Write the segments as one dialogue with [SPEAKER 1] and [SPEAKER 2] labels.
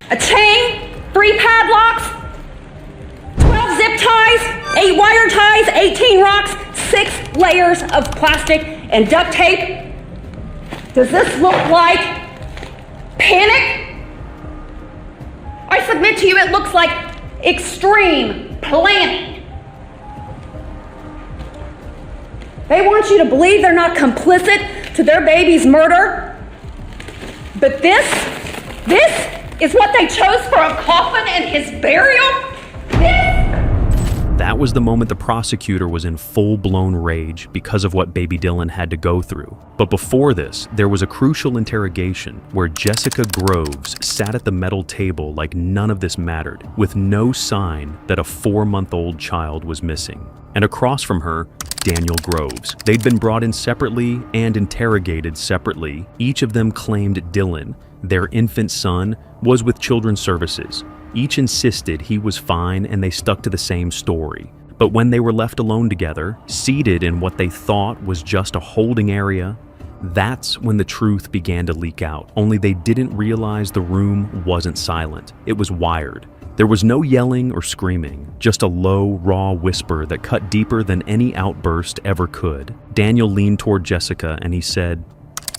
[SPEAKER 1] A chain, 3 padlocks, 12 zip ties, 8 wire ties, 18 rocks, 6 layers of plastic and duct tape. Does this look like panic? I submit to you it looks like extreme planning. They want you to believe they're not complicit to their baby's murder. But this is what they chose for a coffin and his burial?
[SPEAKER 2] That was the moment the prosecutor was in full-blown rage because of what baby Dylan had to go through. But before this, there was a crucial interrogation where Jessica Groves sat at the metal table like none of this mattered, with no sign that a 4-month-old child was missing. And across from her, Daniel Groves. They'd been brought in separately and interrogated separately. Each of them claimed Dylan, their infant son, was with Children's Services. Each insisted he was fine and they stuck to the same story. But when they were left alone together, seated in what they thought was just a holding area, that's when the truth began to leak out. Only they didn't realize the room wasn't silent. It was wired. There was no yelling or screaming, just a low, raw whisper that cut deeper than any outburst ever could. Daniel leaned toward Jessica and he said,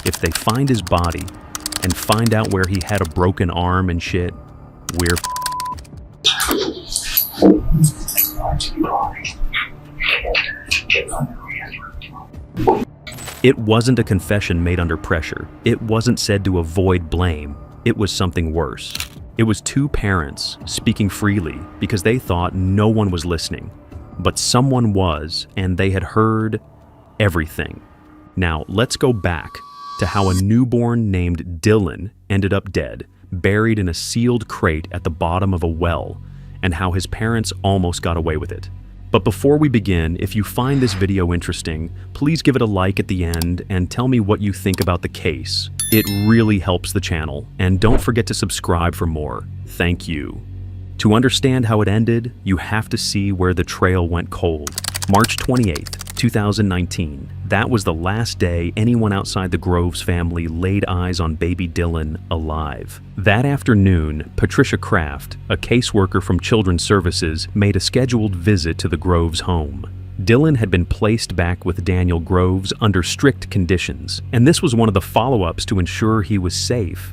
[SPEAKER 2] "If they find his body and find out where he had a broken arm and shit, we're It wasn't a confession made under pressure. It wasn't said to avoid blame. It was something worse. It was 2 parents speaking freely because they thought no one was listening. But someone was, and they had heard everything. Now, let's go back to how a newborn named Dylan ended up dead, buried in a sealed crate at the bottom of a well, and how his parents almost got away with it. But before we begin, if you find this video interesting, please give it a like at the end and tell me what you think about the case. It really helps the channel, and don't forget to subscribe for more. Thank you. To understand how it ended, you have to see where the trail went cold. March 28th, 2019. That was the last day anyone outside the Groves family laid eyes on baby Dylan alive. That afternoon, Patricia Kraft, a caseworker from Children's Services, made a scheduled visit to the Groves home. Dylan had been placed back with Daniel Groves under strict conditions, and this was one of the follow-ups to ensure he was safe.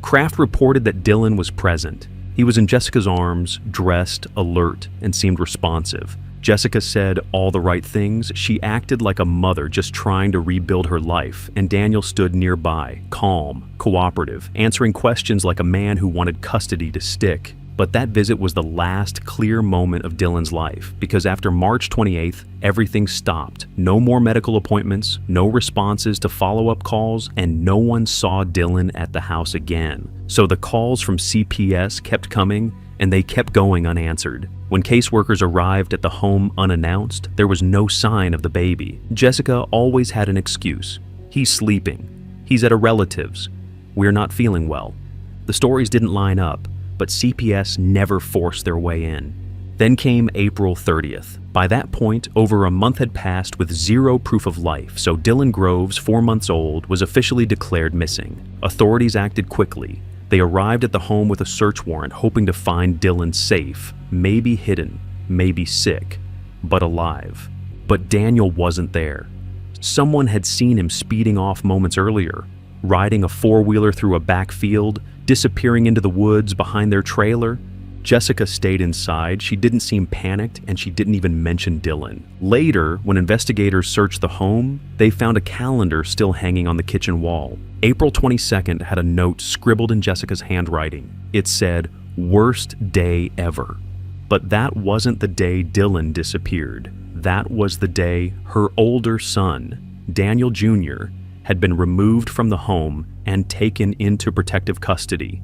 [SPEAKER 2] Kraft reported that Dylan was present. He was in Jessica's arms, dressed, alert, and seemed responsive. Jessica said all the right things. She acted like a mother just trying to rebuild her life, and Daniel stood nearby, calm, cooperative, answering questions like a man who wanted custody to stick. But that visit was the last clear moment of Dylan's life, because after March 28th, everything stopped. No more medical appointments, no responses to follow-up calls, and no one saw Dylan at the house again. So the calls from CPS kept coming, and they kept going unanswered. When caseworkers arrived at the home unannounced, there was no sign of the baby. Jessica always had an excuse. He's sleeping. He's at a relative's. We're not feeling well. The stories didn't line up, but CPS never forced their way in. Then came April 30th. By that point, over a month had passed with zero proof of life, so Dylan Groves, 4 months old, was officially declared missing. Authorities acted quickly. They arrived at the home with a search warrant, hoping to find Dylan safe, maybe hidden, maybe sick, but alive. But Daniel wasn't there. Someone had seen him speeding off moments earlier, riding a 4-wheeler through a backfield, disappearing into the woods behind their trailer. Jessica stayed inside. She didn't seem panicked, and she didn't even mention Dylan. Later, when investigators searched the home, they found a calendar still hanging on the kitchen wall. April 22nd had a note scribbled in Jessica's handwriting. It said, "Worst day ever." But that wasn't the day Dylan disappeared. That was the day her older son, Daniel Jr., had been removed from the home and taken into protective custody.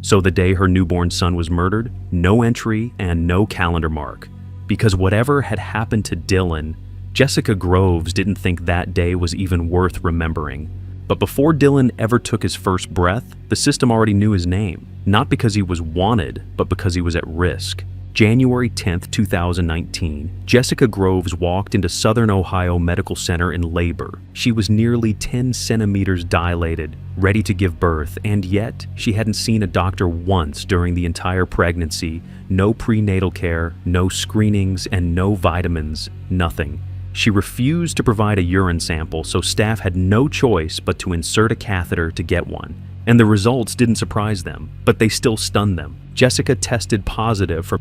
[SPEAKER 2] So the day her newborn son was murdered, no entry and no calendar mark. Because whatever had happened to Dylan, Jessica Groves didn't think that day was even worth remembering. But before Dylan ever took his first breath, the system already knew his name. Not because he was wanted, but because he was at risk. January 10th, 2019, Jessica Groves walked into Southern Ohio Medical Center in labor. She was nearly 10 centimeters dilated, ready to give birth, and yet she hadn't seen a doctor once during the entire pregnancy. No prenatal care, no screenings, and no vitamins, nothing. She refused to provide a urine sample, so staff had no choice but to insert a catheter to get one. And the results didn't surprise them, but they still stunned them. Jessica tested positive for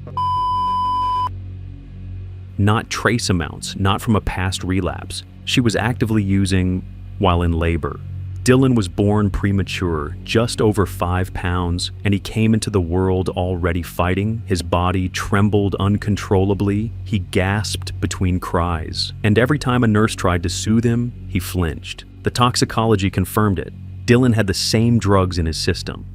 [SPEAKER 2] not trace amounts, not from a past relapse. She was actively using while in labor. Dylan was born premature, just over 5 pounds, and he came into the world already fighting. His body trembled uncontrollably. He gasped between cries. And every time a nurse tried to soothe him, he flinched. The toxicology confirmed it. Dylan had the same drugs in his system.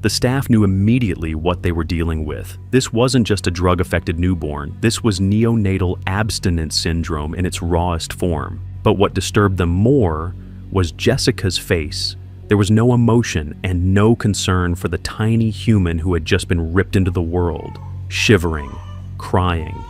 [SPEAKER 2] The staff knew immediately what they were dealing with. This wasn't just a drug-affected newborn. This was neonatal abstinence syndrome in its rawest form. But what disturbed them more was Jessica's face. There was no emotion and no concern for the tiny human who had just been ripped into the world, shivering, crying,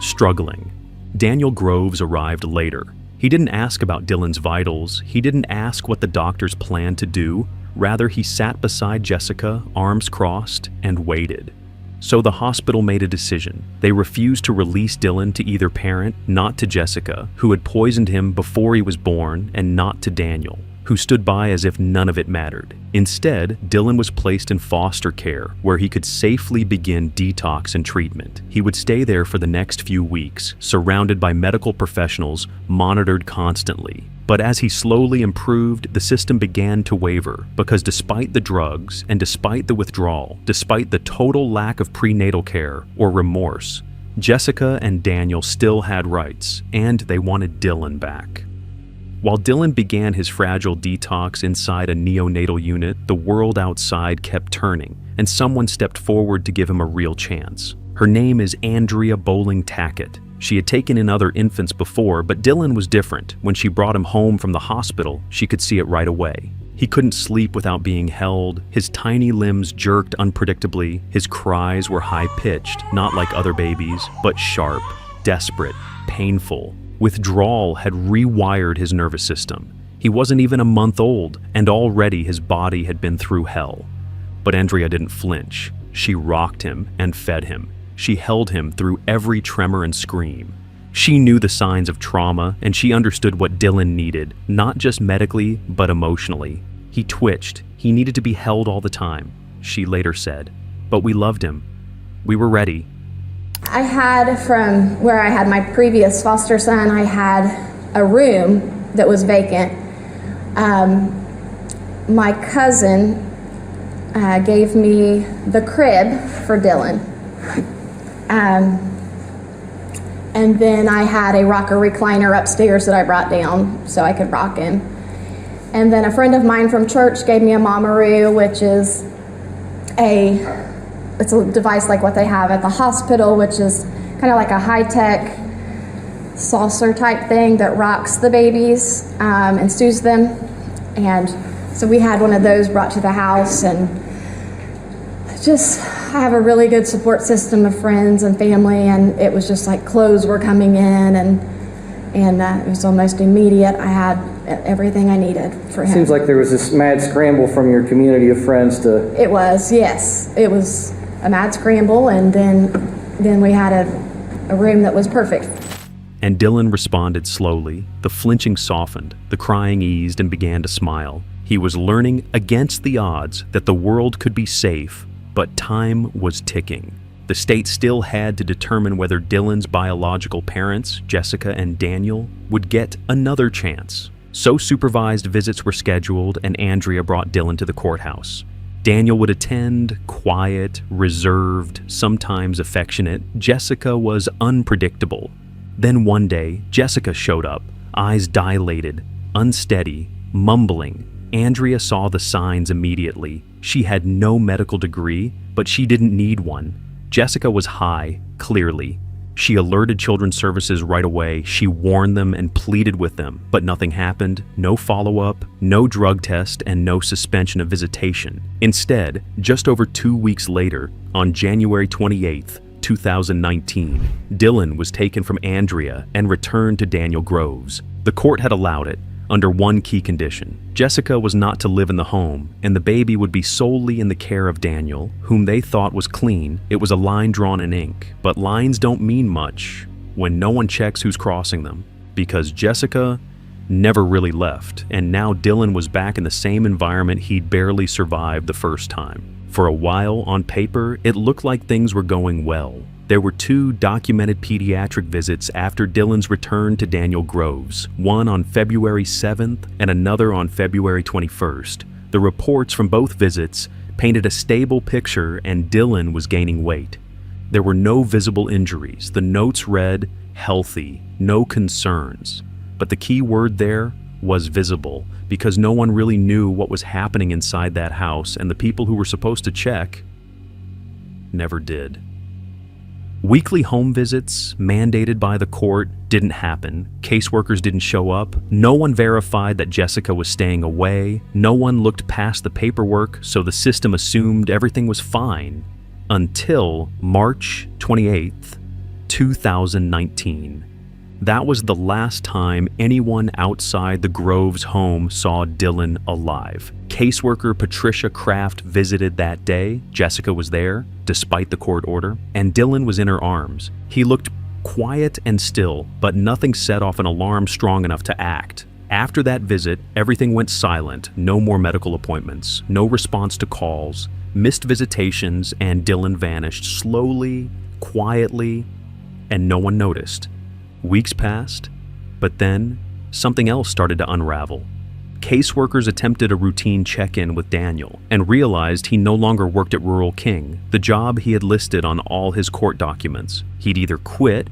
[SPEAKER 2] struggling. Daniel Groves arrived later. He didn't ask about Dylan's vitals. He didn't ask what the doctors planned to do. Rather, he sat beside Jessica, arms crossed, and waited. So the hospital made a decision. They refused to release Dylan to either parent, not to Jessica, who had poisoned him before he was born, and not to Daniel, who stood by as if none of it mattered. Instead, Dylan was placed in foster care, where he could safely begin detox and treatment. He would stay there for the next few weeks, surrounded by medical professionals, monitored constantly. But as he slowly improved, the system began to waver, because despite the drugs and despite the withdrawal, despite the total lack of prenatal care or remorse, Jessica and Daniel still had rights, and they wanted Dylan back. While Dylan began his fragile detox inside a neonatal unit, the world outside kept turning, and someone stepped forward to give him a real chance. Her name is Andrea Bowling Tackett. She had taken in other infants before, but Dylan was different. When she brought him home from the hospital, she could see it right away. He couldn't sleep without being held. His tiny limbs jerked unpredictably. His cries were high-pitched, not like other babies, but sharp, desperate, painful. Withdrawal had rewired his nervous system. He wasn't even a month old, and already his body had been through hell. But Andrea didn't flinch. She rocked him and fed him. She held him through every tremor and scream. She knew the signs of trauma, and she understood what Dylan needed, not just medically, but emotionally. He twitched. He needed to be held all the time, she later said. But we loved him. We were ready.
[SPEAKER 3] I had, from where I had my previous foster son, I had a room that was vacant. My cousin gave me the crib for Dylan. And then I had a rocker recliner upstairs that I brought down so I could rock him. And then a friend of mine from church gave me a Mamaroo, which is it's a device like what they have at the hospital, which is kind of like a high-tech saucer type thing that rocks the babies and soothes them. And so we had one of those brought to the house, and I have a really good support system of friends and family, and it was just like clothes were coming in, and it was almost immediate. I had everything I needed for him.
[SPEAKER 4] Seems like there was this mad scramble from your community of friends to...
[SPEAKER 3] It was, yes. It was a mad scramble, and then we had a room that was perfect.
[SPEAKER 2] And Dylan responded slowly. The flinching softened, the crying eased, and began to smile. He was learning against the odds that the world could be safe, but time was ticking. The state still had to determine whether Dylan's biological parents, Jessica and Daniel, would get another chance. So supervised visits were scheduled, and Andrea brought Dylan to the courthouse. Daniel would attend, quiet, reserved, sometimes affectionate. Jessica was unpredictable. Then one day, Jessica showed up, eyes dilated, unsteady, mumbling. Andrea saw the signs immediately. She had no medical degree, but she didn't need one. Jessica was high, clearly. She alerted Children's Services right away. She warned them and pleaded with them, but nothing happened. No follow-up, no drug test, and no suspension of visitation. Instead, just over 2 weeks later, on January 28th, 2019, Dylan was taken from Andrea and returned to Daniel Groves. The court had allowed it, under one key condition. Jessica was not to live in the home, and the baby would be solely in the care of Daniel, whom they thought was clean. It was a line drawn in ink, but lines don't mean much when no one checks who's crossing them, because Jessica never really left, and now Dylan was back in the same environment he'd barely survived the first time. For a while, on paper, it looked like things were going well. There were 2 documented pediatric visits after Dylan's return to Daniel Groves, one on February 7th and another on February 21st. The reports from both visits painted a stable picture, and Dylan was gaining weight. There were no visible injuries. The notes read, healthy, no concerns. But the key word there was visible, because no one really knew what was happening inside that house, and the people who were supposed to check never did. Weekly home visits, mandated by the court, didn't happen. Caseworkers didn't show up. No one verified that Jessica was staying away. No one looked past the paperwork, so the system assumed everything was fine. Until March 28th, 2019. That was the last time anyone outside the Groves home saw Dylan alive. Caseworker Patricia Kraft visited that day. Jessica was there, despite the court order, and Dylan was in her arms. He looked quiet and still, but nothing set off an alarm strong enough to act. After that visit, everything went silent. No more medical appointments, no response to calls, missed visitations, and Dylan vanished slowly, quietly, and no one noticed. Weeks passed, but then something else started to unravel. Caseworkers attempted a routine check-in with Daniel and realized he no longer worked at Rural King, the job he had listed on all his court documents. He'd either quit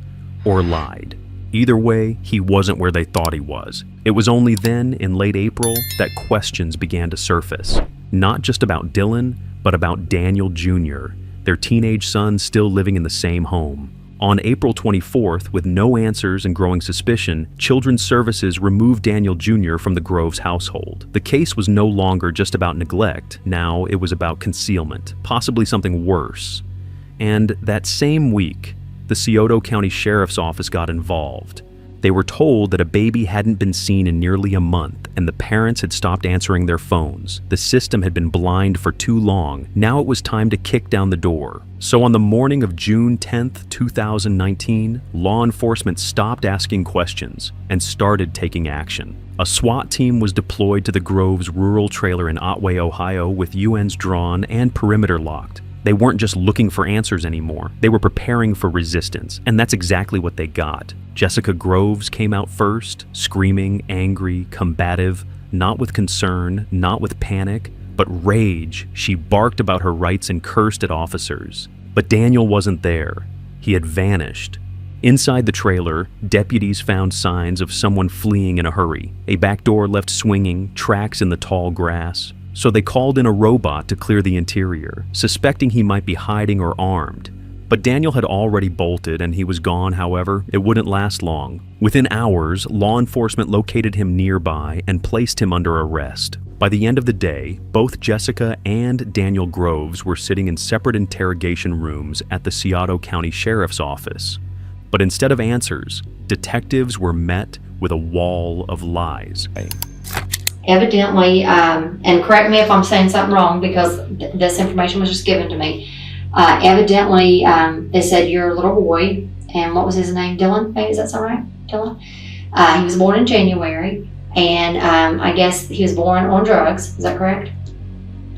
[SPEAKER 2] or lied. Either way, he wasn't where they thought he was. It was only then, in late April, that questions began to surface. Not just about Dylan, but about Daniel Jr., their teenage son still living in the same home. On April 24th, with no answers and growing suspicion, Children's Services removed Daniel Jr. from the Groves household. The case was no longer just about neglect. Now it was about concealment, possibly something worse. And that same week, the Scioto County Sheriff's Office got involved. They were told that a baby hadn't been seen in nearly a month, and the parents had stopped answering their phones. The system had been blind for too long. Now it was time to kick down the door. So on the morning of June 10th, 2019, law enforcement stopped asking questions and started taking action. A SWAT team was deployed to the Groves rural trailer in Otway, Ohio, with UNs drawn and perimeter locked. They weren't just looking for answers anymore. They were preparing for resistance, and that's exactly what they got. Jessica Groves came out first, screaming, angry, combative, not with concern, not with panic, but rage. She barked about her rights and cursed at officers. But Daniel wasn't there. He had vanished. Inside the trailer, deputies found signs of someone fleeing in a hurry. A back door left swinging, tracks in the tall grass. So they called in a robot to clear the interior, suspecting he might be hiding or armed. But Daniel had already bolted and he was gone. However, it wouldn't last long. Within hours, law enforcement located him nearby and placed him under arrest. By the end of the day, both Jessica and Daniel Groves were sitting in separate interrogation rooms at the Scioto County Sheriff's Office. But instead of answers, detectives were met with a wall of lies.
[SPEAKER 5] Evidently, and correct me if I'm saying something wrong because this information was just given to me. Evidently, they said you're a little boy, and what was his name? Dylan? Maybe, is that so right? Dylan? He was born in January, and I guess he was born on drugs. Is that correct?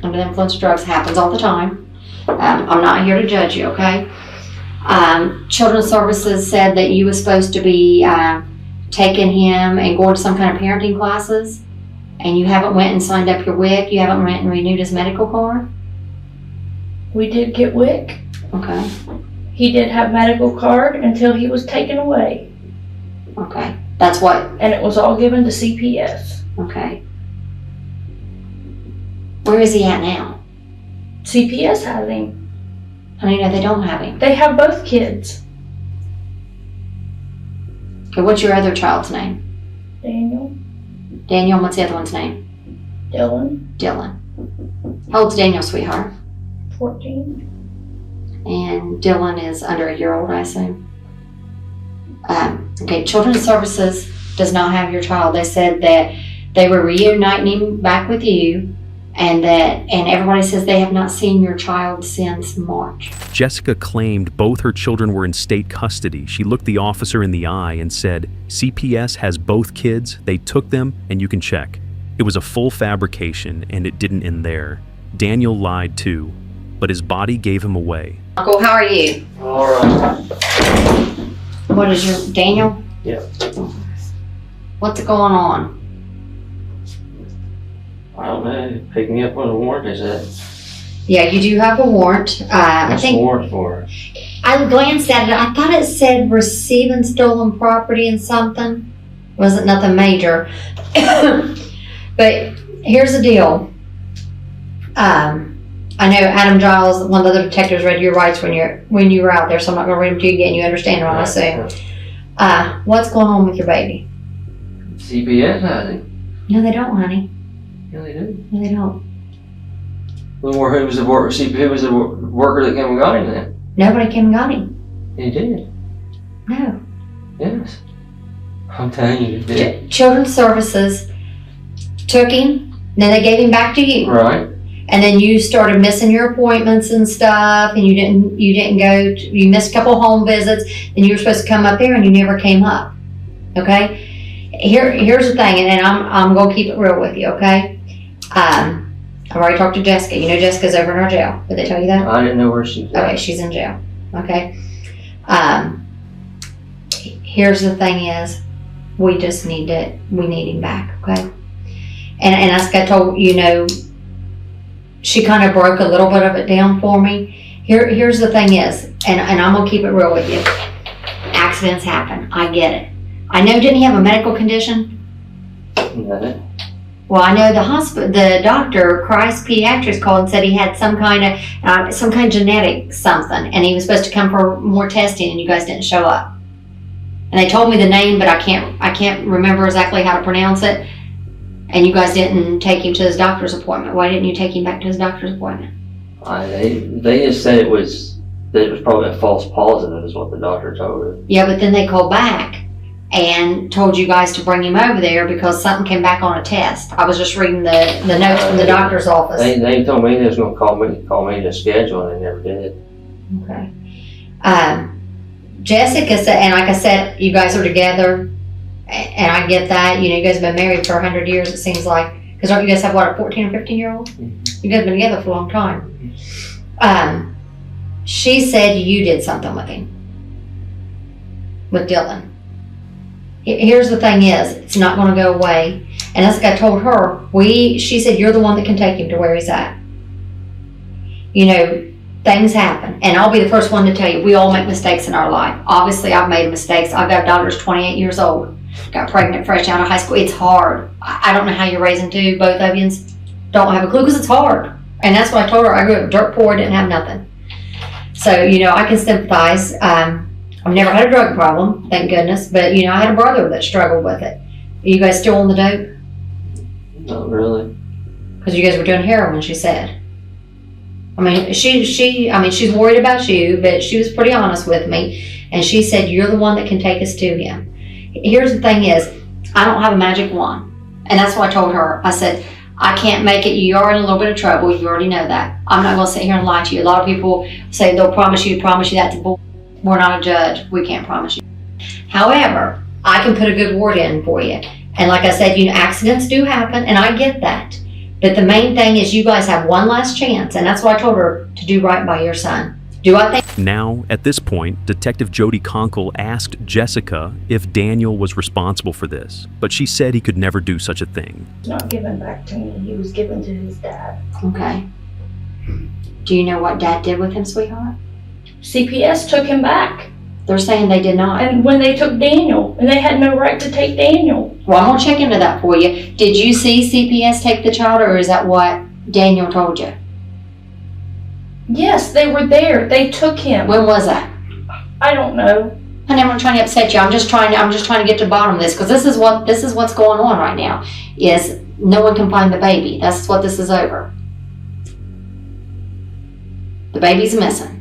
[SPEAKER 5] Under the influence of drugs. Happens all the time. I'm not here to judge you, okay? Children's Services said that you were supposed to be taking him and going to some kind of parenting classes. And you haven't went and signed up your WIC? You haven't went and renewed his medical card?
[SPEAKER 6] We did get WIC.
[SPEAKER 5] Okay.
[SPEAKER 6] He did have medical card until he was taken away.
[SPEAKER 5] Okay. That's what?
[SPEAKER 6] And it was all given to CPS.
[SPEAKER 5] Okay. Where is he at now?
[SPEAKER 6] CPS has him.
[SPEAKER 5] I mean, no, they don't have him.
[SPEAKER 6] They have both kids.
[SPEAKER 5] Okay, what's your other child's name?
[SPEAKER 6] Daniel,
[SPEAKER 5] Daniel, what's the other one's name?
[SPEAKER 6] Dylan,
[SPEAKER 5] Dylan. How old's Daniel, sweetheart?
[SPEAKER 6] 14.
[SPEAKER 5] And Dylan is under a year old, I assume. Okay, Children's Services does not have your child. They said that they were reuniting back with you, and everybody says they have not seen your child since March.
[SPEAKER 2] Jessica claimed both her children were in state custody. She looked the officer in the eye and said, CPS has both kids, they took them, and you can check. It was a full fabrication, and it didn't end there. Daniel lied too, but his body gave him away.
[SPEAKER 5] Uncle, how are you?
[SPEAKER 7] All right.
[SPEAKER 5] What is your, Daniel?
[SPEAKER 7] Yeah.
[SPEAKER 5] What's going on?
[SPEAKER 7] I don't know. Pick me up on a warrant, is that?
[SPEAKER 5] Yeah, you do have a warrant. I
[SPEAKER 7] What's the
[SPEAKER 5] think
[SPEAKER 7] warrant for?
[SPEAKER 5] I glanced at it. I thought it said receiving stolen property and something. Wasn't nothing major. But here's the deal. I know Adam Giles, one of the other detectives, read your rights when you were out there, so I'm not going to read them to you again. You understand what I say. What's going on with your baby?
[SPEAKER 7] CPS has it.
[SPEAKER 5] No, they don't, honey.
[SPEAKER 7] Yeah, they do.
[SPEAKER 5] No, they don't.
[SPEAKER 7] Well, who was the worker that came and got him then?
[SPEAKER 5] Nobody came and got him.
[SPEAKER 7] He did.
[SPEAKER 5] No.
[SPEAKER 7] Yes. I'm telling you, he did.
[SPEAKER 5] Children's Services took him, then they gave him back to you.
[SPEAKER 7] Right.
[SPEAKER 5] And then you started missing your appointments and stuff, and you didn't go. You missed a couple home visits, and you were supposed to come up here, and you never came up. Okay. Here's the thing, and I'm gonna keep it real with you. Okay. I've already talked to Jessica. You know Jessica's over in our jail. Did they tell you that?
[SPEAKER 7] I didn't know where she was at.
[SPEAKER 5] Okay, she's in jail. Okay. Here's the thing is, we need him back. Okay. And as I told you, she kind of broke a little bit of it down for me. Here's the thing is, and I'm gonna keep it real with you. Accidents happen. I get it. I know. Didn't he have a medical condition?
[SPEAKER 7] No.
[SPEAKER 5] Well, I know the doctor, Christ Pediatrics, called and said he had some kind of genetic something, and he was supposed to come for more testing, and you guys didn't show up. And they told me the name, but I can't remember exactly how to pronounce it. And you guys didn't take him to his doctor's appointment. Why didn't you take him back to his doctor's appointment?
[SPEAKER 7] They just said it was probably a false positive, is what the doctor told us.
[SPEAKER 5] Yeah, but then they called back and told you guys to bring him over there because something came back on a test. I was just reading the notes from the doctor's office.
[SPEAKER 7] They told me they was going to call me to schedule, and they never did.
[SPEAKER 5] Okay. Jessica said, and like I said, you guys are together, and I get that. You guys have been married for 100 years, it seems like. Because don't you guys have, a 14 or 15-year-old?
[SPEAKER 7] Mm-hmm.
[SPEAKER 5] You guys have been together for a long time. She said you did something with him. With Dylan. Here's the thing is, it's not going to go away. And as I told her, she said you're the one that can take him to where he's at. Things happen. And I'll be the first one to tell you, we all make mistakes in our life. Obviously, I've made mistakes. I've got a daughter who's 28 years old. Got pregnant fresh out of high school. It's hard. I don't know how you're raising two, both of you. Don't have a clue because it's hard. And that's what I told her. I grew up dirt poor, didn't have nothing. So, I can sympathize. I've never had a drug problem, thank goodness. But, I had a brother that struggled with it. Are you guys still on the dope?
[SPEAKER 7] Not really.
[SPEAKER 5] Because you guys were doing heroin, she said. She's worried about you, but she was pretty honest with me. And she said, you're the one that can take us to him. Here's the thing is, I don't have a magic wand. And that's what I told her. I said, I can't make it. You are in a little bit of trouble. You already know that. I'm not going to sit here and lie to you. A lot of people say they'll promise you. That's bull. We're not a judge. We can't promise you. However, I can put a good word in for you. And like I said, accidents do happen, and I get that. But the main thing is you guys have one last chance, and that's why I told her to do right by your son. Do I think?
[SPEAKER 2] Now, at this point, Detective Jody Conkle asked Jessica if Daniel was responsible for this, but she said he could never do such a thing.
[SPEAKER 6] It's not given back to me. He was given to his dad.
[SPEAKER 5] Okay. Do you know what Dad did with him, sweetheart?
[SPEAKER 6] CPS took him back.
[SPEAKER 5] They're saying they did not.
[SPEAKER 6] And when they took Daniel, and they had no right to take Daniel.
[SPEAKER 5] Well, I'm going to check into that for you. Did you see CPS take the child, or is that what Daniel told you?
[SPEAKER 6] Yes, they were there. They took him.
[SPEAKER 5] When was that?
[SPEAKER 6] I don't know.
[SPEAKER 5] Honey, I'm not trying to upset you. I'm just trying to get to the bottom of this, because this is what's going on right now. Is no one can find the baby. That's what this is over. The baby's missing.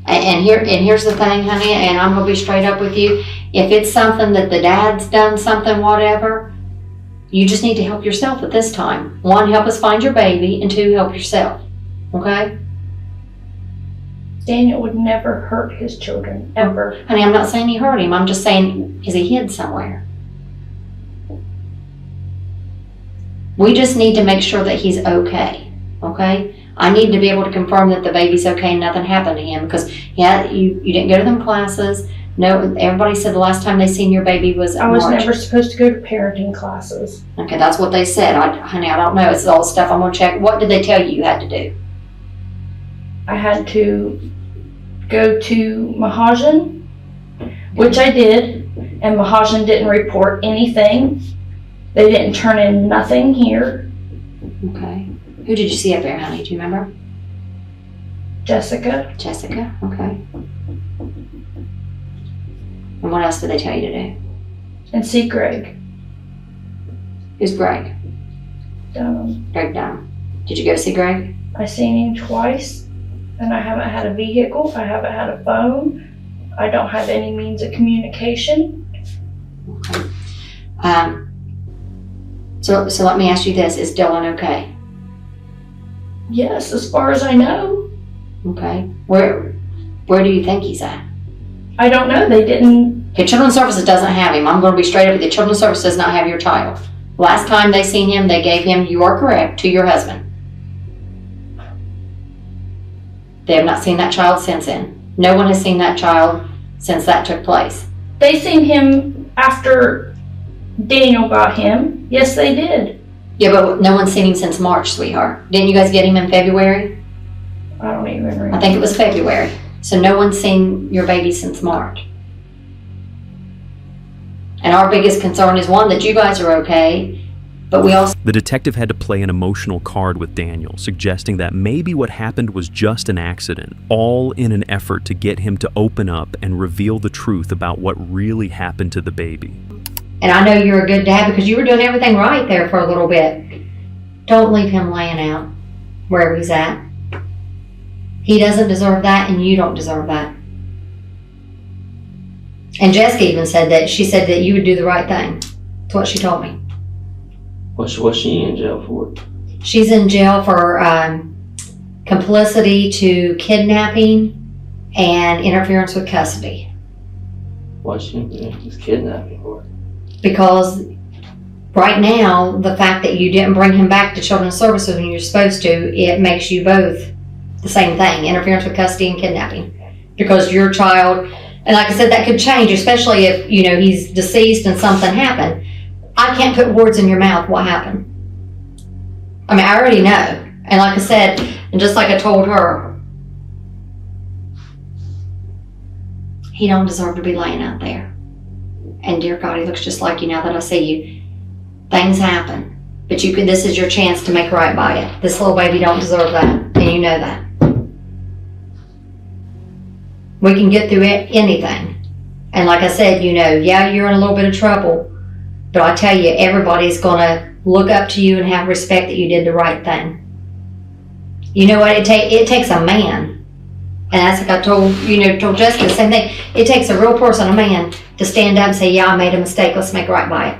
[SPEAKER 5] And here's the thing, honey, and I'm gonna be straight up with you. If it's something that the dad's done something, whatever, you just need to help yourself at this time. 1, help us find your baby, and 2, help yourself. Okay?
[SPEAKER 6] Daniel would never hurt his children, ever.
[SPEAKER 5] Honey, I'm not saying he hurt him. I'm just saying, is he hid somewhere? We just need to make sure that he's okay. Okay? I need to be able to confirm that the baby's okay and nothing happened to him, because yeah, you didn't go to them classes. No, everybody said the last time they seen your baby was
[SPEAKER 6] I was
[SPEAKER 5] March.
[SPEAKER 6] never supposed to go to parenting classes.
[SPEAKER 5] Okay, that's what they said. Honey, I don't know. It's all stuff I'm gonna check. What did they tell you had to do?
[SPEAKER 6] I had to go to Mahajan, which I did, and Mahajan didn't report anything. They didn't turn in nothing here.
[SPEAKER 5] Okay. Who did you see up there, honey? Do you remember?
[SPEAKER 6] Jessica,
[SPEAKER 5] Jessica. Okay. And what else did they tell you to do?
[SPEAKER 6] and see Greg.
[SPEAKER 5] Who's Greg?
[SPEAKER 6] Dunham.
[SPEAKER 5] Greg Dunn. Did you go see Greg?
[SPEAKER 6] I seen him twice, and I haven't had a vehicle. I haven't had a phone. I don't have any means of communication.
[SPEAKER 5] Okay. So let me ask you this: is Dylan okay?
[SPEAKER 6] Yes, as far as I know.
[SPEAKER 5] Okay. Where do you think he's at?
[SPEAKER 6] I don't know. They didn't.
[SPEAKER 5] Okay, Children's Services doesn't have him. I'm going to be straight up with you. Children's Services does not have your child. Last time they seen him, they gave him, you are correct, to your husband. They have not seen that child since then. No one has seen that child since that took place.
[SPEAKER 6] They seen him after Daniel got him. Yes, they did.
[SPEAKER 5] Yeah, but no one's seen him since March, sweetheart. Didn't you guys get him in February?
[SPEAKER 6] I don't even remember.
[SPEAKER 5] I think it was February. So no one's seen your baby since March. And our biggest concern is, one, that you guys are okay, but we also...
[SPEAKER 2] The detective had to play an emotional card with Daniel, suggesting that maybe what happened was just an accident, all in an effort to get him to open up and reveal the truth about what really happened to the baby.
[SPEAKER 5] And I know you're a good dad because you were doing everything right there for a little bit. Don't leave him laying out wherever he's at. He doesn't deserve that, and you don't deserve that. And Jessica even said that. She said that you would do the right thing. That's what she told me.
[SPEAKER 7] What's she in jail for?
[SPEAKER 5] She's in jail for complicity to kidnapping and interference with custody.
[SPEAKER 7] What's she in kidnapping for?
[SPEAKER 5] Because right now, the fact that you didn't bring him back to Children's Services when you're supposed to, it makes you both the same thing, interference with custody and kidnapping. Because your child, and like I said, that could change, especially if, he's deceased and something happened. I can't put words in your mouth what happened. I mean, I already know. And like I said, and just like I told her, he don't deserve to be laying out there. And dear God, he looks just like you now that I see you. Things happen. But this is your chance to make right by it. This little baby don't deserve that. And you know that. We can get through anything. And like I said, yeah, you're in a little bit of trouble. But I tell you, everybody's going to look up to you and have respect that you did the right thing. You know what? It takes a man. And that's like I told Jessica, the same thing. It takes a real person, a man, to stand up and say, yeah, I made a mistake. Let's make right by it.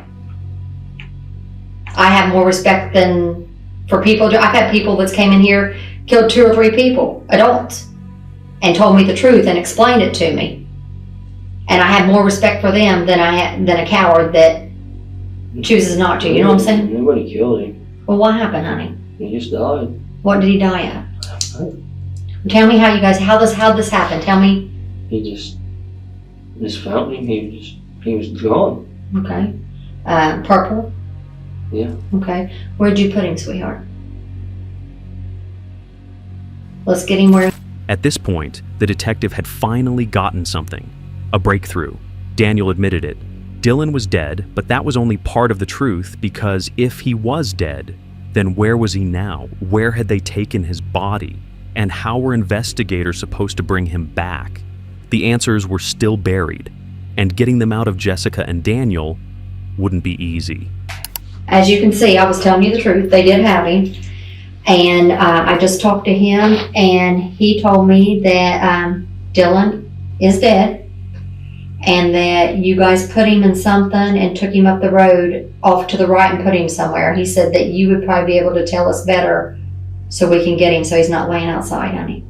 [SPEAKER 5] I have more respect than for people. I've had people that's came in here, killed 2 or 3 people, adults, and told me the truth and explained it to me. And I have more respect for them than a coward that chooses not to. You know what I'm saying?
[SPEAKER 7] Nobody killed him.
[SPEAKER 5] Well, what happened, honey?
[SPEAKER 7] He just died.
[SPEAKER 5] What did he die of? Tell me how this happened. Tell me.
[SPEAKER 7] He just found him. He was gone.
[SPEAKER 5] Okay. Purple?
[SPEAKER 7] Yeah.
[SPEAKER 5] Okay. Where'd you put him, sweetheart? Let's get him where...
[SPEAKER 2] At this point, the detective had finally gotten something. A breakthrough. Daniel admitted it. Dylan was dead, but that was only part of the truth, because if he was dead, then where was he now? Where had they taken his body? And how were investigators supposed to bring him back? The answers were still buried, and getting them out of Jessica and Daniel wouldn't be easy.
[SPEAKER 5] As you can see, I was telling you the truth. They did have him. And I just talked to him, and he told me that Dylan is dead, and that you guys put him in something and took him up the road off to the right and put him somewhere. He said that you would probably be able to tell us better so we can get him so he's not laying outside, honey.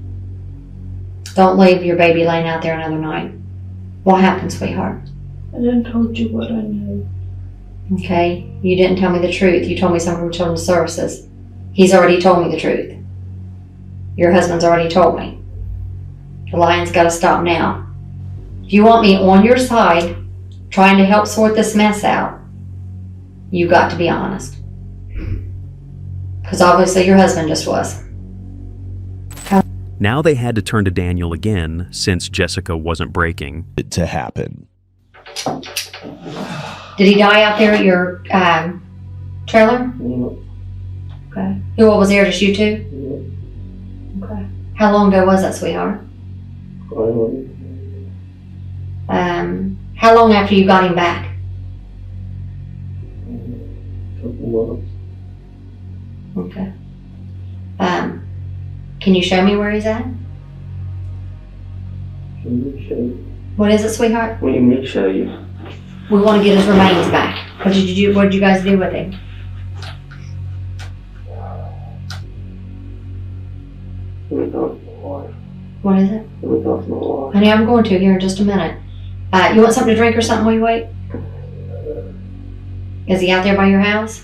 [SPEAKER 5] Don't leave your baby laying out there another night. What happened, sweetheart?
[SPEAKER 6] I done told you what I know.
[SPEAKER 5] Okay, you didn't tell me the truth. You told me something from Children's Services. He's already told me the truth. Your husband's already told me. The lying's got to stop now. If you want me on your side, trying to help sort this mess out, you got to be honest. Because obviously your husband just was.
[SPEAKER 2] Now they had to turn to Daniel again since Jessica wasn't breaking.
[SPEAKER 8] It to happen.
[SPEAKER 5] Did he die out there at your trailer? Okay. Who all was there? Just you two? Okay. How long ago was that, sweetheart? How long after you got him back? Okay. Can you show me where he's at? What is it, sweetheart?
[SPEAKER 7] What do you mean show you?
[SPEAKER 5] We want to get his remains back. What did you guys do with him? What is it? Honey, I'm going to here in just a minute. You want something to drink or something while you wait? Is he out there by your house?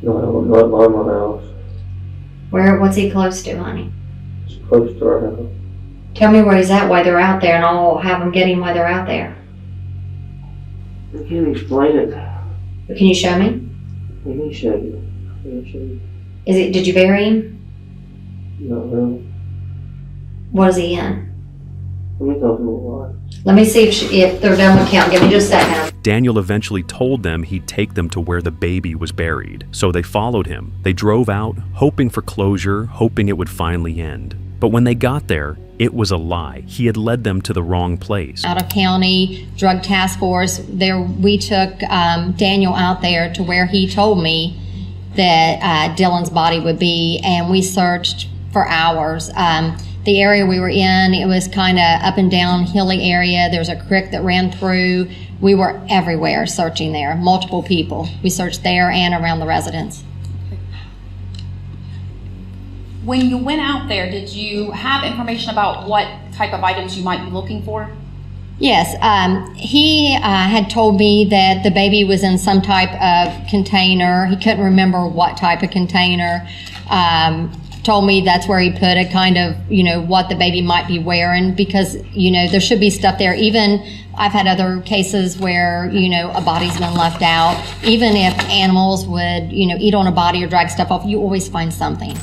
[SPEAKER 7] No, not by my house.
[SPEAKER 5] What's he close to, honey?
[SPEAKER 7] It's close to our house.
[SPEAKER 5] Tell me where he's at while they're out there, and I'll have them get him while they're out there.
[SPEAKER 7] I can't explain it.
[SPEAKER 5] But can you show me?
[SPEAKER 7] Let me show you. Let me show you.
[SPEAKER 5] Did you bury him?
[SPEAKER 7] Not really.
[SPEAKER 5] What is he in?
[SPEAKER 7] Let me talk to my wife.
[SPEAKER 5] Let me see if they're done with count. Give me just a second.
[SPEAKER 2] Daniel eventually told them he'd take them to where the baby was buried, so they followed him. They drove out, hoping for closure, hoping it would finally end. But when they got there, it was a lie. He had led them to the wrong place.
[SPEAKER 9] Out of county drug task force, we took Daniel out there to where he told me that Dylan's body would be, and we searched for hours. The area we were in, it was kind of up and down hilly area. There was a creek that ran through. We were everywhere searching there, multiple people. We searched there and around the residence.
[SPEAKER 10] When you went out there, did you have information about what type of items you might be looking for?
[SPEAKER 9] Yes, he had told me that the baby was in some type of container. He couldn't remember what type of container. Told me that's where he put it, kind of, what the baby might be wearing, because, there should be stuff there. Even I've had other cases where, a body's been left out. Even if animals would, eat on a body or drag stuff off, you always find something.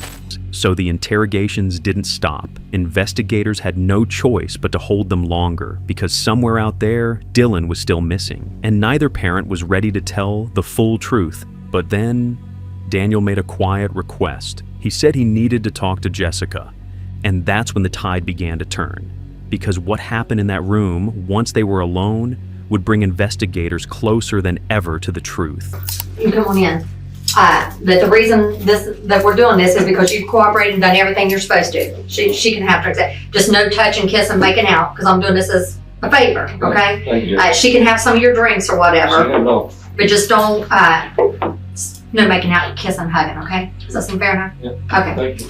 [SPEAKER 2] So the interrogations didn't stop. Investigators had no choice but to hold them longer because somewhere out there, Dylan was still missing, and neither parent was ready to tell the full truth. But then, Daniel made a quiet request. He said he needed to talk to Jessica, and that's when the tide began to turn. Because what happened in that room, once they were alone, would bring investigators closer than ever to the truth.
[SPEAKER 5] You come on in. But the reason that we're doing this is because you've cooperated and done everything you're supposed to. She can have drinks. Just no touching, kissing, making out, because I'm doing this as a favor, okay?
[SPEAKER 7] Thank you.
[SPEAKER 5] She can have some of your drinks or whatever,
[SPEAKER 7] No.
[SPEAKER 5] but just don't, no making out, kissing, hugging, okay? Does that seem fair enough?
[SPEAKER 7] Yeah.
[SPEAKER 5] Okay.
[SPEAKER 7] Thank you.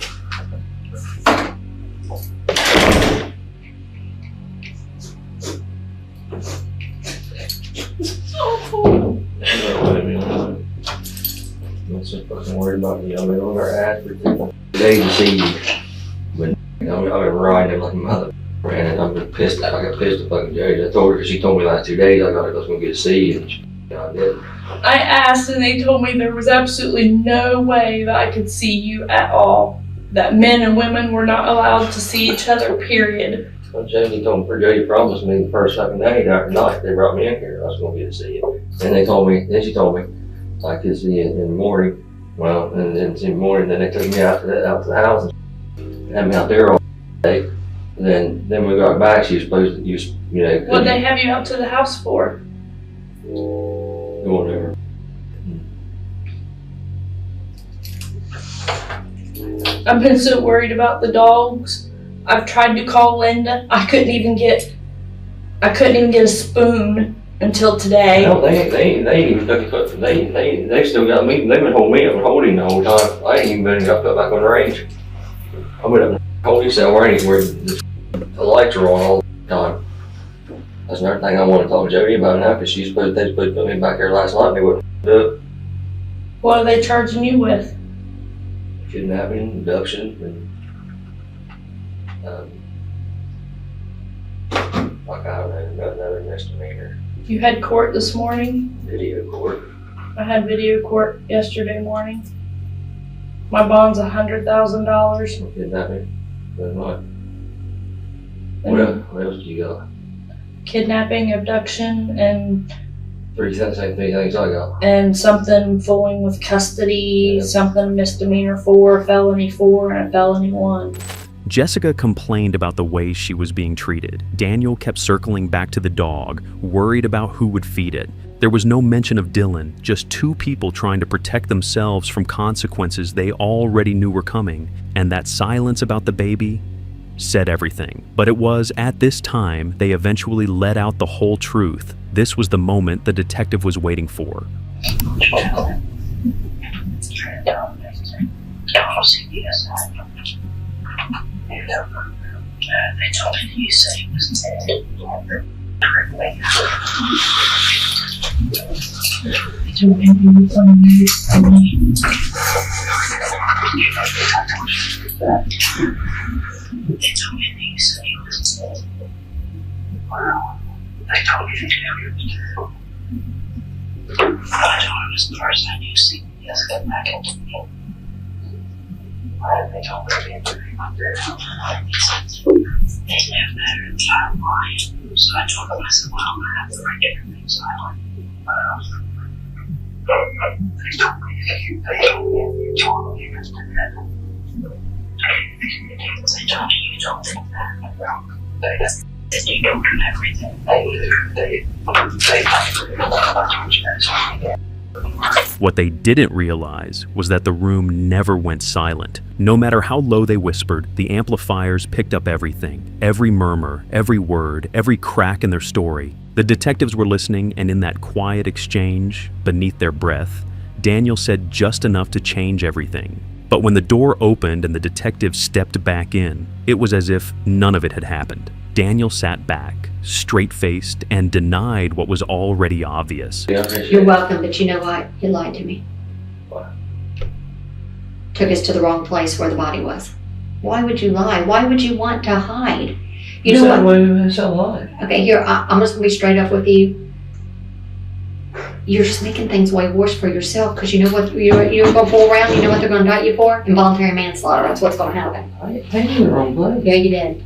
[SPEAKER 7] I'm so fucking worried about you. I've been on her ass for 2 days to see you. But I've been riding him like a mother. And I've been pissed. I got pissed at fucking Jade. I told her, because she told me last 2 days I was going to get to see you. And I did.
[SPEAKER 6] I asked and they told me there was absolutely no way that I could see you at all. That men and women were not allowed to see each other, period.
[SPEAKER 7] Well, Jamie promised me the first fucking day that night they brought me in here. I was going to get to see you. And then she told me I could see you in the morning. Well, and then in the morning, then they took me out to the house and had me out there all day. Then we got back, she was supposed to, you know.
[SPEAKER 6] What'd they have you out to the house for?
[SPEAKER 7] Whatever.
[SPEAKER 6] I've been so worried about the dogs. I've tried to call Linda. I couldn't even get a spoon until today.
[SPEAKER 7] No, they ain't even took foot. They still got me. They've been holding me up and holding the whole time. I ain't even been got put back on the range. I've been up in the holding cell where the lights are on all the time. That's another thing I want to talk to Jody about now, because they supposed to put me back here last night and they wouldn't do it.
[SPEAKER 6] What are they charging you with?
[SPEAKER 7] Kidnapping, abduction, and like I don't know, another misdemeanor.
[SPEAKER 6] You had court this morning?
[SPEAKER 7] Video court.
[SPEAKER 6] I had video court yesterday morning. My bond's $100,000.
[SPEAKER 7] Kidnapping. What else do you got?
[SPEAKER 6] Kidnapping, abduction, and
[SPEAKER 7] Same three things I got.
[SPEAKER 6] and something fooling with custody,
[SPEAKER 7] Yeah.
[SPEAKER 6] something misdemeanor 4, felony 4, and a felony 1.
[SPEAKER 2] Jessica complained about the way she was being treated. Daniel kept circling back to the dog, worried about who would feed it. There was no mention of Dylan, just two people trying to protect themselves from consequences they already knew were coming. And that silence about the baby said everything. But it was at this time they eventually let out the whole truth. This was the moment the detective was waiting for.
[SPEAKER 8] They told me that you said he was dead. They told me he was unmarried for me. They told me that you said he was dead. Wow. They told me that he was dead. I told him as far as I knew, see, yes, get back into me. They told me that he was dead. They didn't matter if I was lying. So I told them, I said, well, I'm going to have the right to remain silent. They told me that you told me he was dead. They told you don't think that. Well, that you don't do everything. They told you that.
[SPEAKER 2] What they didn't realize was that the room never went silent. No matter how low they whispered, the amplifiers picked up everything. Every murmur, every word, every crack in their story. The detectives were listening, and in that quiet exchange, beneath their breath, Daniel said just enough to change everything. But when the door opened and the detective stepped back in, it was as if none of it had happened. Daniel sat back, straight-faced, and denied what was already obvious.
[SPEAKER 5] You're welcome, but you know what? You lied to me.
[SPEAKER 7] What?
[SPEAKER 5] Took us to the wrong place where the body was. Why would you lie? Why would you want to hide? You know what?
[SPEAKER 7] It's a lie.
[SPEAKER 5] Okay, here, I'm just gonna be straight up with you. You're just making things way worse for yourself, because you know what you're gonna pull around, you know what they're gonna indict you for? Involuntary manslaughter, that's what's gonna happen.
[SPEAKER 7] I didn't take you in the wrong place.
[SPEAKER 5] Yeah, you did.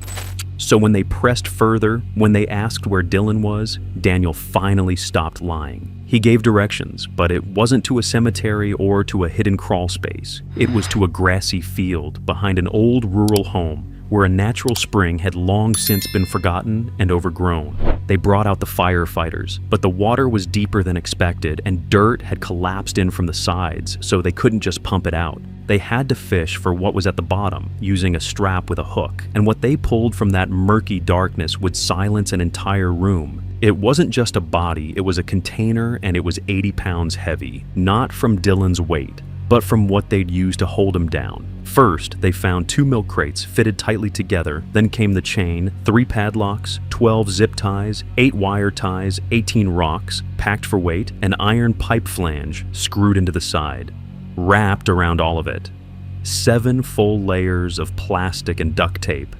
[SPEAKER 2] So when they pressed further, when they asked where Dylan was, Daniel finally stopped lying. He gave directions, but it wasn't to a cemetery or to a hidden crawl space. It was to a grassy field behind an old rural home where a natural spring had long since been forgotten and overgrown. They brought out the firefighters, but the water was deeper than expected and dirt had collapsed in from the sides, so they couldn't just pump it out. They had to fish for what was at the bottom, using a strap with a hook, and what they pulled from that murky darkness would silence an entire room. It wasn't just a body, it was a container, and it was 80 pounds heavy, not from Dylan's weight, but from what they'd used to hold him down. First, they found 2 milk crates fitted tightly together, then came the chain, 3 padlocks, 12 zip ties, 8 wire ties, 18 rocks, packed for weight, an iron pipe flange screwed into the side. Wrapped around all of it, 7 full layers of plastic and duct tape.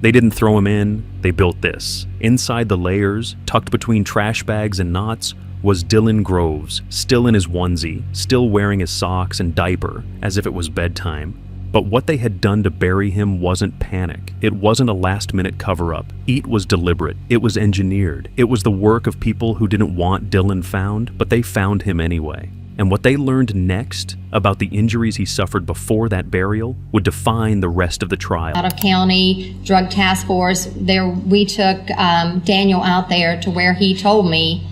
[SPEAKER 2] They didn't throw him in, they built this. Inside the layers, tucked between trash bags and knots, was Dylan Groves, still in his onesie, still wearing his socks and diaper, as if it was bedtime. But what they had done to bury him wasn't panic. It wasn't a last-minute cover-up. It was deliberate. It was engineered. It was the work of people who didn't want Dylan found, but they found him anyway. And what they learned next about the injuries he suffered before that burial would define the rest of the trial.
[SPEAKER 9] Out of county drug task force, we took Daniel out there to where he told me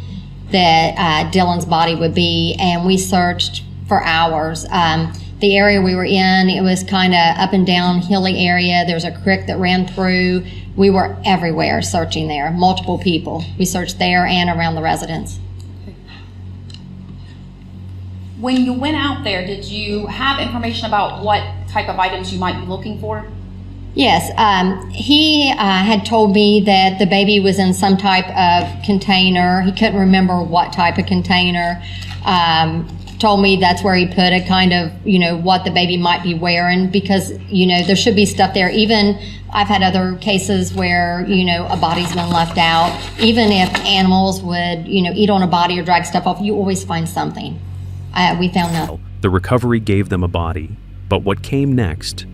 [SPEAKER 9] that Dylan's body would be, and we searched for hours. The area we were in, it was kind of up and down hilly area. There was a creek that ran through. We were everywhere searching there, multiple people. We searched there and around the residence.
[SPEAKER 10] When you went out there, did you have information about what type of items you might be looking for?
[SPEAKER 9] Yes, he had told me that the baby was in some type of container. He couldn't remember what type of container. Told me that's where he put it, kind of, what the baby might be wearing, because, there should be stuff there. Even I've had other cases where, a body's been left out. Even if animals would, eat on a body or drag stuff off, you always find something. We found nothing.
[SPEAKER 2] The recovery gave them a body, but what came next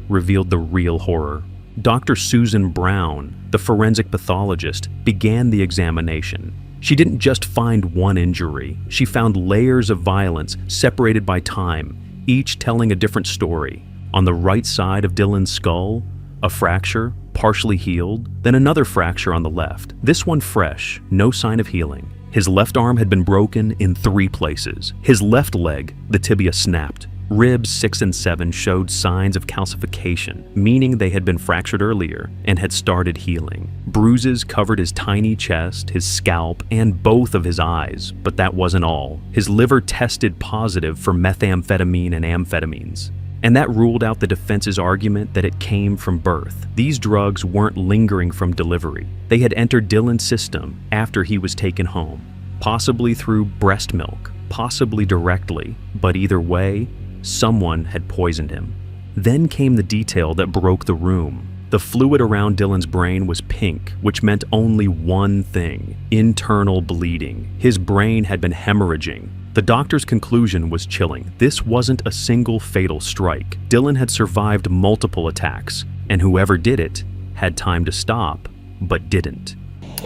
[SPEAKER 2] revealed the real horror. Dr. Susan Brown, the forensic pathologist, began the examination. She didn't just find one injury. She found layers of violence separated by time, each telling a different story. On the right side of Dylan's skull, a fracture, partially healed, then another fracture on the left, this one fresh, no sign of healing. His left arm had been broken in 3 places. His left leg, the tibia, snapped. Ribs 6 and 7 showed signs of calcification, meaning they had been fractured earlier and had started healing. Bruises covered his tiny chest, his scalp, and both of his eyes, but that wasn't all. His liver tested positive for methamphetamine and amphetamines. And that ruled out the defense's argument that it came from birth. These drugs weren't lingering from delivery. They had entered Dylan's system after he was taken home, possibly through breast milk, possibly directly, but either way, someone had poisoned him. Then came the detail that broke the room. The fluid around Dylan's brain was pink, which meant only one thing: internal bleeding. His brain had been hemorrhaging. The doctor's conclusion was chilling. This wasn't a single fatal strike. Dylan had survived multiple attacks, and whoever did it had time to stop, but didn't.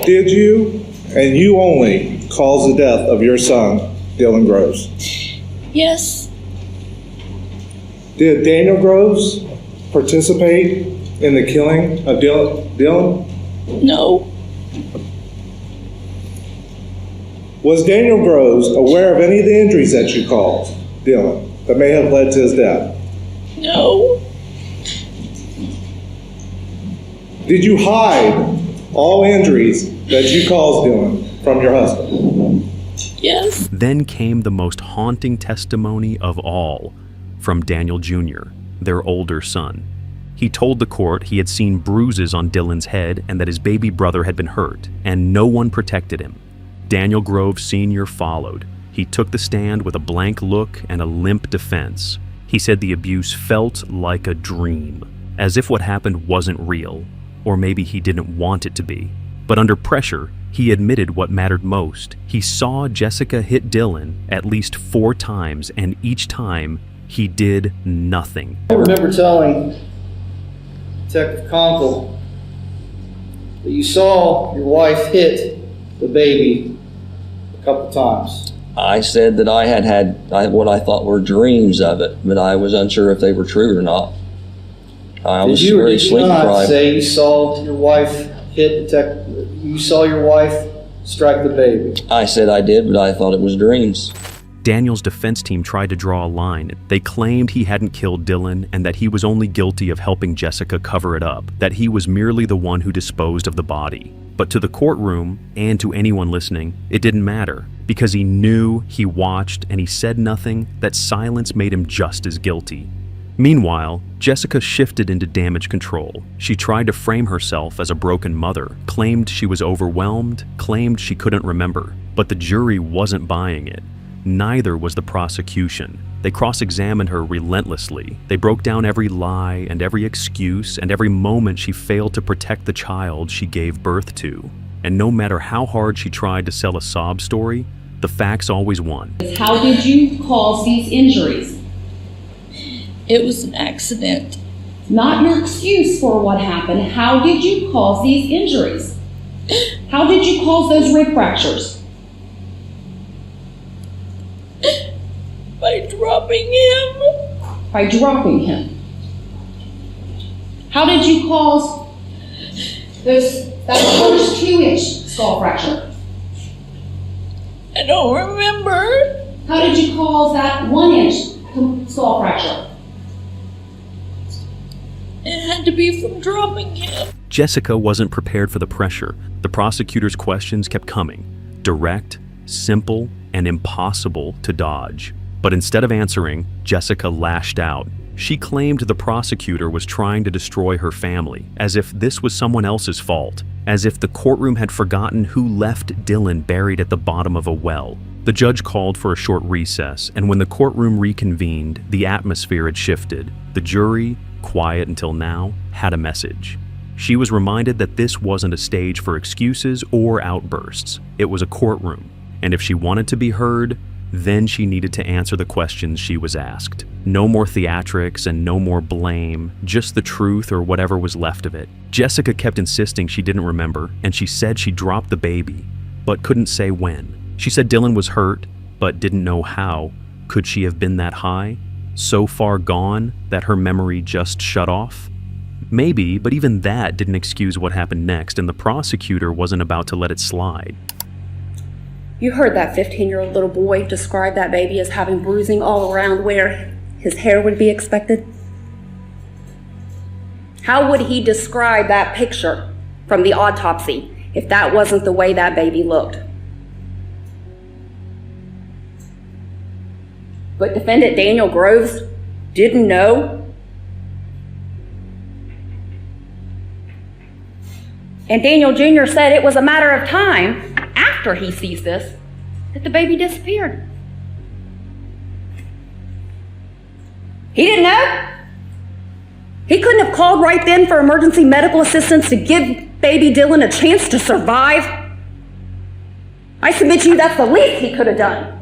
[SPEAKER 11] Did you, and you only, cause the death of your son, Dylan Groves?
[SPEAKER 6] Yes.
[SPEAKER 11] Did Daniel Groves participate in the killing of Dylan?
[SPEAKER 6] No.
[SPEAKER 11] Was Daniel Groves aware of any of the injuries that you caused Dylan that may have led to his death?
[SPEAKER 6] No.
[SPEAKER 11] Did you hide all injuries that you caused Dylan from your husband?
[SPEAKER 6] Yes.
[SPEAKER 2] Then came the most haunting testimony of all from Daniel Jr., their older son. He told the court he had seen bruises on Dylan's head and that his baby brother had been hurt, and no one protected him. Daniel Groves Sr. followed. He took the stand with a blank look and a limp defense. He said the abuse felt like a dream, as if what happened wasn't real, or maybe he didn't want it to be. But under pressure, he admitted what mattered most. He saw Jessica hit Dylan at least 4 times, and each time he did nothing.
[SPEAKER 4] I remember telling Detective Conkle that you saw your wife hit the baby a couple times.
[SPEAKER 7] I said that I had what I thought were dreams of it, but I was unsure if they were true or not. I was very sleep
[SPEAKER 4] Did you
[SPEAKER 7] deprived.
[SPEAKER 4] say you saw your wife you saw your wife strike the baby?
[SPEAKER 7] I said I did, but I thought it was dreams.
[SPEAKER 2] Daniel's defense team tried to draw a line. They claimed he hadn't killed Dylan and that he was only guilty of helping Jessica cover it up, that he was merely the one who disposed of the body. But to the courtroom, and to anyone listening, it didn't matter, because he knew, he watched, and he said nothing. That silence made him just as guilty. Meanwhile, Jessica shifted into damage control. She tried to frame herself as a broken mother, claimed she was overwhelmed, claimed she couldn't remember. But the jury wasn't buying it. Neither was the prosecution. They cross-examined her relentlessly. They broke down every lie and every excuse and every moment she failed to protect the child she gave birth to. And no matter how hard she tried to sell a sob story, the facts always won.
[SPEAKER 12] How did you cause these injuries?
[SPEAKER 6] It was an accident.
[SPEAKER 12] Not your excuse for what happened. How did you cause these injuries? How did you cause those rib fractures?
[SPEAKER 13] By dropping him.
[SPEAKER 12] By dropping him. How did you cause that first 2-inch skull fracture?
[SPEAKER 13] I don't remember.
[SPEAKER 12] How did you cause that 1-inch skull fracture?
[SPEAKER 13] It had to be from dropping him.
[SPEAKER 2] Jessica wasn't prepared for the pressure. The prosecutor's questions kept coming, direct, simple, and impossible to dodge. But instead of answering, Jessica lashed out. She claimed the prosecutor was trying to destroy her family, as if this was someone else's fault, as if the courtroom had forgotten who left Dylan buried at the bottom of a well. The judge called for a short recess, and when the courtroom reconvened, the atmosphere had shifted. The jury, quiet until now, had a message. She was reminded that this wasn't a stage for excuses or outbursts. It was a courtroom, and if she wanted to be heard, then she needed to answer the questions she was asked. No more theatrics and no more blame, just the truth or whatever was left of it. Jessica kept insisting she didn't remember, and she said she dropped the baby, but couldn't say when. She said Dylan was hurt, but didn't know how. Could she have been that high? So far gone that her memory just shut off? Maybe, but even that didn't excuse what happened next, and the prosecutor wasn't about to let it slide.
[SPEAKER 1] You heard that 15-year-old little boy describe that baby as having bruising all around where his hair would be expected. How would he describe that picture from the autopsy if that wasn't the way that baby looked? But defendant Daniel Groves didn't know. And Daniel Jr. said it was a matter of time after he sees this that the baby disappeared. He didn't know. He couldn't have called right then for emergency medical assistance to give baby Dylan a chance to survive. I submit to you that's the least he could have done.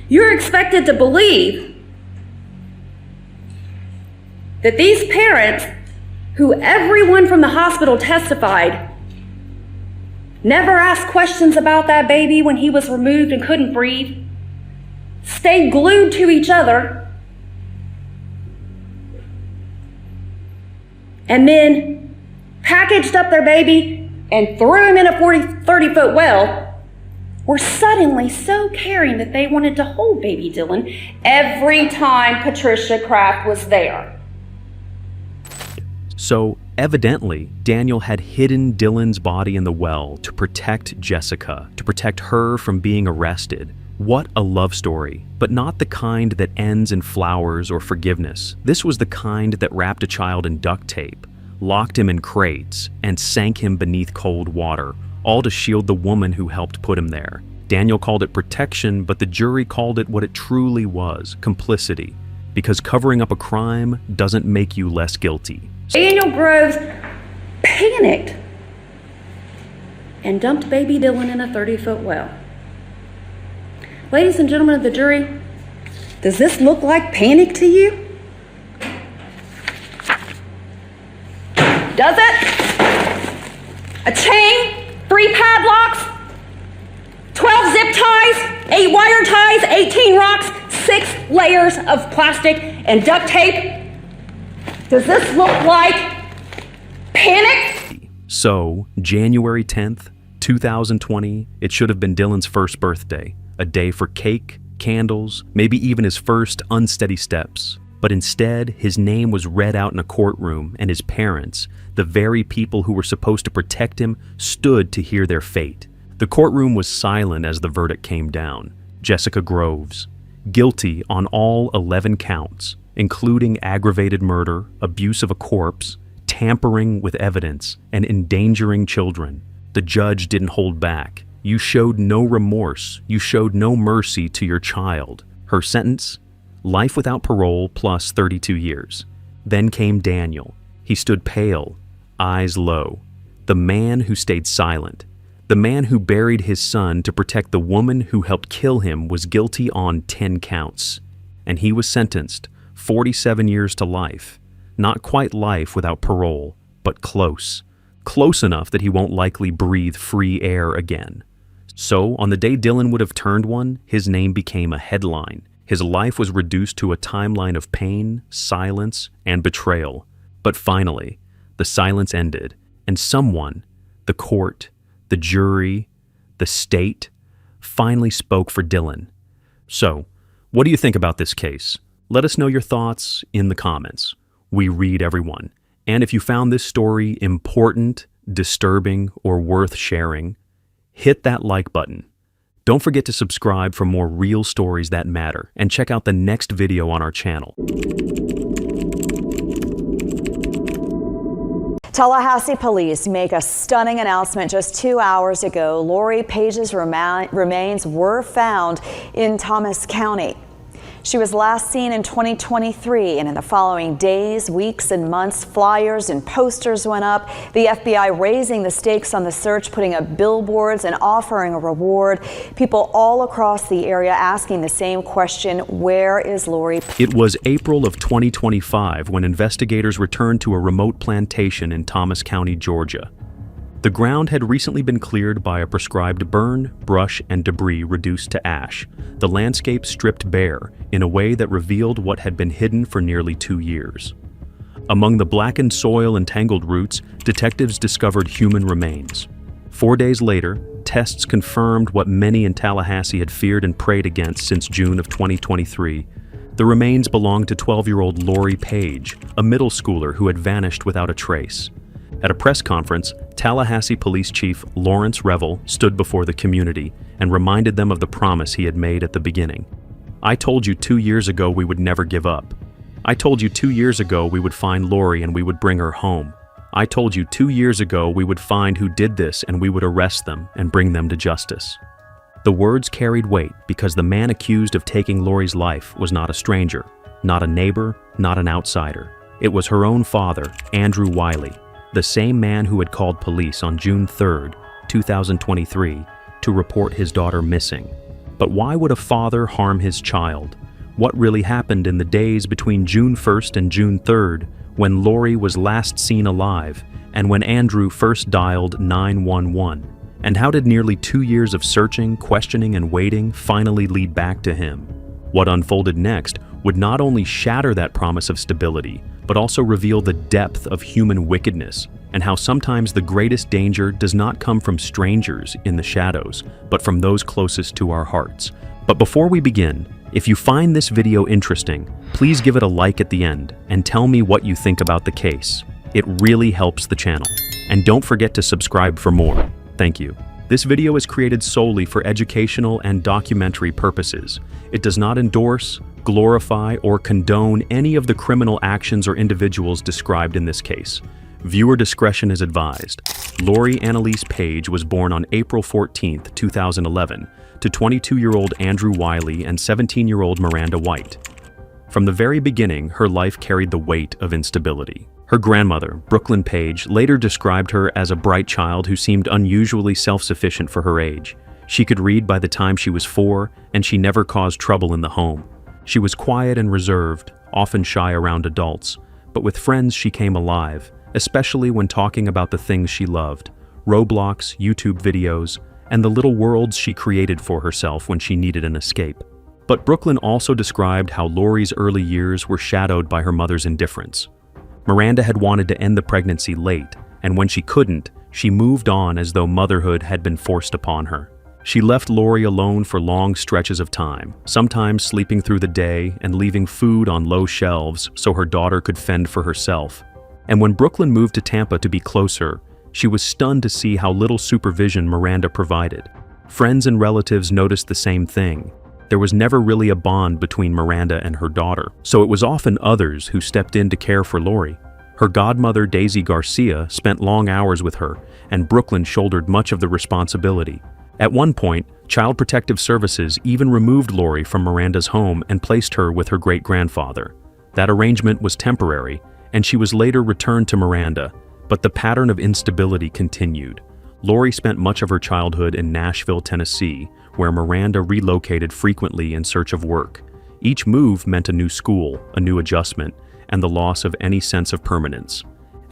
[SPEAKER 1] You're expected to believe that these parents, who everyone from the hospital testified, never asked questions about that baby when he was removed and couldn't breathe, stayed glued to each other, and then packaged up their baby and threw him in a 30-foot well, were suddenly so caring that they wanted to hold baby Dylan every time Patricia Kraft was there.
[SPEAKER 2] So, evidently, Daniel had hidden Dylan's body in the well to protect Jessica, to protect her from being arrested. What a love story, but not the kind that ends in flowers or forgiveness. This was the kind that wrapped a child in duct tape, locked him in crates, and sank him beneath cold water, all to shield the woman who helped put him there. Daniel called it protection, but the jury called it what it truly was, complicity, because covering up a crime doesn't make you less guilty.
[SPEAKER 1] Daniel Groves panicked and dumped baby Dylan in a 30-foot well. Ladies and gentlemen of the jury, does this look like panic to you? Does it? A chain, 3 padlocks, 12 zip ties, 8 wire ties, 18 rocks, 6 layers of plastic and duct tape. Does this look like panic?
[SPEAKER 2] So, January 10th, 2020, it should have been Dylan's first birthday, a day for cake, candles, maybe even his first unsteady steps. But instead, his name was read out in a courtroom, and his parents, the very people who were supposed to protect him, stood to hear their fate. The courtroom was silent as the verdict came down. Jessica Groves, guilty on all 11 counts, including aggravated murder, abuse of a corpse, tampering with evidence, and endangering children. The judge didn't hold back. You showed no remorse. You showed no mercy to your child. Her sentence? Life without parole plus 32 years. Then came Daniel. He stood pale, eyes low. The man who stayed silent. The man who buried his son to protect the woman who helped kill him was guilty on 10 counts. And he was sentenced 47 years to life. Not quite life without parole, but close. close enough that he won't likely breathe free air again. So, on the day Dylan would have turned one, his name became a headline. His life was reduced to a timeline of pain, silence, and betrayal. But finally, the silence ended, and someone, the court, the jury, the state, finally spoke for Dylan. So, what do you think about this case? Let us know your thoughts in the comments. We read everyone. And if you found this story important, disturbing, or worth sharing, hit that like button. Don't forget to subscribe for more real stories that matter, and check out the next video on our channel.
[SPEAKER 14] Tallahassee police make a stunning announcement just 2 hours ago. Lori Page's remains were found in Thomas County. She was last seen in 2023, and in the following days, weeks, and months, flyers and posters went up. The FBI raising the stakes on the search, putting up billboards and offering a reward. People all across the area asking the same question: where is Lori?
[SPEAKER 2] It was April of 2025 when investigators returned to a remote plantation in Thomas County, Georgia. The ground had recently been cleared by a prescribed burn, brush, and debris reduced to ash, the landscape stripped bare in a way that revealed what had been hidden for nearly 2 years. Among the blackened soil and tangled roots, detectives discovered human remains. 4 days later, tests confirmed what many in Tallahassee had feared and prayed against since June of 2023. The remains belonged to 12-year-old Lori Page, a middle schooler who had vanished without a trace. At a press conference, Tallahassee Police Chief Lawrence Revel stood before the community and reminded them of the promise he had made at the beginning. "I told you 2 years ago we would never give up. I told you 2 years ago we would find Lori and we would bring her home. I told you 2 years ago we would find who did this and we would arrest them and bring them to justice." The words carried weight because the man accused of taking Lori's life was not a stranger, not a neighbor, not an outsider. It was her own father, Andrew Wiley, the same man who had called police on June 3, 2023, to report his daughter missing. But why would a father harm his child? What really happened in the days between June 1st and June 3rd, when Lori was last seen alive, and when Andrew first dialed 911? And how did nearly 2 years of searching, questioning, and waiting finally lead back to him? What unfolded next would not only shatter that promise of stability, but also reveal the depth of human wickedness and how sometimes the greatest danger does not come from strangers in the shadows, but from those closest to our hearts. But before we begin, if you find this video interesting, please give it a like at the end and tell me what you think about the case. It really helps the channel. And don't forget to subscribe for more. Thank you. This video is created solely for educational and documentary purposes. It does not endorse, glorify, or condone any of the criminal actions or individuals described in this case. Viewer discretion is advised. Lori Annalise Page was born on April 14, 2011, to 22-year-old Andrew Wiley and 17-year-old Miranda White. From the very beginning, her life carried the weight of instability. Her grandmother, Brooklyn Page, later described her as a bright child who seemed unusually self-sufficient for her age. She could read by the time she was 4, and she never caused trouble in the home. She was quiet and reserved, often shy around adults, but with friends she came alive, especially when talking about the things she loved: Roblox, YouTube videos, and the little worlds she created for herself when she needed an escape. But Brooklyn also described how Lori's early years were shadowed by her mother's indifference. Miranda had wanted to end the pregnancy late, and when she couldn't, she moved on as though motherhood had been forced upon her. She left Lori alone for long stretches of time, sometimes sleeping through the day and leaving food on low shelves so her daughter could fend for herself. And when Brooklyn moved to Tampa to be closer, she was stunned to see how little supervision Miranda provided. Friends and relatives noticed the same thing. There was never really a bond between Miranda and her daughter, so it was often others who stepped in to care for Lori. Her godmother, Daisy Garcia, spent long hours with her, and Brooklyn shouldered much of the responsibility. At one point, Child Protective Services even removed Lori from Miranda's home and placed her with her great-grandfather. That arrangement was temporary, and she was later returned to Miranda, but the pattern of instability continued. Lori spent much of her childhood in Nashville, Tennessee, where Miranda relocated frequently in search of work. Each move meant a new school, a new adjustment, and the loss of any sense of permanence.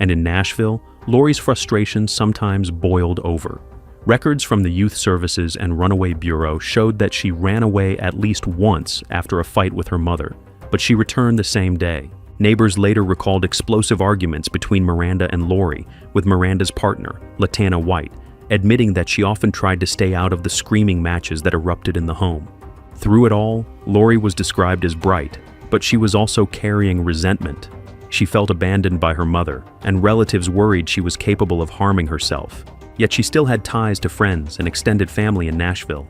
[SPEAKER 2] And in Nashville, Lori's frustration sometimes boiled over. Records from the Youth Services and Runaway Bureau showed that she ran away at least once after a fight with her mother, but she returned the same day. Neighbors later recalled explosive arguments between Miranda and Lori, with Miranda's partner, Latana White, admitting that she often tried to stay out of the screaming matches that erupted in the home. Through it all, Lori was described as bright, but she was also carrying resentment. She felt abandoned by her mother, and relatives worried she was capable of harming herself. Yet she still had ties to friends and extended family in Nashville.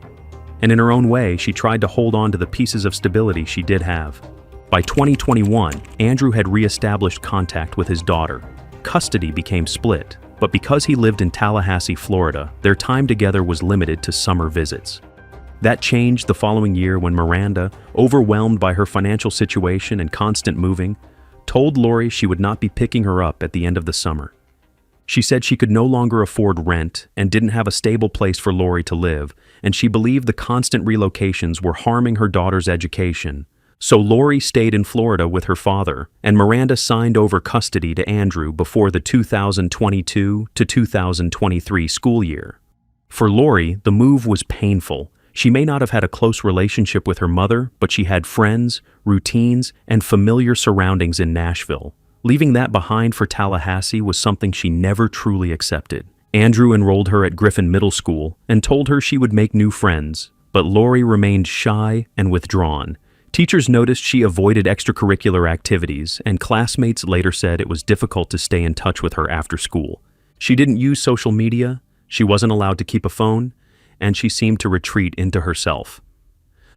[SPEAKER 2] And in her own way, she tried to hold on to the pieces of stability she did have. By 2021, Andrew had reestablished contact with his daughter. Custody became split, but because he lived in Tallahassee, Florida, their time together was limited to summer visits. That changed the following year when Miranda, overwhelmed by her financial situation and constant moving, told Lori she would not be picking her up at the end of the summer. She said she could no longer afford rent and didn't have a stable place for Lori to live, and she believed the constant relocations were harming her daughter's education. So Lori stayed in Florida with her father, and Miranda signed over custody to Andrew before the 2022 to 2023 school year. For Lori, the move was painful. She may not have had a close relationship with her mother, but she had friends, routines, and familiar surroundings in Nashville. Leaving that behind for Tallahassee was something she never truly accepted. Andrew enrolled her at Griffin Middle School and told her she would make new friends, but Lori remained shy and withdrawn. Teachers noticed she avoided extracurricular activities, and classmates later said it was difficult to stay in touch with her after school. She didn't use social media, she wasn't allowed to keep a phone, and she seemed to retreat into herself.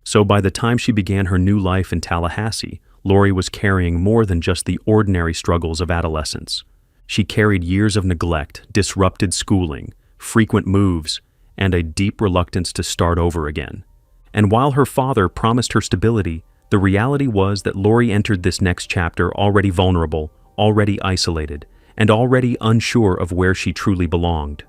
[SPEAKER 2] So by the time she began her new life in Tallahassee, Lori was carrying more than just the ordinary struggles of adolescence. She carried years of neglect, disrupted schooling, frequent moves, and a deep reluctance to start over again. And while her father promised her stability, the reality was that Lori entered this next chapter already vulnerable, already isolated, and already unsure of where she truly belonged.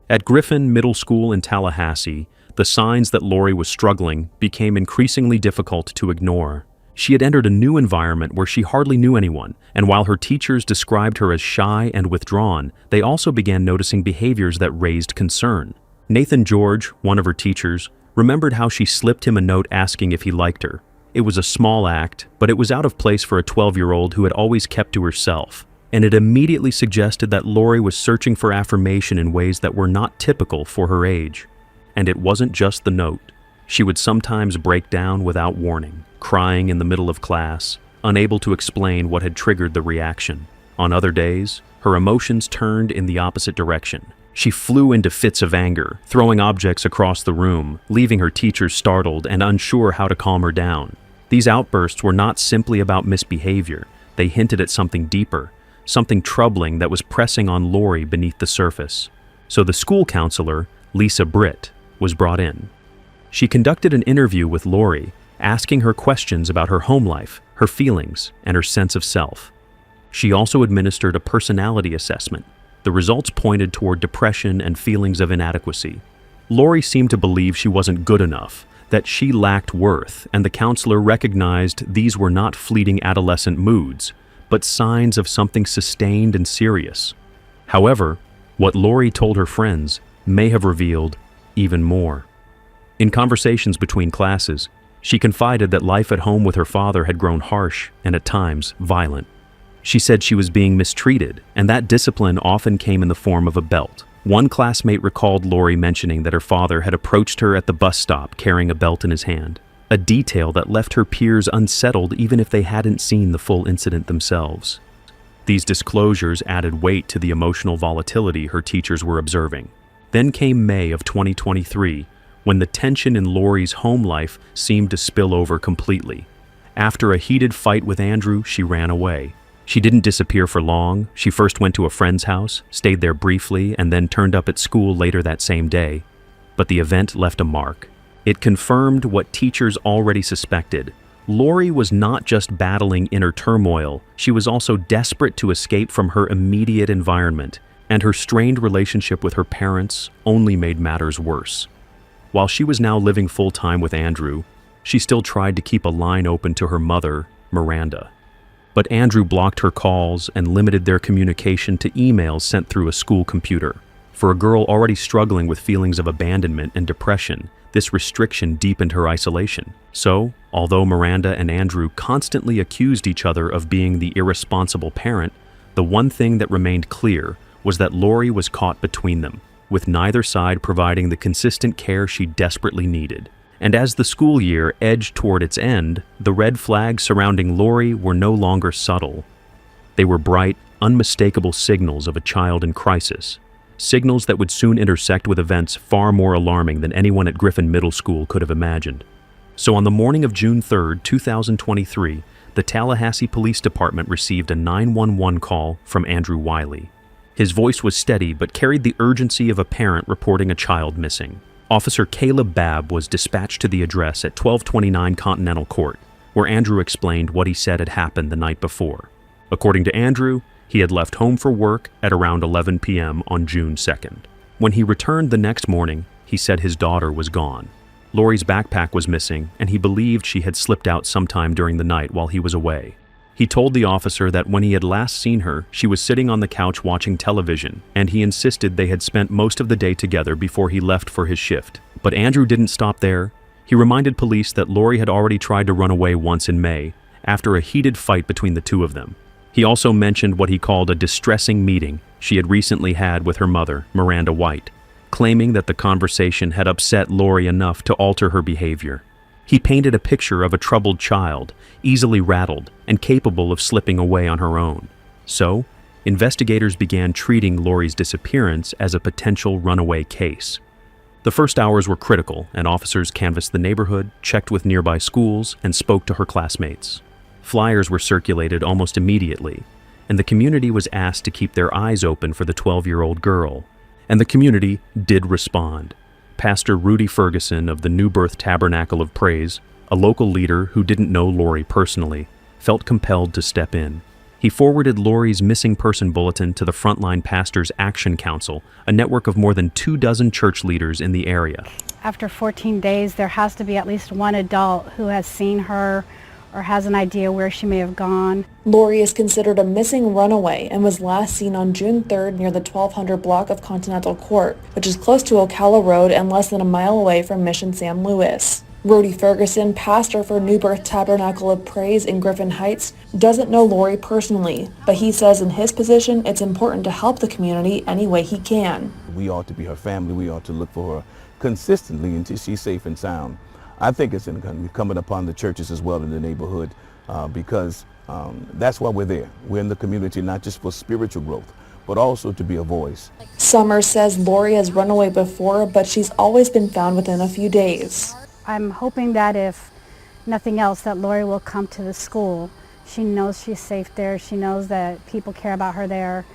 [SPEAKER 2] At Griffin Middle School in Tallahassee, the signs that Lori was struggling became increasingly difficult to ignore. She had entered a new environment where she hardly knew anyone, and while her teachers described her as shy and withdrawn, they also began noticing behaviors that raised concern. Nathan George, one of her teachers, remembered how she slipped him a note asking if he liked her. It was a small act, but it was out of place for a 12-year-old who had always kept to herself, and it immediately suggested that Lori was searching for affirmation in ways that were not typical for her age. And it wasn't just the note. She would sometimes break down without warning, crying in the middle of class, unable to explain what had triggered the reaction. On other days, her emotions turned in the opposite direction. She flew into fits of anger, throwing objects across the room, leaving her teachers startled and unsure how to calm her down. These outbursts were not simply about misbehavior. They hinted at something deeper, something troubling that was pressing on Lori beneath the surface. So the school counselor, Lisa Britt, was brought in. She conducted an interview with Lori, asking her questions about her home life, her feelings, and her sense of self. She also administered a personality assessment. The results pointed toward depression and feelings of inadequacy. Lori seemed to believe she wasn't good enough, that she lacked worth, and the counselor recognized these were not fleeting adolescent moods, but signs of something sustained and serious. However, what Lori told her friends may have revealed even more. In conversations between classes, she confided that life at home with her father had grown harsh and at times violent. She said she was being mistreated, and that discipline often came in the form of a belt. One classmate recalled Lori mentioning that her father had approached her at the bus stop carrying a belt in his hand, a detail that left her peers unsettled even if they hadn't seen the full incident themselves. These disclosures added weight to the emotional volatility her teachers were observing. Then came May of 2023, when the tension in Lori's home life seemed to spill over completely. After a heated fight with Andrew, she ran away. She didn't disappear for long. She first went to a friend's house, stayed there briefly, and then turned up at school later that same day. But the event left a mark. It confirmed what teachers already suspected. Lori was not just battling inner turmoil, she was also desperate to escape from her immediate environment, and her strained relationship with her parents only made matters worse. While she was now living full-time with Andrew, she still tried to keep a line open to her mother, Miranda. But Andrew blocked her calls and limited their communication to emails sent through a school computer. For a girl already struggling with feelings of abandonment and depression, this restriction deepened her isolation. So, although Miranda and Andrew constantly accused each other of being the irresponsible parent, the one thing that remained clear was that Lori was caught between them, with neither side providing the consistent care she desperately needed. And as the school year edged toward its end, the red flags surrounding Lori were no longer subtle. They were bright, unmistakable signals of a child in crisis, signals that would soon intersect with events far more alarming than anyone at Griffin Middle School could have imagined. So on the morning of June 3, 2023, the Tallahassee Police Department received a 911 call from Andrew Wiley. His voice was steady but carried the urgency of a parent reporting a child missing. Officer Caleb Babb was dispatched to the address at 1229 Continental Court, where Andrew explained what he said had happened the night before. According to Andrew, he had left home for work at around 11 p.m. on June 2nd. When he returned the next morning, he said his daughter was gone. Lori's backpack was missing, and he believed she had slipped out sometime during the night while he was away. He told the officer that when he had last seen her, she was sitting on the couch watching television, and he insisted they had spent most of the day together before he left for his shift. But Andrew didn't stop there. He reminded police that Lori had already tried to run away once in May, after a heated fight between the two of them. He also mentioned what he called a distressing meeting she had recently had with her mother, Miranda White, claiming that the conversation had upset Lori enough to alter her behavior. He painted a picture of a troubled child, easily rattled and capable of slipping away on her own. So, investigators began treating Lori's disappearance as a potential runaway case. The first hours were critical, and officers canvassed the neighborhood, checked with nearby schools, and spoke to her classmates. Flyers were circulated almost immediately, and the community was asked to keep their eyes open for the 12-year-old girl. And the community did respond. Pastor Rudy Ferguson of the New Birth Tabernacle of Praise, a local leader who didn't know Lori personally, felt compelled to step in. He forwarded Lori's missing person bulletin to the Frontline Pastors Action Council, a network of more than 24 church leaders in the area.
[SPEAKER 15] After 14 days, there has to be at least one adult who has seen her or has an idea where she may have gone.
[SPEAKER 16] Lori is considered a missing runaway and was last seen on June 3rd near the 1200 block of Continental Court, which is close to Ocala Road and less than a mile away from Mission Sam Lewis. Rudy Ferguson, pastor for New Birth Tabernacle of Praise in Griffin Heights, doesn't know Lori personally, but he says in his position it's important to help the community any way he can.
[SPEAKER 17] We ought to be her family. We ought to look for her consistently until she's safe and sound. I think it's incumbent upon the churches as well in the neighborhood because that's why we're there. We're in the community not just for spiritual growth, but also to be a voice.
[SPEAKER 16] Summers says Lori has run away before, but she's always been found within a few days.
[SPEAKER 15] I'm hoping that if nothing else, that Lori will come to the school. She knows she's safe there. She knows that people care about her there.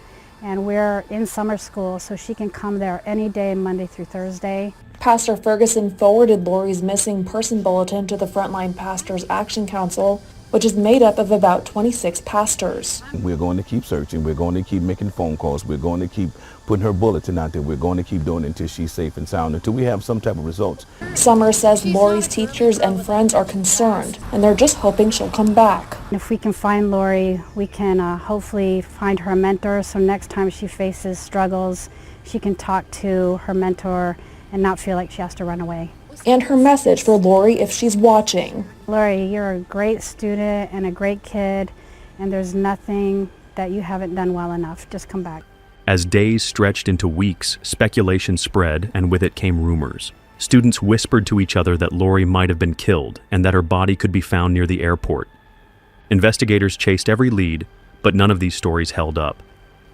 [SPEAKER 15] And we're in summer school, so she can come there any day, Monday through Thursday.
[SPEAKER 16] Pastor Ferguson forwarded Lori's missing person bulletin to the Frontline Pastors Action Council, which is made up of about 26 pastors.
[SPEAKER 17] We're going to keep searching. We're going to keep making phone calls. We're going to keep putting her bulletin out there. We're going to keep doing it until she's safe and sound, until we have some type of results.
[SPEAKER 16] Summers says Lori's teachers and friends are concerned, and they're just hoping she'll come back.
[SPEAKER 15] If we can find Lori, we can hopefully find her a mentor, so next time she faces struggles, she can talk to her mentor and not feel like she has to run away.
[SPEAKER 16] And her message for Lori if she's watching.
[SPEAKER 15] Lori, you're a great student and a great kid, and there's nothing that you haven't done well enough. Just come back.
[SPEAKER 2] As days stretched into weeks, speculation spread, and with it came rumors. Students whispered to each other that Lori might have been killed and that her body could be found near the airport. Investigators chased every lead, but none of these stories held up.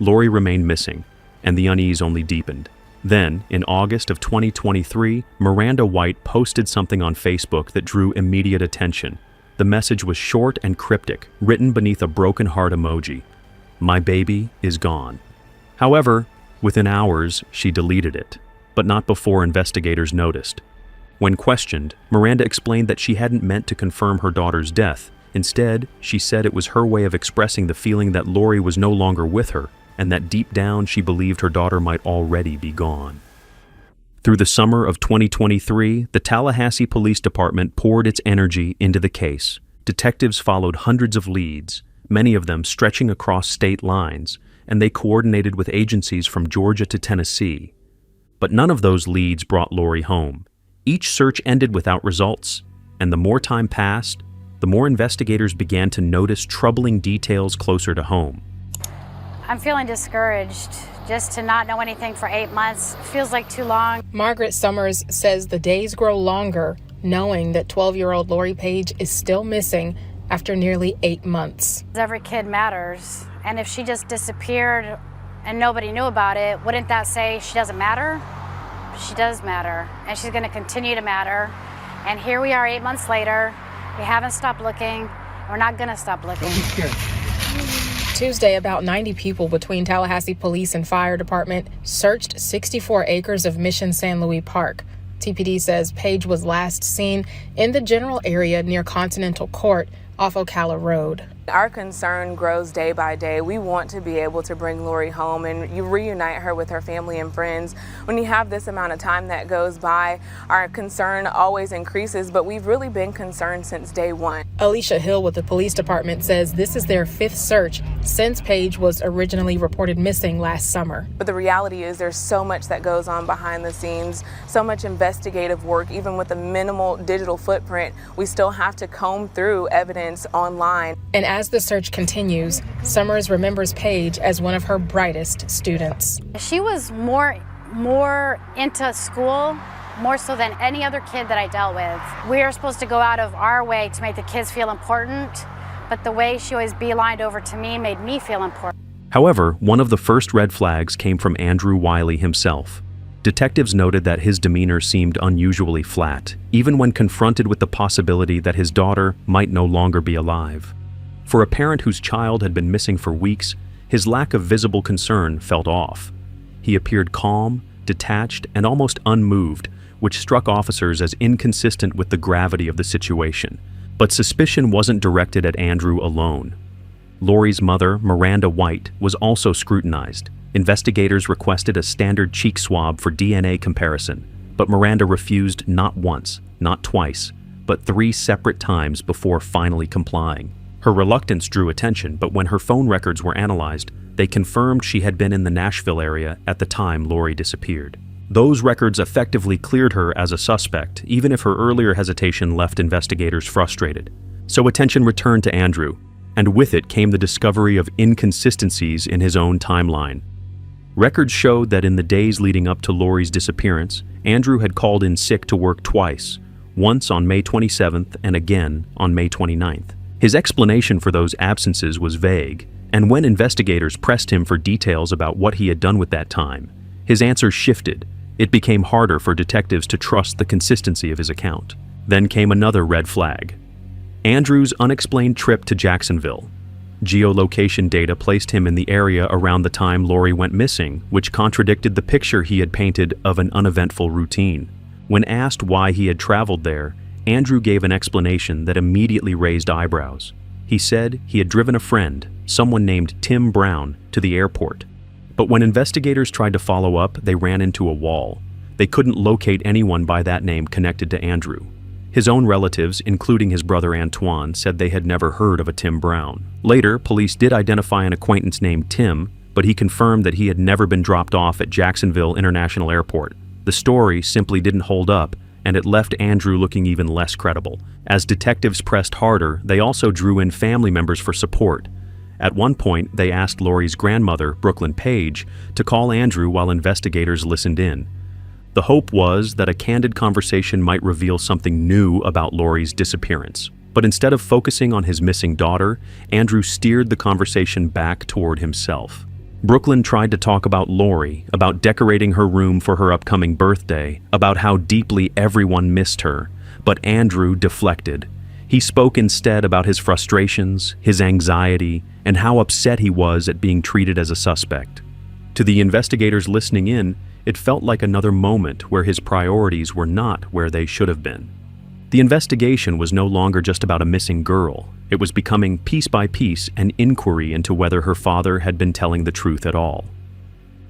[SPEAKER 2] Lori remained missing, and the unease only deepened. Then, in August of 2023, Miranda White posted something on Facebook that drew immediate attention. The message was short and cryptic, written beneath a broken heart emoji. "My baby is gone." However, within hours, she deleted it, but not before investigators noticed. When questioned, Miranda explained that she hadn't meant to confirm her daughter's death. Instead, she said it was her way of expressing the feeling that Lori was no longer with her, and that deep down she believed her daughter might already be gone. Through the summer of 2023, the Tallahassee Police Department poured its energy into the case. Detectives followed hundreds of leads, many of them stretching across state lines, and they coordinated with agencies from Georgia to Tennessee. But none of those leads brought Lori home. Each search ended without results, and the more time passed, the more investigators began to notice troubling details closer to home.
[SPEAKER 18] I'm feeling discouraged. Just to not know anything for 8 months feels like too long.
[SPEAKER 19] Margaret Summers says the days grow longer knowing that 12-year-old Lori Page is still missing after nearly 8 months.
[SPEAKER 18] Every kid matters, and if she just disappeared and nobody knew about it, wouldn't that say she doesn't matter? She does matter, and she's going to continue to matter. And here we are 8 months later. We haven't stopped looking. We're not going to stop looking.
[SPEAKER 19] Tuesday, about 90 people between Tallahassee Police and Fire Department searched 64 acres of Mission San Luis Park. TPD says Page was last seen in the general area near Continental Court off Ocala Road.
[SPEAKER 20] Our concern grows day by day. We want to be able to bring Lori home and reunite her with her family and friends. When you have this amount of time that goes by, our concern always increases, but we've really been concerned since day one.
[SPEAKER 19] Alicia Hill with the police department says this is their 5th search since Page was originally reported missing last summer.
[SPEAKER 20] But the reality is there's so much that goes on behind the scenes, so much investigative work. Even with a minimal digital footprint, we still have to comb through evidence online.
[SPEAKER 19] And as the search continues, Summers remembers Page as one of her brightest students.
[SPEAKER 18] She was more into school, more so than any other kid that I dealt with. We are supposed to go out of our way to make the kids feel important, but the way she always beelined over to me made me feel important.
[SPEAKER 2] However, one of the first red flags came from Andrew Wiley himself. Detectives noted that his demeanor seemed unusually flat, even when confronted with the possibility that his daughter might no longer be alive. For a parent whose child had been missing for weeks, his lack of visible concern felt off. He appeared calm, detached, and almost unmoved, which struck officers as inconsistent with the gravity of the situation. But suspicion wasn't directed at Andrew alone. Lori's mother, Miranda White, was also scrutinized. Investigators requested a standard cheek swab for DNA comparison, but Miranda refused not once, not twice, but 3 separate times before finally complying. Her reluctance drew attention, but when her phone records were analyzed, they confirmed she had been in the Nashville area at the time Lori disappeared. Those records effectively cleared her as a suspect, even if her earlier hesitation left investigators frustrated. So attention returned to Andrew, and with it came the discovery of inconsistencies in his own timeline. Records showed that in the days leading up to Lori's disappearance, Andrew had called in sick to work twice, once on May 27th and again on May 29th. His explanation for those absences was vague, and when investigators pressed him for details about what he had done with that time, his answers shifted. It became harder for detectives to trust the consistency of his account. Then came another red flag. Andrew's unexplained trip to Jacksonville. Geolocation data placed him in the area around the time Lori went missing, which contradicted the picture he had painted of an uneventful routine. When asked why he had traveled there, Andrew gave an explanation that immediately raised eyebrows. He said he had driven a friend, someone named Tim Brown, to the airport. But when investigators tried to follow up, they ran into a wall. They couldn't locate anyone by that name connected to Andrew. His own relatives, including his brother Antoine, said they had never heard of a Tim Brown. Later, police did identify an acquaintance named Tim, but he confirmed that he had never been dropped off at Jacksonville International Airport. The story simply didn't hold up, and it left Andrew looking even less credible. As detectives pressed harder, they also drew in family members for support. At one point, they asked Lori's grandmother, Brooklyn Page, to call Andrew while investigators listened in. The hope was that a candid conversation might reveal something new about Lori's disappearance. But instead of focusing on his missing daughter, Andrew steered the conversation back toward himself. Brooklyn tried to talk about Lori, about decorating her room for her upcoming birthday, about how deeply everyone missed her, but Andrew deflected. He spoke instead about his frustrations, his anxiety, and how upset he was at being treated as a suspect. To the investigators listening in, it felt like another moment where his priorities were not where they should have been. The investigation was no longer just about a missing girl. It was becoming, piece by piece, an inquiry into whether her father had been telling the truth at all.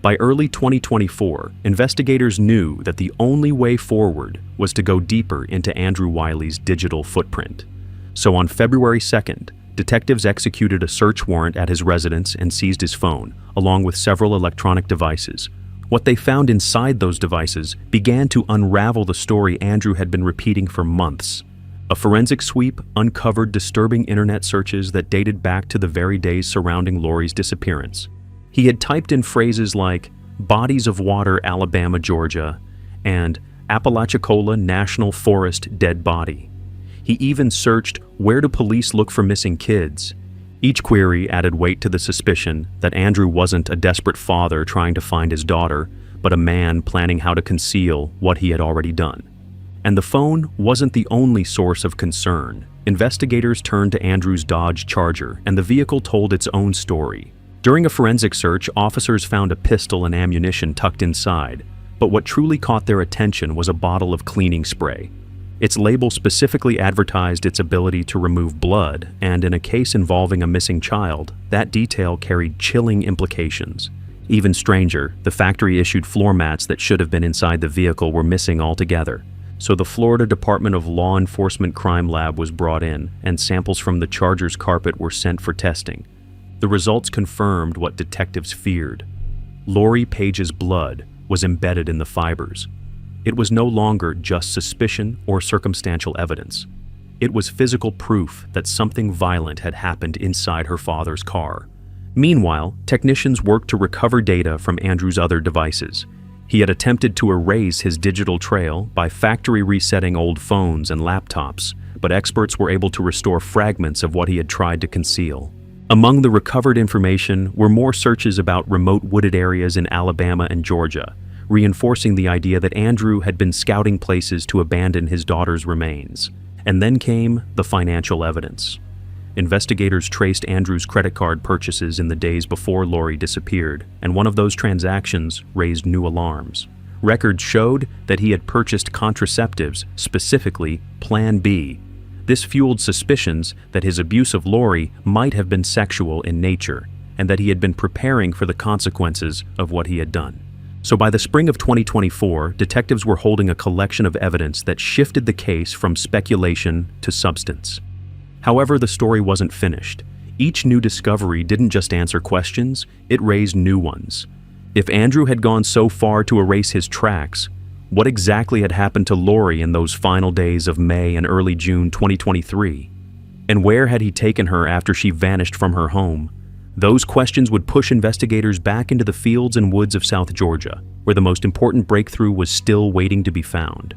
[SPEAKER 2] By early 2024, investigators knew that the only way forward was to go deeper into Andrew Wiley's digital footprint. So on February 2nd, detectives executed a search warrant at his residence and seized his phone, along with several electronic devices. What they found inside those devices began to unravel the story Andrew had been repeating for months. A forensic sweep uncovered disturbing internet searches that dated back to the very days surrounding Lori's disappearance. He had typed in phrases like bodies of water, Alabama, Georgia, and Apalachicola National Forest dead body. He even searched where do police look for missing kids. Each query added weight to the suspicion that Andrew wasn't a desperate father trying to find his daughter, but a man planning how to conceal what he had already done. And the phone wasn't the only source of concern. Investigators turned to Andrew's Dodge Charger, and the vehicle told its own story. During a forensic search, officers found a pistol and ammunition tucked inside, but what truly caught their attention was a bottle of cleaning spray. Its label specifically advertised its ability to remove blood, and in a case involving a missing child, that detail carried chilling implications. Even stranger, the factory-issued floor mats that should have been inside the vehicle were missing altogether. So the Florida Department of Law Enforcement Crime Lab was brought in, and samples from the Charger's carpet were sent for testing. The results confirmed what detectives feared. Lori Page's blood was embedded in the fibers. It was no longer just suspicion or circumstantial evidence. It was physical proof that something violent had happened inside her father's car. Meanwhile, technicians worked to recover data from Andrew's other devices. He had attempted to erase his digital trail by factory resetting old phones and laptops, but experts were able to restore fragments of what he had tried to conceal. Among the recovered information were more searches about remote wooded areas in Alabama and Georgia, reinforcing the idea that Andrew had been scouting places to abandon his daughter's remains. And then came the financial evidence. Investigators traced Andrew's credit card purchases in the days before Lori disappeared, and one of those transactions raised new alarms. Records showed that he had purchased contraceptives, specifically Plan B. This fueled suspicions that his abuse of Lori might have been sexual in nature, and that he had been preparing for the consequences of what he had done. So by the spring of 2024, detectives were holding a collection of evidence that shifted the case from speculation to substance. However, the story wasn't finished. Each new discovery didn't just answer questions, it raised new ones. If Andrew had gone so far to erase his tracks, what exactly had happened to Lori in those final days of May and early June 2023? And where had he taken her after she vanished from her home? Those questions would push investigators back into the fields and woods of South Georgia, where the most important breakthrough was still waiting to be found.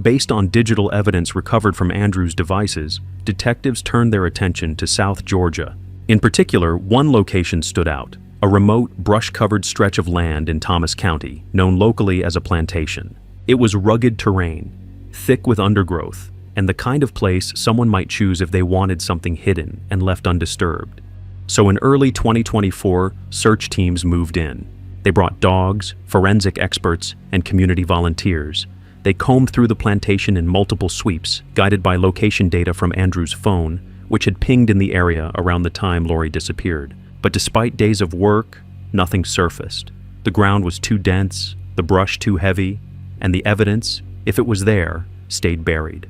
[SPEAKER 2] Based on digital evidence recovered from Andrew's devices, detectives turned their attention to South Georgia. In particular, one location stood out, a remote, brush-covered stretch of land in Thomas County, known locally as a plantation. It was rugged terrain, thick with undergrowth, and the kind of place someone might choose if they wanted something hidden and left undisturbed. So in early 2024, search teams moved in. They brought dogs, forensic experts, and community volunteers. They combed through the plantation in multiple sweeps, guided by location data from Andrew's phone, which had pinged in the area around the time Lori disappeared. But despite days of work, nothing surfaced. The ground was too dense, the brush too heavy, and the evidence, if it was there, stayed buried.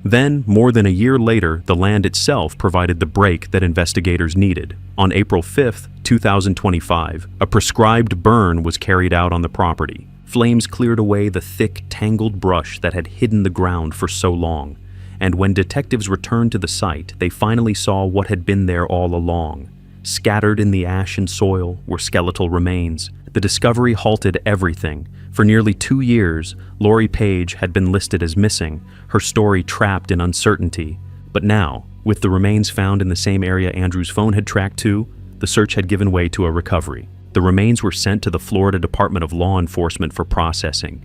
[SPEAKER 2] Then, more than a year later, the land itself provided the break that investigators needed. On April 5, 2025, a prescribed burn was carried out on the property. Flames cleared away the thick, tangled brush that had hidden the ground for so long. And when detectives returned to the site, they finally saw what had been there all along. Scattered in the ash and soil were skeletal remains. The discovery halted everything. For nearly 2 years, Lori Page had been listed as missing, her story trapped in uncertainty. But now, with the remains found in the same area Andrew's phone had tracked to, the search had given way to a recovery. The remains were sent to the Florida Department of Law Enforcement for processing.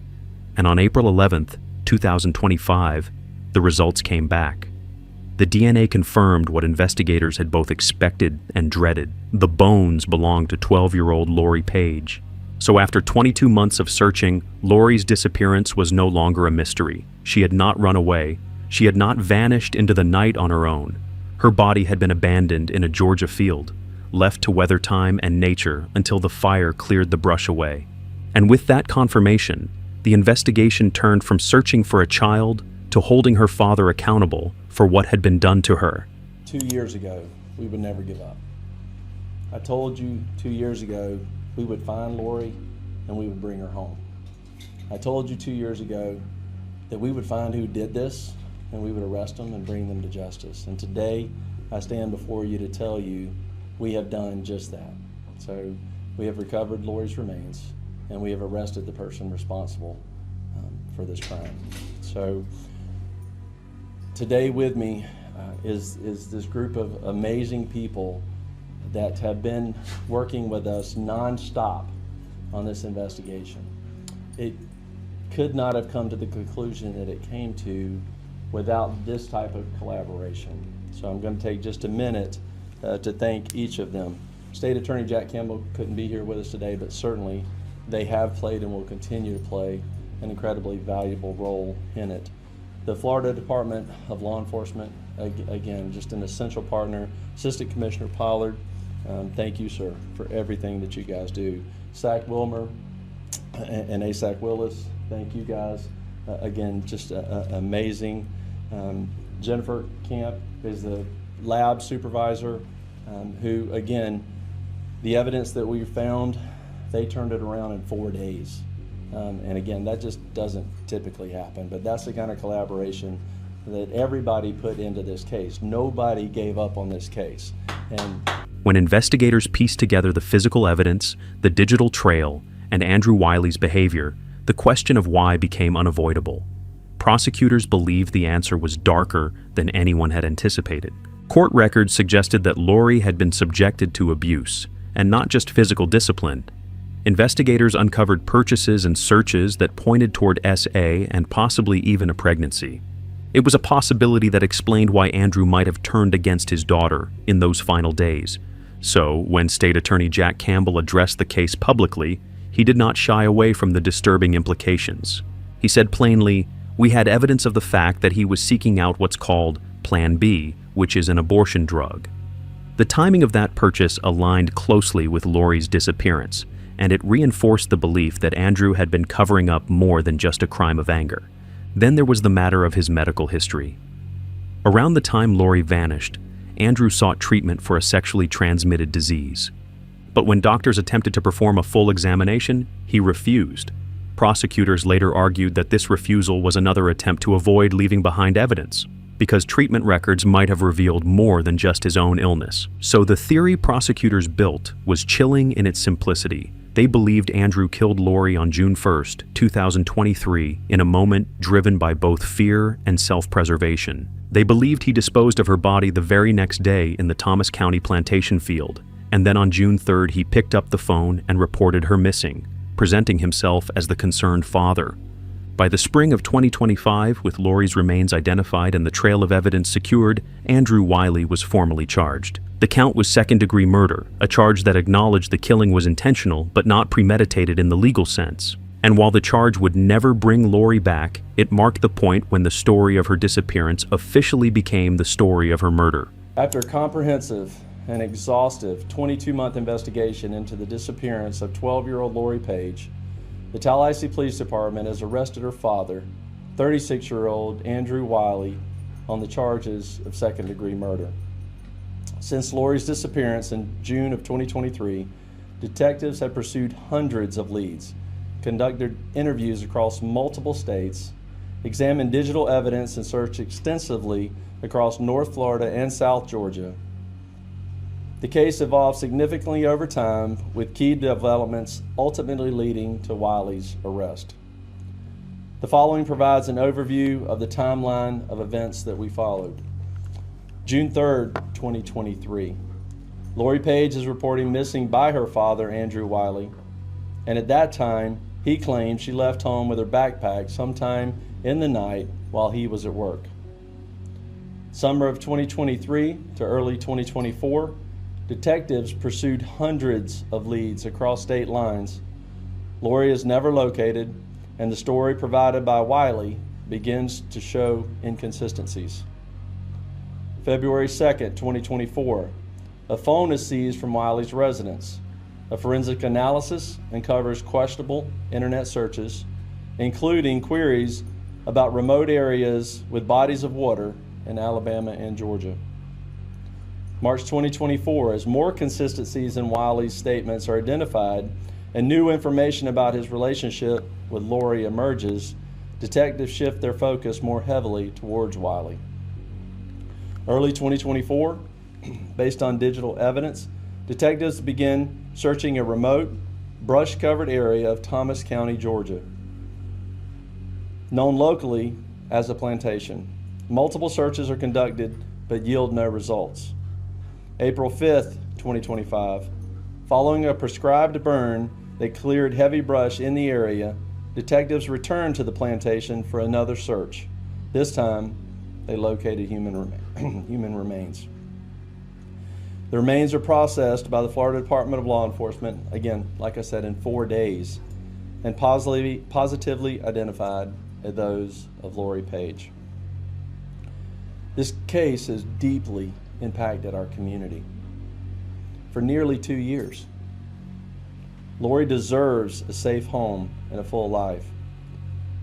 [SPEAKER 2] And on April 11, 2025, the results came back. The DNA confirmed what investigators had both expected and dreaded. The bones belonged to 12-year-old Lori Page. So after 22 months of searching, Lori's disappearance was no longer a mystery. She had not run away. She had not vanished into the night on her own. Her body had been abandoned in a Georgia field, left to weather time and nature until the fire cleared the brush away. And with that confirmation, the investigation turned from searching for a child to holding her father accountable for what had been done to her.
[SPEAKER 11] 2 years ago,
[SPEAKER 21] we would never give up. I told you 2 years ago we would find Lori and we would bring her home. I told you 2 years ago that we would find who did this and we would arrest them and bring them to justice. And today I stand before you to tell you we have done just that. So we have recovered Lori's remains and we have arrested the person responsible for this crime. So today with me is this group of amazing people that have been working with us nonstop on this investigation. It could not have come to the conclusion that it came to without this type of collaboration. So I'm going to take just a minute to thank each of them. State Attorney Jack Campbell couldn't be here with us today, but certainly they have played and will continue to play an incredibly valuable role in it. The Florida Department of Law Enforcement, again, just an essential partner. Assistant Commissioner Pollard, thank you, sir, for everything that you guys do. SAC Wilmer and ASAC Willis, thank you guys. Again, just amazing. Jennifer Camp is the lab supervisor who, again, the evidence that we found, they turned it around in 4 days. And again, that just doesn't typically happen, but that's the kind of collaboration that everybody put into this case. Nobody gave up on this case. And
[SPEAKER 2] when investigators pieced together the physical evidence, the digital trail, and Andrew Wiley's behavior, the question of why became unavoidable. Prosecutors believed the answer was darker than anyone had anticipated. Court records suggested that Lori had been subjected to abuse, and not just physical discipline. Investigators uncovered purchases and searches that pointed toward SA and possibly even a pregnancy. It was a possibility that explained why Andrew might have turned against his daughter in those final days. So, when State Attorney Jack Campbell addressed the case publicly, he did not shy away from the disturbing implications. He said plainly, "We had evidence of the fact that he was seeking out what's called Plan B, which is an abortion drug." The timing of that purchase aligned closely with Lori's disappearance, and it reinforced the belief that Andrew had been covering up more than just a crime of anger. Then there was the matter of his medical history. Around the time Lori vanished, Andrew sought treatment for a sexually transmitted disease. But when doctors attempted to perform a full examination, he refused. Prosecutors later argued that this refusal was another attempt to avoid leaving behind evidence, because treatment records might have revealed more than just his own illness. So the theory prosecutors built was chilling in its simplicity. They believed Andrew killed Lori on June 1st, 2023, in a moment driven by both fear and self-preservation. They believed he disposed of her body the very next day in the Thomas County plantation field, and then on June 3rd he picked up the phone and reported her missing, presenting himself as the concerned father. By the spring of 2025, with Lori's remains identified and the trail of evidence secured, Andrew Wiley was formally charged. The count was second-degree murder, a charge that acknowledged the killing was intentional but not premeditated in the legal sense. And while the charge would never bring Lori back, it marked the point when the story of her disappearance officially became the story of her murder.
[SPEAKER 21] After a comprehensive and exhaustive 22-month investigation into the disappearance of 12-year-old Lori Page, the Tallahassee Police Department has arrested her father, 36-year-old Andrew Wiley, on the charges of second-degree murder. Since Lori's disappearance in June of 2023, detectives have pursued hundreds of leads, conducted interviews across multiple states, examined digital evidence, and searched extensively across North Florida and South Georgia. The case evolved significantly over time, with key developments ultimately leading to Wiley's arrest. The following provides an overview of the timeline of events that we followed. June 3rd, 2023. Lori Page is reporting missing by her father, Andrew Wiley, and at that time, he claimed she left home with her backpack sometime in the night while he was at work. Summer of 2023 to early 2024, detectives pursued hundreds of leads across state lines. Lori is never located, and the story provided by Wiley begins to show inconsistencies. February 2nd, 2024, a phone is seized from Wiley's residence. A forensic analysis uncovers questionable internet searches, including queries about remote areas with bodies of water in Alabama and Georgia. March 2024, as more consistencies in Wiley's statements are identified and new information about his relationship with Lori emerges, detectives shift their focus more heavily towards Wiley. Early 2024, based on digital evidence, detectives begin searching a remote, brush-covered area of Thomas County, Georgia, known locally as the Plantation. Multiple searches are conducted but yield no results. April 5th, 2025, following a prescribed burn that cleared heavy brush in the area, detectives returned to the plantation for another search. This time, they located human remains. The remains are processed by the Florida Department of Law Enforcement, again, like I said, in 4 days, and positively identified as those of Lori Page. This case has deeply impacted our community for nearly 2 years. Lori deserves a safe home and a full life.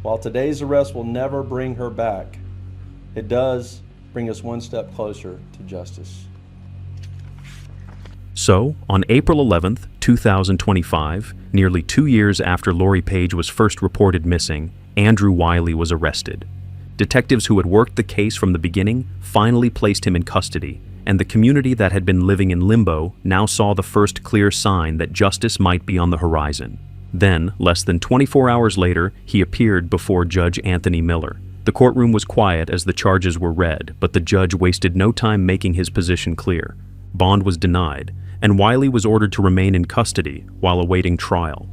[SPEAKER 21] While today's arrest will never bring her back, it does bring us one step closer to justice.
[SPEAKER 2] So, on April 11th, 2025, nearly 2 years after Lori Page was first reported missing, Andrew Wiley was arrested. Detectives who had worked the case from the beginning finally placed him in custody, and the community that had been living in limbo now saw the first clear sign that justice might be on the horizon. Then, less than 24 hours later, he appeared before Judge Anthony Miller. The courtroom was quiet as the charges were read, but the judge wasted no time making his position clear. Bond was denied, and Wiley was ordered to remain in custody while awaiting trial.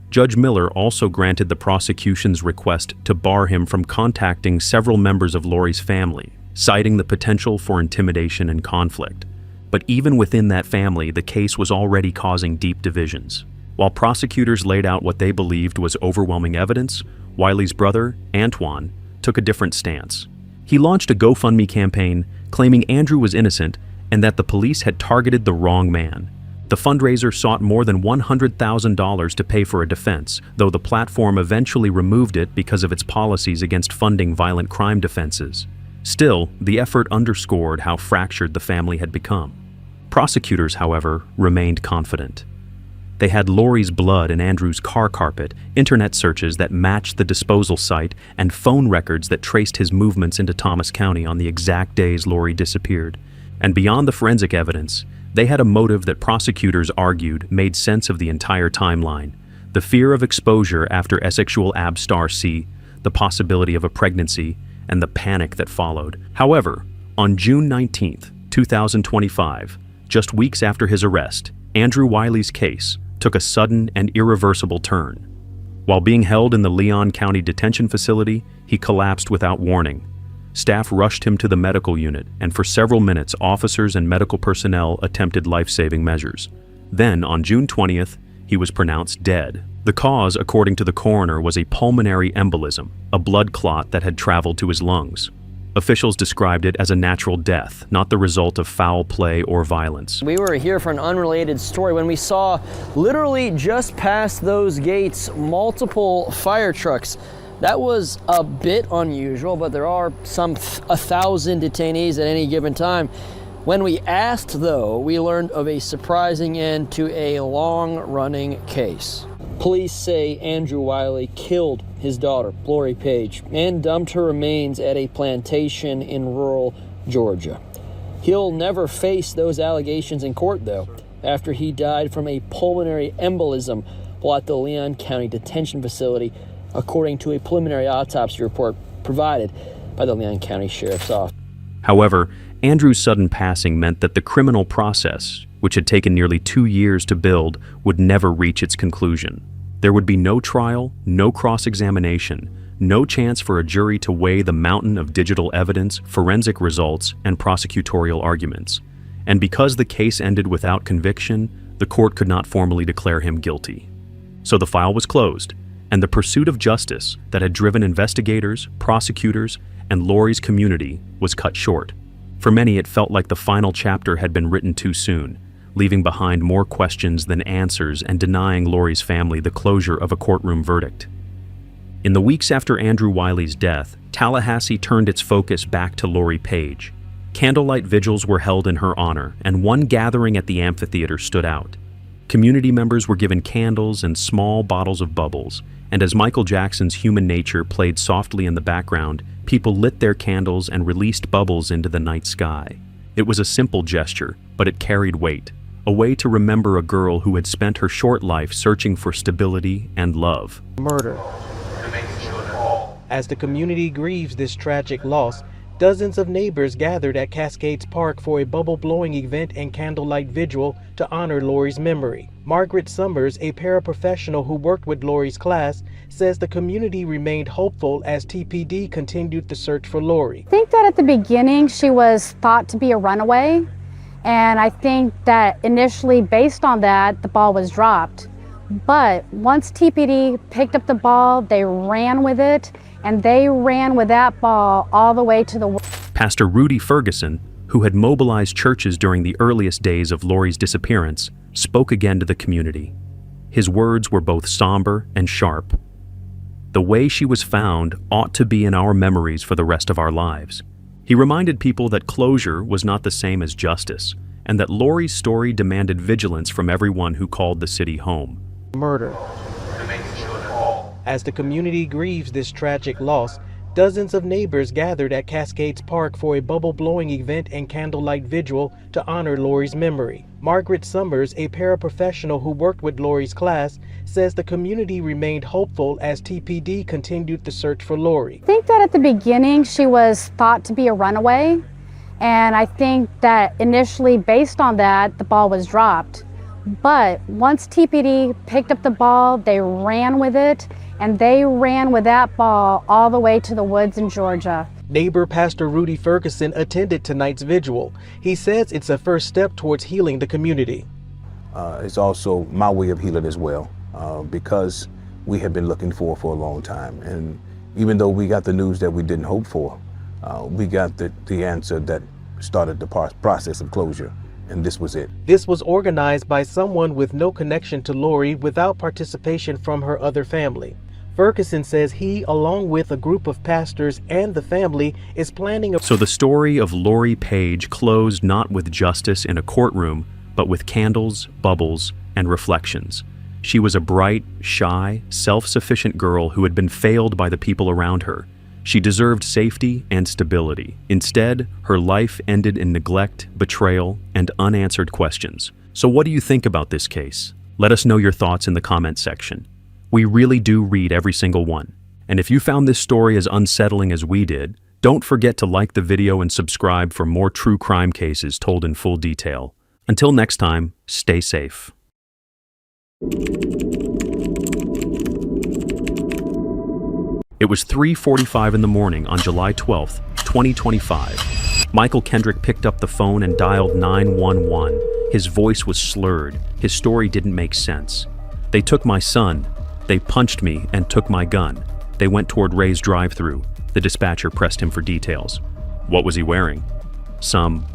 [SPEAKER 2] Judge Miller also granted the prosecution's request to bar him from contacting several members of Lori's family, citing the potential for intimidation and conflict. But even within that family, the case was already causing deep divisions. While prosecutors laid out what they believed was overwhelming evidence, Wiley's brother, Antoine, took a different stance. He launched a GoFundMe campaign claiming Andrew was innocent and that the police had targeted the wrong man. The fundraiser sought more than $100,000 to pay for a defense, though the platform eventually removed it because of its policies against funding violent crime defenses. Still, the effort underscored how fractured the family had become. Prosecutors, however, remained confident. They had Lori's blood in Andrew's car carpet, internet searches that matched the disposal site, and phone records that traced his movements into Thomas County on the exact days Lori disappeared. And beyond the forensic evidence, they had a motive that prosecutors argued made sense of the entire timeline: the fear of exposure after asexual ab-star C, the possibility of a pregnancy, and the panic that followed. However, on June 19th, 2025, just weeks after his arrest, Andrew Wiley's case took a sudden and irreversible turn. While being held in the Leon County Detention Facility, he collapsed without warning. Staff rushed him to the medical unit, and for several minutes, officers and medical personnel attempted life-saving measures. Then, on June 20th, he was pronounced dead. The cause, according to the coroner, was a pulmonary embolism, a blood clot that had traveled to his lungs. Officials described it as a natural death, not the result of foul play or violence.
[SPEAKER 3] We were here for an unrelated story when we saw, literally just past those gates, multiple fire trucks. That was a bit unusual, but there are some 1,000 detainees at any given time. When we asked, though, we learned of a surprising end to a long-running case. Police say Andrew Wiley killed his daughter, Lori Page, and dumped her remains at a plantation in rural Georgia. He'll never face those allegations in court, though, after he died from a pulmonary embolism while at the Leon County Detention Facility, according to a preliminary autopsy report provided by the Leon County Sheriff's Office.
[SPEAKER 2] However, Andrew's sudden passing meant that the criminal process, which had taken nearly 2 years to build, would never reach its conclusion. There would be no trial, no cross-examination, no chance for a jury to weigh the mountain of digital evidence, forensic results, and prosecutorial arguments. And because the case ended without conviction, the court could not formally declare him guilty. So the file was closed, and the pursuit of justice that had driven investigators, prosecutors, and Lori's community was cut short. For many, it felt like the final chapter had been written too soon, leaving behind more questions than answers and denying Lori's family the closure of a courtroom verdict. In the weeks after Andrew Wiley's death, Tallahassee turned its focus back to Lori Page. Candlelight vigils were held in her honor, and one gathering at the amphitheater stood out. Community members were given candles and small bottles of bubbles, and as Michael Jackson's Human Nature played softly in the background, people lit their candles and released bubbles into the night sky. It was a simple gesture, but it carried weight, a way to remember a girl who had spent her short life searching for stability and love.
[SPEAKER 8] Murder. As the community grieves this tragic loss, dozens of neighbors gathered at Cascades Park for a bubble-blowing event and candlelight vigil to honor Lori's memory. Margaret Summers, a paraprofessional who worked with Lori's class, says the community remained hopeful as TPD continued the search for Lori.
[SPEAKER 15] I think that at the beginning she was thought to be a runaway, and I think that initially based on that the ball was dropped. But once TPD picked up the ball, they ran with it, and they ran with that ball all the way to the...
[SPEAKER 2] Pastor Rudy Ferguson, who had mobilized churches during the earliest days of Lori's disappearance, spoke again to the community. His words were both somber and sharp. The way she was found ought to be in our memories for the rest of our lives. He reminded people that closure was not the same as justice, and that Lori's story demanded vigilance from everyone who called the city home.
[SPEAKER 8] Murder. As the community grieves this tragic loss, dozens of neighbors gathered at Cascades Park for a bubble-blowing event and candlelight vigil to honor Lori's memory. Margaret Summers, a paraprofessional who worked with Lori's class, says the community remained hopeful as TPD continued the search for Lori.
[SPEAKER 15] I think that at the beginning she was thought to be a runaway, and I think that initially based on that the ball was dropped. But once TPD picked up the ball, they ran with it, and they ran with that ball all the way to the woods in Georgia.
[SPEAKER 8] Neighbor Pastor Rudy Ferguson attended tonight's vigil. He says it's a first step towards healing the community.
[SPEAKER 17] It's also my way of healing as well, because we have been looking for a long time. And even though we got the news that we didn't hope for, we got the answer that started the process of closure. And this was it.
[SPEAKER 8] This was organized by someone with no connection to Lori without participation from her other family. Ferguson says he, along with a group of pastors and the family, is planning a...
[SPEAKER 2] So the story of Lori Page closed not with justice in a courtroom, but with candles, bubbles, and reflections. She was a bright, shy, self-sufficient girl who had been failed by the people around her. She deserved safety and stability. Instead, her life ended in neglect, betrayal, and unanswered questions. So what do you think about this case? Let us know your thoughts in the comment section. We really do read every single one. And if you found this story as unsettling as we did, don't forget to like the video and subscribe for more true crime cases told in full detail. Until next time, stay safe. It was 3:45 in the morning on July 12th, 2025. Michael Kendrick picked up the phone and dialed 911. His voice was slurred. His story didn't make sense. They took my son. They punched me and took my gun. They went toward Ray's drive-thru. The dispatcher pressed him for details. What was he wearing? Some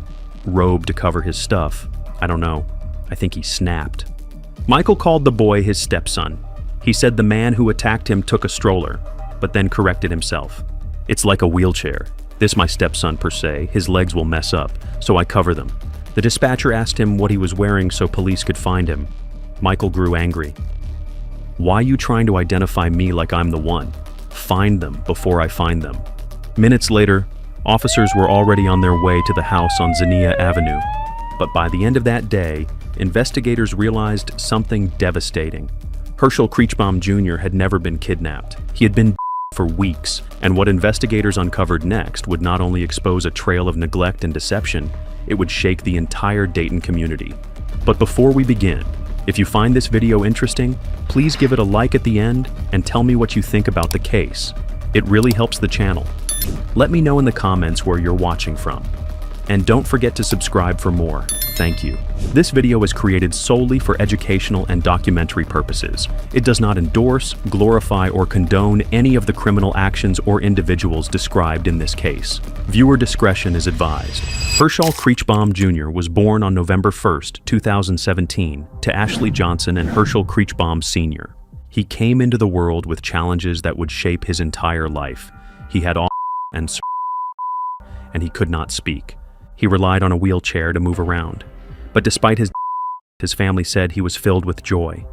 [SPEAKER 2] robe to cover his stuff. I don't know. I think he snapped. Michael called the boy his stepson. He said the man who attacked him took a stroller, but then corrected himself. It's like a wheelchair. This my stepson per se. His legs will mess up, so I cover them. The dispatcher asked him what he was wearing so police could find him. Michael grew angry. Why you trying to identify me like I'm the one? Find them before I find them. Minutes later, officers were already on their way to the house on Xenia Avenue. But by the end of that day, investigators realized something devastating. Herschel Kreechbaum Jr. had never been kidnapped. He had been for weeks, and what investigators uncovered next would not only expose a trail of neglect and deception, it would shake the entire Dayton community. But before we begin, if you find this video interesting, please give it a like at the end and tell me what you think about the case. It really helps the channel. Let me know in the comments where you're watching from. And don't forget to subscribe for more. Thank you. This video is created solely for educational and documentary purposes. It does not endorse, glorify, or condone any of the criminal actions or individuals described in this case. Viewer discretion is advised. Herschel Kreechbaum Jr. was born on November 1st, 2017, to Ashley Johnson and Herschel Kreechbaum Sr. He came into the world with challenges that would shape his entire life. He had all and he could not speak. He relied on a wheelchair to move around. But despite his family said he was filled with joy.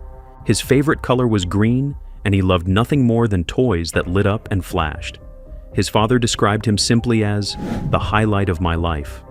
[SPEAKER 2] His favorite color was green, and he loved nothing more than toys that lit up and flashed. His father described him simply as the highlight of my life.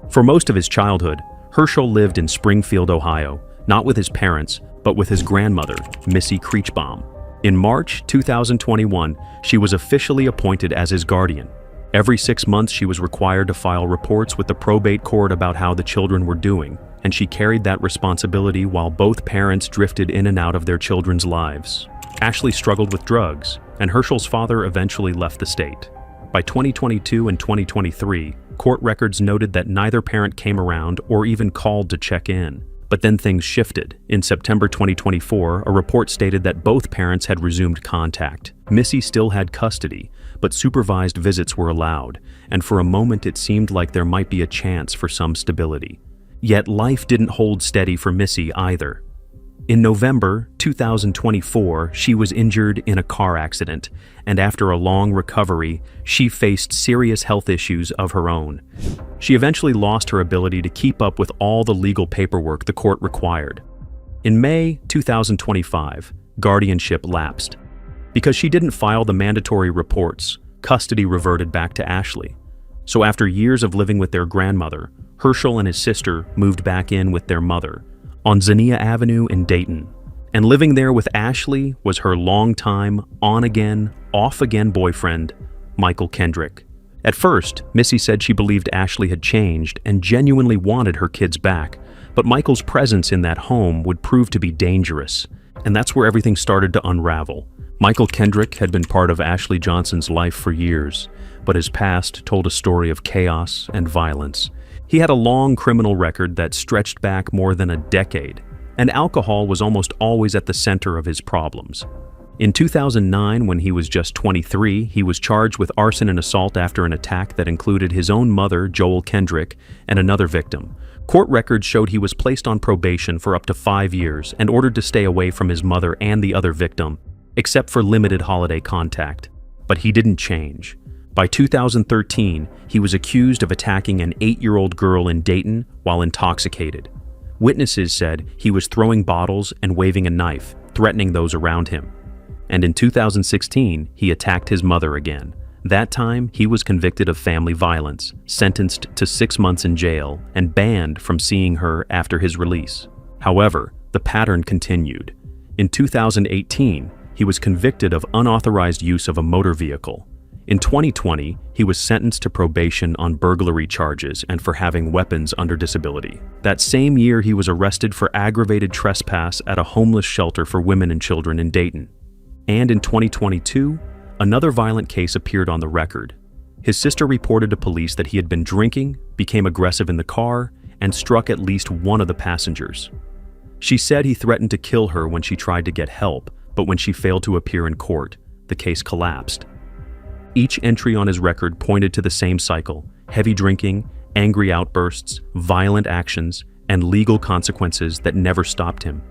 [SPEAKER 2] For most of his childhood, Herschel lived in Springfield, Ohio, not with his parents, but with his grandmother, Missy Creechbaum. In March 2021, she was officially appointed as his guardian. Every 6 months, she was required to file reports with the probate court about how the children were doing, and she carried that responsibility while both parents drifted in and out of their children's lives. Ashley struggled with drugs, and Herschel's father eventually left the state. By 2022 and 2023, court records noted that neither parent came around or even called to check in. But then things shifted. In September 2024, a report stated that both parents had resumed contact. Missy still had custody, but supervised visits were allowed, and for a moment it seemed like there might be a chance for some stability. Yet life didn't hold steady for Missy either. In November 2024, she was injured in a car accident, and after a long recovery, she faced serious health issues of her own. She eventually lost her ability to keep up with all the legal paperwork the court required. In May 2025, guardianship lapsed. Because she didn't file the mandatory reports, custody reverted back to Ashley. So after years of living with their grandmother, Herschel and his sister moved back in with their mother, on Xenia Avenue in Dayton. And living there with Ashley was her longtime, on-again, off-again boyfriend, Michael Kendrick. At first, Missy said she believed Ashley had changed and genuinely wanted her kids back, but Michael's presence in that home would prove to be dangerous, and that's where everything started to unravel. Michael Kendrick had been part of Ashley Johnson's life for years, but his past told a story of chaos and violence. He had a long criminal record that stretched back more than a decade, and alcohol was almost always at the center of his problems. In 2009, when he was just 23, he was charged with arson and assault after an attack that included his own mother, Joel Kendrick, and another victim. Court records showed he was placed on probation for up to 5 years and ordered to stay away from his mother and the other victim, except for limited holiday contact. But he didn't change. By 2013, he was accused of attacking an 8-year-old girl in Dayton while intoxicated. Witnesses said he was throwing bottles and waving a knife, threatening those around him. And in 2016, he attacked his mother again. That time, he was convicted of family violence, sentenced to 6 months in jail, and banned from seeing her after his release. However, the pattern continued. In 2018, he was convicted of unauthorized use of a motor vehicle. In 2020, he was sentenced to probation on burglary charges and for having weapons under disability. That same year, he was arrested for aggravated trespass at a homeless shelter for women and children in Dayton. And in 2022, another violent case appeared on the record. His sister reported to police that he had been drinking, became aggressive in the car, and struck at least one of the passengers. She said he threatened to kill her when she tried to get help, but when she failed to appear in court, the case collapsed. Each entry on his record pointed to the same cycle: heavy drinking, angry outbursts, violent actions, and legal consequences that never stopped him.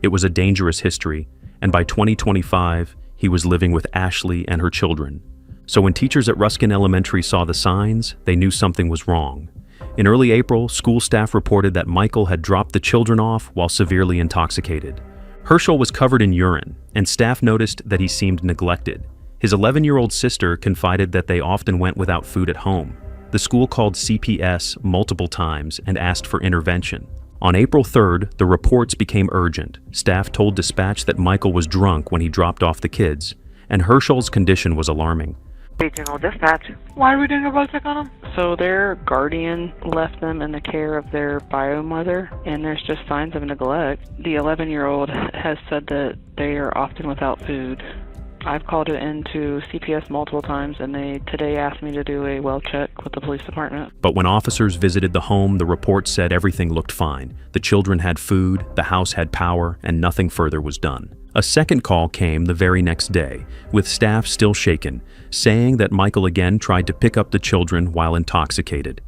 [SPEAKER 2] It was a dangerous history, and by 2025, he was living with Ashley and her children. So when teachers at Ruskin Elementary saw the signs, they knew something was wrong. In early April, school staff reported that Michael had dropped the children off while severely intoxicated. Herschel was covered in urine, and staff noticed that he seemed neglected. His 11-year-old sister confided that they often went without food at home. The school called CPS multiple times and asked for intervention. On April 3rd, the reports became urgent. Staff told dispatch that Michael was drunk when he dropped off the kids, and Herschel's condition was alarming.
[SPEAKER 5] Regional dispatch.
[SPEAKER 22] Why are we doing a road check on them?
[SPEAKER 5] So their guardian left them in the care of their bio mother, and there's just signs of neglect. The 11-year-old has said that they are often without food. I've called it into CPS multiple times, and they today asked me to do a well check with the police department.
[SPEAKER 2] But when officers visited the home, the report said everything looked fine. The children had food, the house had power, and nothing further was done. A second call came the very next day, with staff still shaken, saying that Michael again tried to pick up the children while intoxicated.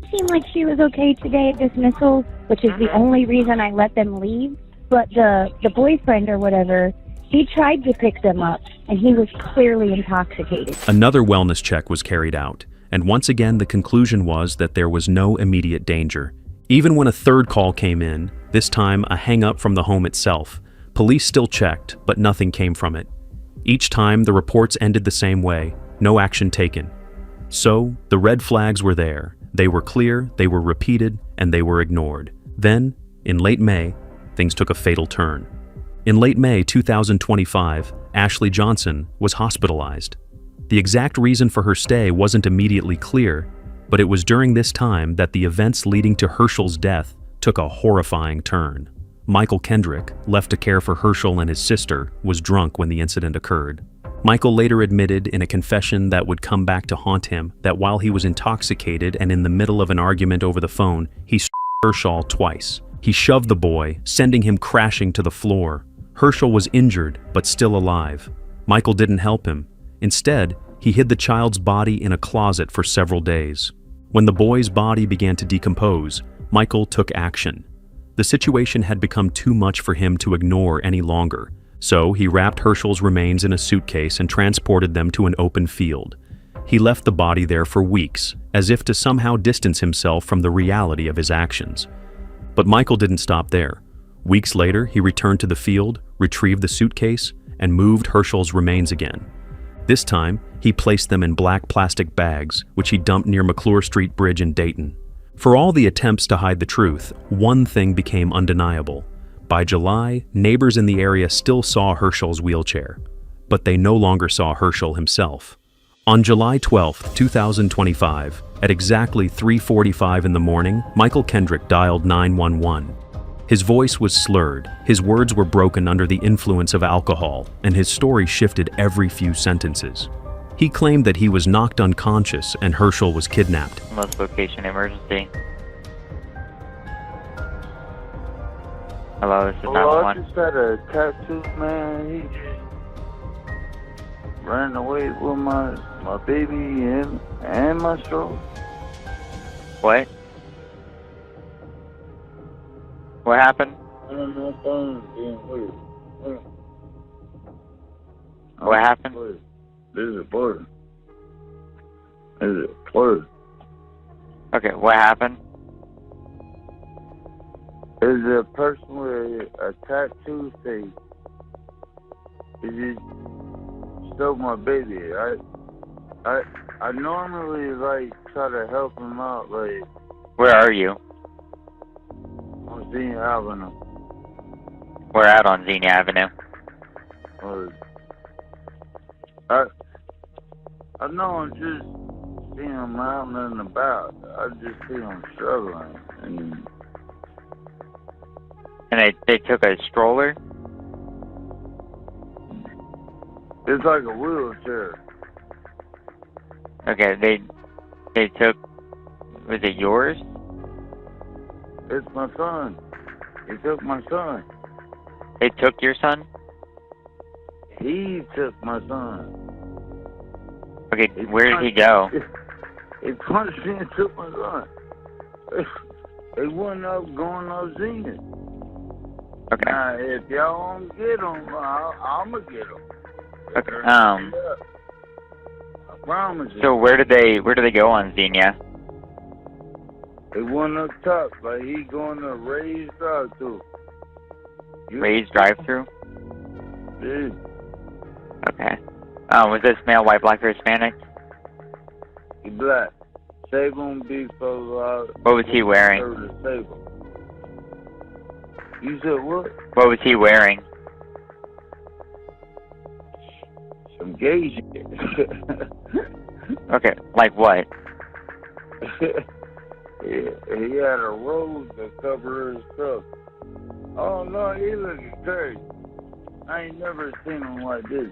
[SPEAKER 23] It seemed like she was okay today at dismissal, which is the only reason I let them leave. But the boyfriend or whatever, he tried to pick them up, and he was clearly intoxicated.
[SPEAKER 2] Another wellness check was carried out, and once again the conclusion was that there was no immediate danger. Even when a third call came in, this time a hang-up from the home itself, police still checked, but nothing came from it. Each time the reports ended the same way, no action taken. So, the red flags were there. They were clear, they were repeated, and they were ignored. Then, in late May, things took a fatal turn. In late May 2025, Ashley Johnson was hospitalized. The exact reason for her stay wasn't immediately clear, but it was during this time that the events leading to Herschel's death took a horrifying turn. Michael Kendrick, left to care for Herschel and his sister, was drunk when the incident occurred. Michael later admitted in a confession that would come back to haunt him that while he was intoxicated and in the middle of an argument over the phone, he struck Herschel twice. He shoved the boy, sending him crashing to the floor. Herschel was injured, but still alive. Michael didn't help him. Instead, he hid the child's body in a closet for several days. When the boy's body began to decompose, Michael took action. The situation had become too much for him to ignore any longer, so he wrapped Herschel's remains in a suitcase and transported them to an open field. He left the body there for weeks, as if to somehow distance himself from the reality of his actions. But Michael didn't stop there. Weeks later, he returned to the field, retrieved the suitcase, and moved Herschel's remains again. This time, he placed them in black plastic bags, which he dumped near McClure Street Bridge in Dayton. For all the attempts to hide the truth, one thing became undeniable. By July, neighbors in the area still saw Herschel's wheelchair, but they no longer saw Herschel himself. On July 12, 2025, at exactly 3:45 in the morning, Michael Kendrick dialed 911. His voice was slurred, his words were broken under the influence of alcohol, and his story shifted every few sentences. He claimed that he was knocked unconscious and Herschel was kidnapped.
[SPEAKER 9] Most location emergency. Hello, this is 911.
[SPEAKER 10] I just had a tattoo, man. He just ran away with my baby and my stroller.
[SPEAKER 9] What? What happened?
[SPEAKER 10] I don't know if I'm being weird.
[SPEAKER 9] What happened?
[SPEAKER 10] This is a blur. This is a blur.
[SPEAKER 9] Okay, what happened?
[SPEAKER 10] There's a person with a tattoo face. He just stole my baby. I normally like try to help him out, like.
[SPEAKER 9] Where are you?
[SPEAKER 10] On Xenia Avenue.
[SPEAKER 9] We're out on Xenia Avenue.
[SPEAKER 10] I know I'm just seeing him out and about. I just see him struggling.
[SPEAKER 9] And they took a stroller?
[SPEAKER 10] It's like a wheelchair.
[SPEAKER 9] Okay, they took, was it yours?
[SPEAKER 10] It's my son. He took my son.
[SPEAKER 9] They took your son?
[SPEAKER 10] He took my son.
[SPEAKER 9] Okay, where did he go?
[SPEAKER 10] He punched me and took my son. They went up going up Xenia.
[SPEAKER 9] Okay.
[SPEAKER 10] Now, if y'all won't get him, I'm going to get him.
[SPEAKER 9] Okay.
[SPEAKER 10] I promise you.
[SPEAKER 9] So where did they go on Xenia?
[SPEAKER 10] They went up top, like he going to Ray's drive-thru.
[SPEAKER 9] Ray's drive-thru?
[SPEAKER 10] Yeah.
[SPEAKER 9] Okay. Was this male, white, black, or Hispanic?
[SPEAKER 10] He black. Save him, big fella.
[SPEAKER 9] What was he wearing?
[SPEAKER 10] You said what?
[SPEAKER 9] What was he wearing?
[SPEAKER 10] Some gay shit.
[SPEAKER 9] Okay, like what?
[SPEAKER 10] Yeah, he had a rose to cover his stuff. Oh no, he looking crazy. I ain't never seen him like this.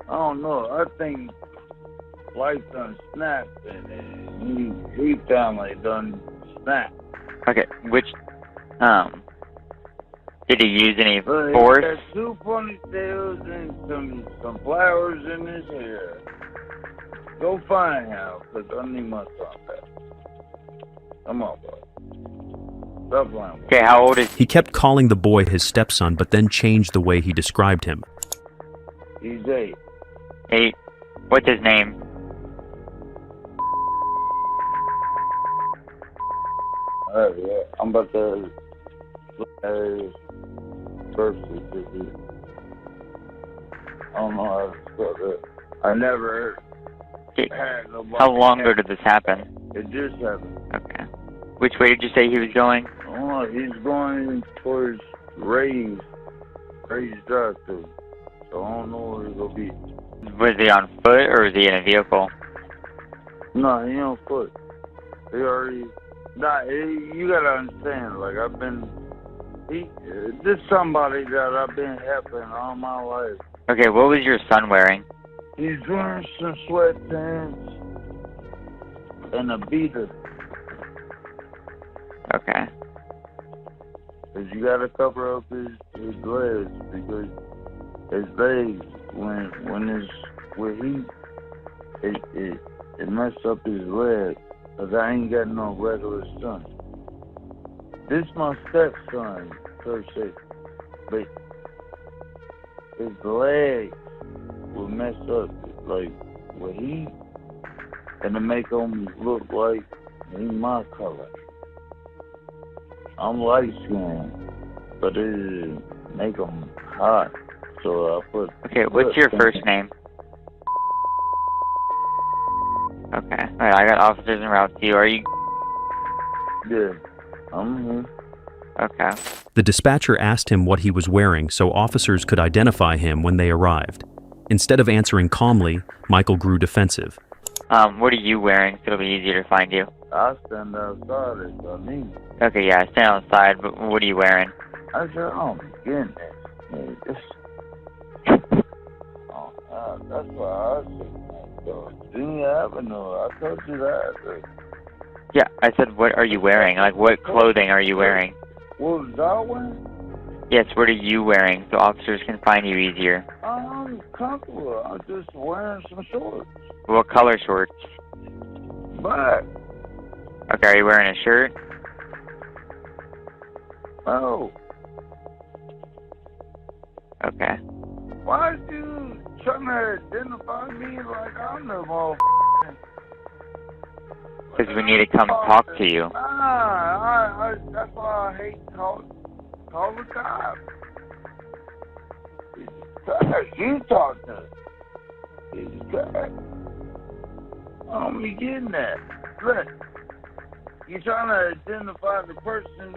[SPEAKER 10] I don't know. I think lights done snapped and he family done snapped.
[SPEAKER 9] Okay, which, did he use any force?
[SPEAKER 10] He had 2 ponytails and some flowers in his hair. Go find him, because I need my son back. Come on, boy. Stop playing.
[SPEAKER 9] Okay, how old is
[SPEAKER 2] he? Kept calling the boy his stepson, but then changed the way he described him.
[SPEAKER 10] He's 8.
[SPEAKER 9] 8. What's his name?
[SPEAKER 10] Yeah, I'm about to birth certificate. I don't know how to spell that. I never had nobody.
[SPEAKER 9] How long ago did this happen?
[SPEAKER 10] It just happened.
[SPEAKER 9] Okay. Which way did you say he was going?
[SPEAKER 10] Oh, he's going towards Ray's drive-thru. So I don't know where he's gonna be.
[SPEAKER 9] Was he on foot or was he in a vehicle?
[SPEAKER 10] No, he on foot. He already. You gotta understand. Like this is somebody that I've been helping all my life.
[SPEAKER 9] Okay, what was your son wearing?
[SPEAKER 10] He's wearing some sweatpants and a beater.
[SPEAKER 9] Okay.
[SPEAKER 10] Cause you gotta cover up his legs because his legs when it's with heat, it messed up his legs. Cause I ain't got no regular son. This my stepson, per se, but his legs will mess up like with heat, and to make him look like he my color. I'm light skinned, but it make him hot. So I put.
[SPEAKER 9] Okay, what's your first name? Okay. Alright, I got officers en route to you. Are you?
[SPEAKER 10] Yeah, I'm here.
[SPEAKER 9] Okay.
[SPEAKER 2] The dispatcher asked him what he was wearing so officers could identify him when they arrived. Instead of answering calmly, Michael grew defensive.
[SPEAKER 9] What are you wearing so it'll be easier to find you?
[SPEAKER 10] I stand outside it, I mean.
[SPEAKER 9] Okay, yeah, stand outside, but what are you wearing?
[SPEAKER 10] I said, oh my goodness. That's why I said, Virginia Avenue, I told you that.
[SPEAKER 9] Yeah, I said, what are you wearing? Like, what clothing are you wearing?
[SPEAKER 10] What was I wearing?
[SPEAKER 9] Yes, what are you wearing so officers can find you easier?
[SPEAKER 10] I'm comfortable. I'm just wearing some shorts.
[SPEAKER 9] What color shorts?
[SPEAKER 10] Black.
[SPEAKER 9] Okay, are you wearing a shirt?
[SPEAKER 10] No.
[SPEAKER 9] Okay.
[SPEAKER 10] Why are you trying to identify me like I'm the motherfucker?
[SPEAKER 9] Because we need to come talk to you.
[SPEAKER 10] That's why I hate call the cops. You talk to him. I don't be getting that. Look, you're trying to identify the person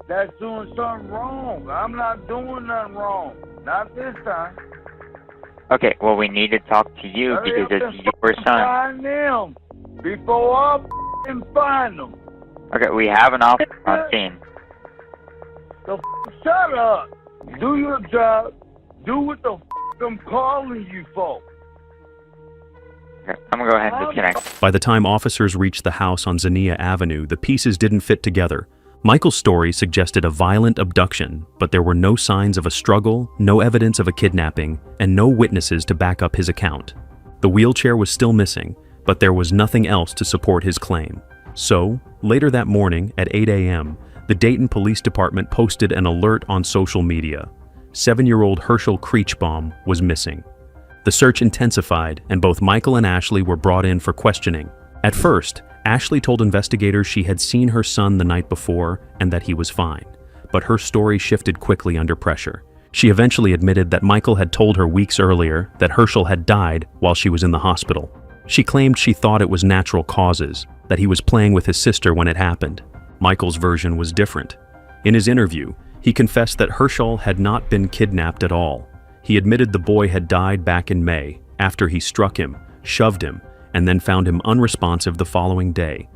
[SPEAKER 10] that's doing something wrong. I'm not doing nothing wrong. Not this time.
[SPEAKER 9] Okay, well, we need to talk to you because it's your son.
[SPEAKER 10] Find them before I find them.
[SPEAKER 9] Okay, we have an officer on scene.
[SPEAKER 10] So shut up. Do your job. Do what the I'm calling you for.
[SPEAKER 9] Okay, I'm gonna go ahead and disconnect.
[SPEAKER 2] By the time officers reached the house on Xenia Avenue, the pieces didn't fit together. Michael's story suggested a violent abduction, but there were no signs of a struggle, no evidence of a kidnapping, and no witnesses to back up his account. The wheelchair was still missing, but there was nothing else to support his claim. So, later that morning at 8 a.m., the Dayton Police Department posted an alert on social media. 7-year-old Herschel Creechbaum was missing. The search intensified, and both Michael and Ashley were brought in for questioning. At first, Ashley told investigators she had seen her son the night before and that he was fine, but her story shifted quickly under pressure. She eventually admitted that Michael had told her weeks earlier that Herschel had died while she was in the hospital. She claimed she thought it was natural causes, that he was playing with his sister when it happened. Michael's version was different. In his interview, he confessed that Herschel had not been kidnapped at all. He admitted the boy had died back in May, after he struck him, shoved him, and then found him unresponsive the following day.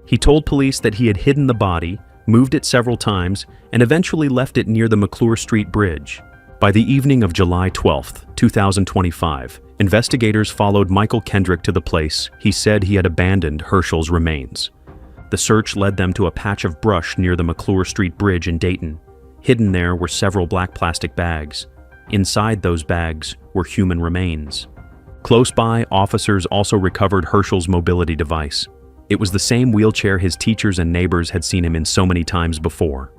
[SPEAKER 2] He told police that he had hidden the body, moved it several times, and eventually left it near the McClure Street Bridge. By the evening of July 12, 2025, investigators followed Michael Kendrick to the place he said he had abandoned Herschel's remains. The search led them to a patch of brush near the McClure Street Bridge in Dayton. Hidden there were several black plastic bags. Inside those bags were human remains. Close by, officers also recovered Herschel's mobility device. It was the same wheelchair his teachers and neighbors had seen him in so many times before.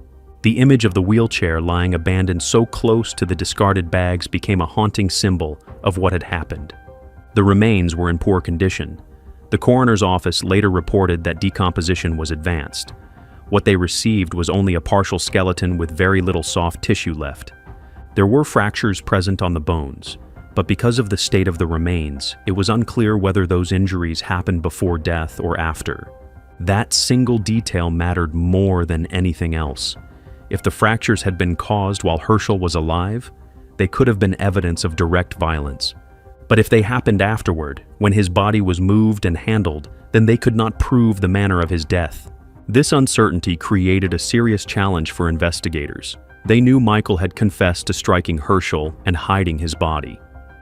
[SPEAKER 2] The image of the wheelchair lying abandoned so close to the discarded bags became a haunting symbol of what had happened. The remains were in poor condition. The coroner's office later reported that decomposition was advanced. What they received was only a partial skeleton with very little soft tissue left. There were fractures present on the bones, but because of the state of the remains, it was unclear whether those injuries happened before death or after. That single detail mattered more than anything else. If the fractures had been caused while Herschel was alive, they could have been evidence of direct violence. But if they happened afterward, when his body was moved and handled, then they could not prove the manner of his death. This uncertainty created a serious challenge for investigators. They knew Michael had confessed to striking Herschel and hiding his body.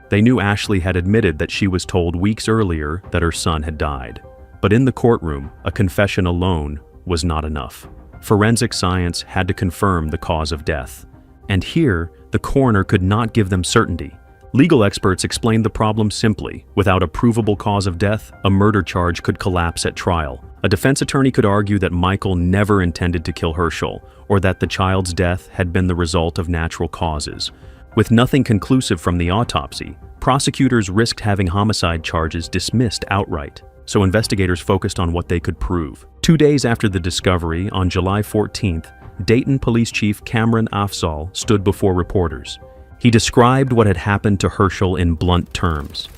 [SPEAKER 2] They knew Ashley had admitted that she was told weeks earlier that her son had died. But in the courtroom, a confession alone was not enough. Forensic science had to confirm the cause of death. And here, the coroner could not give them certainty. Legal experts explained the problem simply. Without a provable cause of death, a murder charge could collapse at trial. A defense attorney could argue that Michael never intended to kill Herschel, or that the child's death had been the result of natural causes. With nothing conclusive from the autopsy, prosecutors risked having homicide charges dismissed outright. So investigators focused on what they could prove. 2 days after the discovery, on July 14th, Dayton Police Chief Cameron Afzal stood before reporters. He described what had happened to Herschel in blunt terms.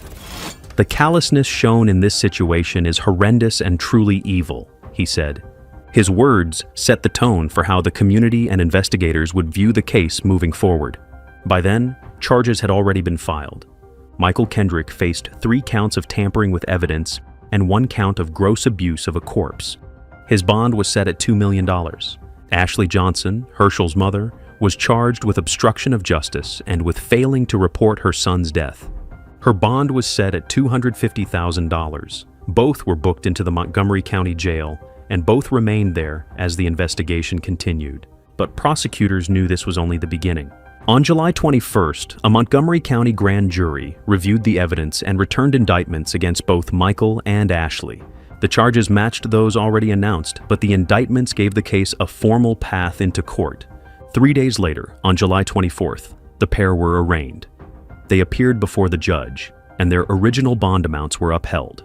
[SPEAKER 2] "The callousness shown in this situation is horrendous and truly evil," he said. His words set the tone for how the community and investigators would view the case moving forward. By then, charges had already been filed. Michael Kendrick faced 3 counts of tampering with evidence and 1 count of gross abuse of a corpse. His bond was set at $2 million. Ashley Johnson, Herschel's mother, was charged with obstruction of justice and with failing to report her son's death. Her bond was set at $250,000. Both were booked into the Montgomery County Jail, and both remained there as the investigation continued. But prosecutors knew this was only the beginning. On July 21st, a Montgomery County grand jury reviewed the evidence and returned indictments against both Michael and Ashley. The charges matched those already announced, but the indictments gave the case a formal path into court. 3 days later, on July 24th, the pair were arraigned. They appeared before the judge, and their original bond amounts were upheld.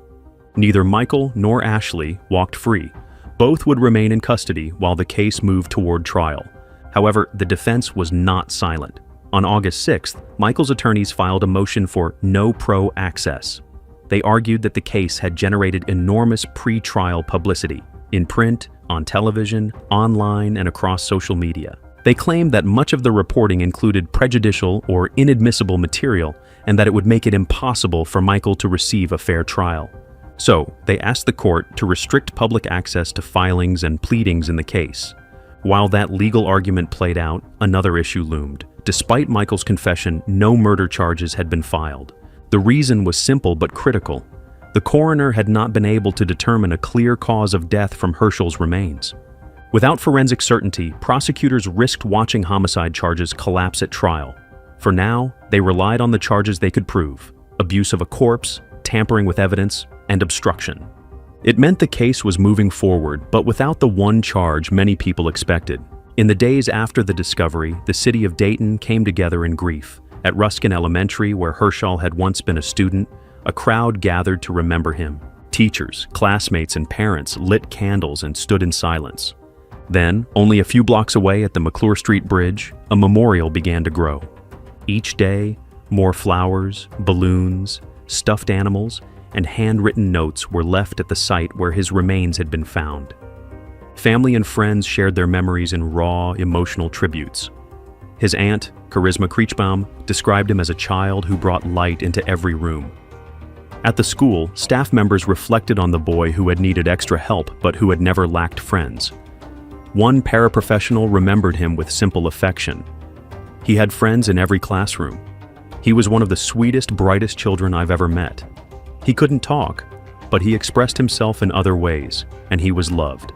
[SPEAKER 2] Neither Michael nor Ashley walked free. Both would remain in custody while the case moved toward trial. However, the defense was not silent. On August 6th, Michael's attorneys filed a motion for no pro access. They argued that the case had generated enormous pre-trial publicity in print, on television, online, and across social media. They claimed that much of the reporting included prejudicial or inadmissible material and that it would make it impossible for Michael to receive a fair trial. So, they asked the court to restrict public access to filings and pleadings in the case. While that legal argument played out, another issue loomed. Despite Michael's confession, no murder charges had been filed. The reason was simple but critical. The coroner had not been able to determine a clear cause of death from Herschel's remains. Without forensic certainty, prosecutors risked watching homicide charges collapse at trial. For now, they relied on the charges they could prove: abuse of a corpse, tampering with evidence, and obstruction. It meant the case was moving forward, but without the one charge many people expected. In the days after the discovery, the city of Dayton came together in grief. At Ruskin Elementary, where Herschel had once been a student, a crowd gathered to remember him. Teachers, classmates, and parents lit candles and stood in silence. Then, only a few blocks away at the McClure Street Bridge, a memorial began to grow. Each day, more flowers, balloons, stuffed animals, and handwritten notes were left at the site where his remains had been found. Family and friends shared their memories in raw, emotional tributes. His aunt, Charisma Creechbaum, described him as a child who brought light into every room. At the school, staff members reflected on the boy who had needed extra help but who had never lacked friends. One paraprofessional remembered him with simple affection. He had friends in every classroom. He was one of the sweetest, brightest children I've ever met. He couldn't talk, but he expressed himself in other ways, and he was loved.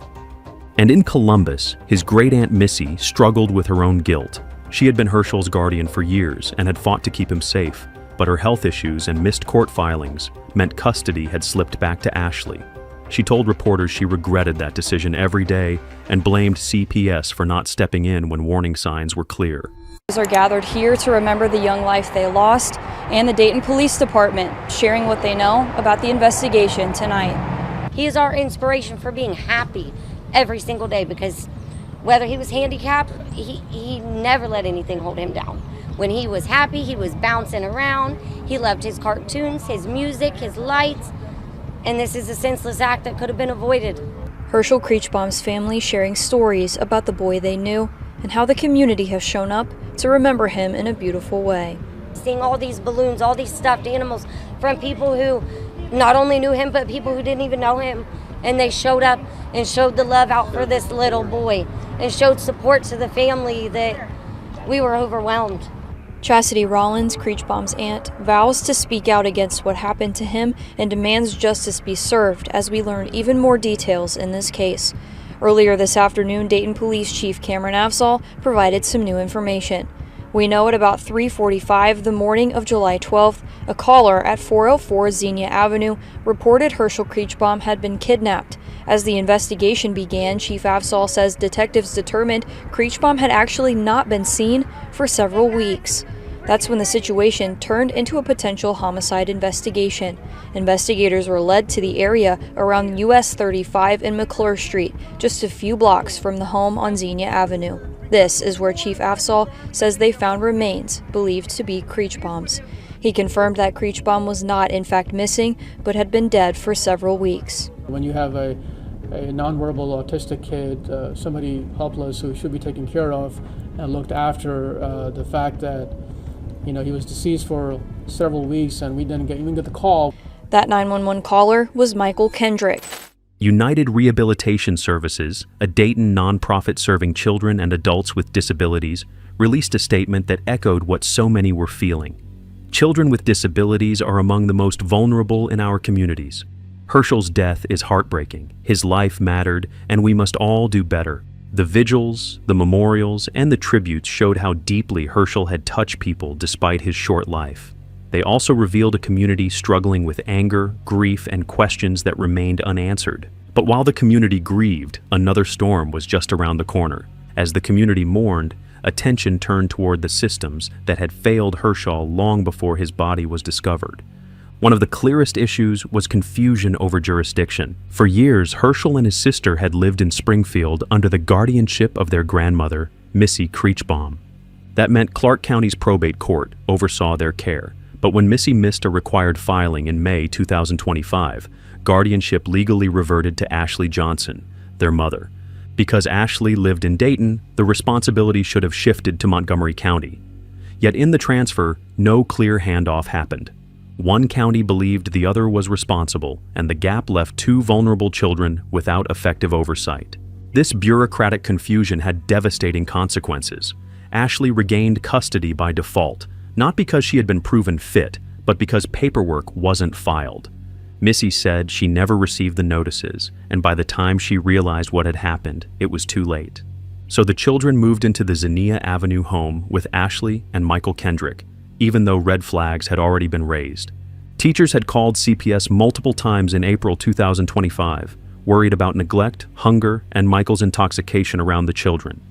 [SPEAKER 2] And in Columbus, his great-aunt Missy struggled with her own guilt. She had been Herschel's guardian for years and had fought to keep him safe, but her health issues and missed court filings meant custody had slipped back to Ashley. She told reporters she regretted that decision every day and blamed CPS for not stepping in when warning signs were clear.
[SPEAKER 4] Are gathered here to remember the young life they lost and the Dayton Police Department sharing what they know about the investigation tonight.
[SPEAKER 7] He is our inspiration for being happy
[SPEAKER 6] every single day, because whether he was handicapped, he never let anything hold him down. When he was happy, he was bouncing around. He loved his cartoons, his music, his lights, and this is a senseless act that could have been avoided.
[SPEAKER 4] Herschel Kriechbaum's family sharing stories about the boy they knew and how the community has shown up to remember him in a beautiful way.
[SPEAKER 6] Seeing all these balloons, all these stuffed animals from people who not only knew him, but people who didn't even know him. And they showed up and showed the love out for this little boy and showed support to the family that we were overwhelmed.
[SPEAKER 4] Chastity Rollins, Kriechbaum's aunt, vows to speak out against what happened to him and demands justice be served as we learn even more details in this case. Earlier this afternoon, Dayton Police Chief Cameron Afzal provided some new information. We know at about 3:45 the morning of July 12th, a caller at 404 Xenia Avenue reported Herschel Kriechbaum had been kidnapped. As the investigation began, Chief Afzal says detectives determined Kriechbaum had actually not been seen for several weeks. That's when the situation turned into a potential homicide investigation. Investigators were led to the area around US 35 and McClure Street, just a few blocks from the home on Xenia Avenue. This is where Chief Afzal says they found remains believed to be Kriechbaum's. He confirmed that Kriechbaum was not in fact missing, but had been dead for several weeks.
[SPEAKER 7] When you have a nonverbal autistic kid, somebody helpless who should be taken care of and looked after, the fact that he was deceased for several weeks and we didn't even get the call.
[SPEAKER 4] That 911 caller was Michael Kendrick.
[SPEAKER 2] United Rehabilitation Services, a Dayton nonprofit serving children and adults with disabilities, released a statement that echoed what so many were feeling. Children with disabilities are among the most vulnerable in our communities. Herschel's death is heartbreaking. His life mattered, and we must all do better. The vigils, the memorials, and the tributes showed how deeply Herschel had touched people despite his short life. They also revealed a community struggling with anger, grief, and questions that remained unanswered. But while the community grieved, another storm was just around the corner. As the community mourned, attention turned toward the systems that had failed Herschel long before his body was discovered. One of the clearest issues was confusion over jurisdiction. For years, Herschel and his sister had lived in Springfield under the guardianship of their grandmother, Missy Kriechbaum. That meant Clark County's probate court oversaw their care. But when Missy missed a required filing in May 2025, guardianship legally reverted to Ashley Johnson, their mother. Because Ashley lived in Dayton, the responsibility should have shifted to Montgomery County. Yet in the transfer, no clear handoff happened. One county believed the other was responsible, and the gap left two vulnerable children without effective oversight. This bureaucratic confusion had devastating consequences. Ashley regained custody by default, not because she had been proven fit, but because paperwork wasn't filed. Missy said she never received the notices, and by the time she realized what had happened, it was too late. So the children moved into the Xenia Avenue home with Ashley and Michael Kendrick, even though red flags had already been raised. Teachers had called CPS multiple times in April 2025, worried about neglect, hunger, and Michael's intoxication around the children.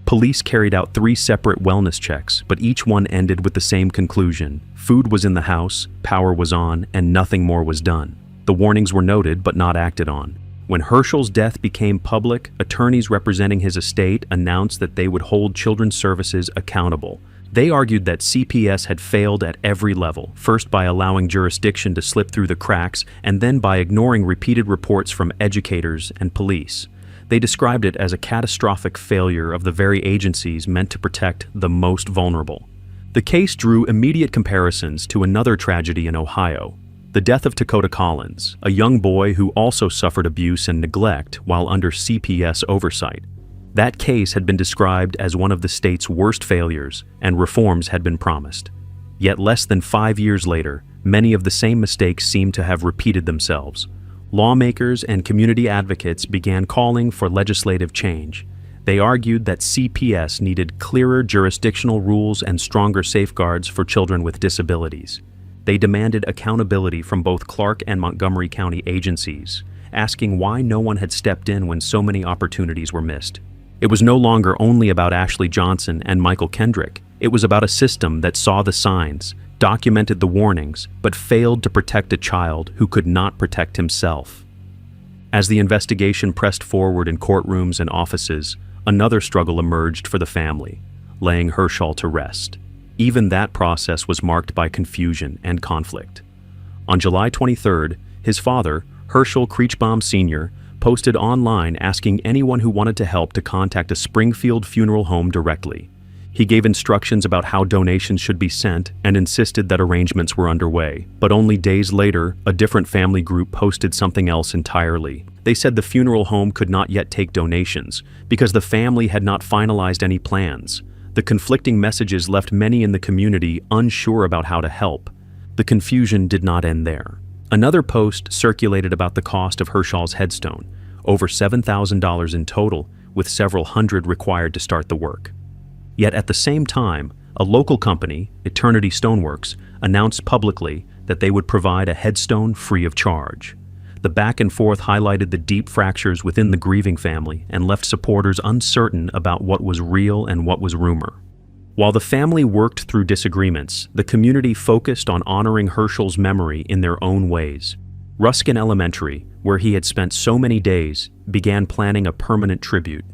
[SPEAKER 2] Police carried out 3 separate wellness checks, but each one ended with the same conclusion. Food was in the house, power was on, and nothing more was done. The warnings were noted but not acted on. When Herschel's death became public, attorneys representing his estate announced that they would hold Children's Services accountable. They argued that CPS had failed at every level, first by allowing jurisdiction to slip through the cracks, and then by ignoring repeated reports from educators and police. They described it as a catastrophic failure of the very agencies meant to protect the most vulnerable. The case drew immediate comparisons to another tragedy in Ohio, the death of Dakota Collins, a young boy who also suffered abuse and neglect while under CPS oversight. That case had been described as one of the state's worst failures, and reforms had been promised. Yet less than 5 years later, many of the same mistakes seemed to have repeated themselves. Lawmakers and community advocates began calling for legislative change. They argued that CPS needed clearer jurisdictional rules and stronger safeguards for children with disabilities. They demanded accountability from both Clark and Montgomery County agencies, asking why no one had stepped in when so many opportunities were missed. It was no longer only about Ashley Johnson and Michael Kendrick. It was about a system that saw the signs, documented the warnings, but failed to protect a child who could not protect himself. As the investigation pressed forward in courtrooms and offices, another struggle emerged for the family, laying Herschel to rest. Even that process was marked by confusion and conflict. On July 23rd, his father, Herschel Kriechbaum Sr., posted online asking anyone who wanted to help to contact a Springfield funeral home directly. He gave instructions about how donations should be sent and insisted that arrangements were underway. But only days later, a different family group posted something else entirely. They said the funeral home could not yet take donations because the family had not finalized any plans. The conflicting messages left many in the community unsure about how to help. The confusion did not end there. Another post circulated about the cost of Herschel's headstone, over $7,000 in total, with several hundred required to start the work. Yet at the same time, a local company, Eternity Stoneworks, announced publicly that they would provide a headstone free of charge. The back and forth highlighted the deep fractures within the grieving family and left supporters uncertain about what was real and what was rumor. While the family worked through disagreements, the community focused on honoring Herschel's memory in their own ways. Ruskin Elementary, where he had spent so many days, began planning a permanent tribute.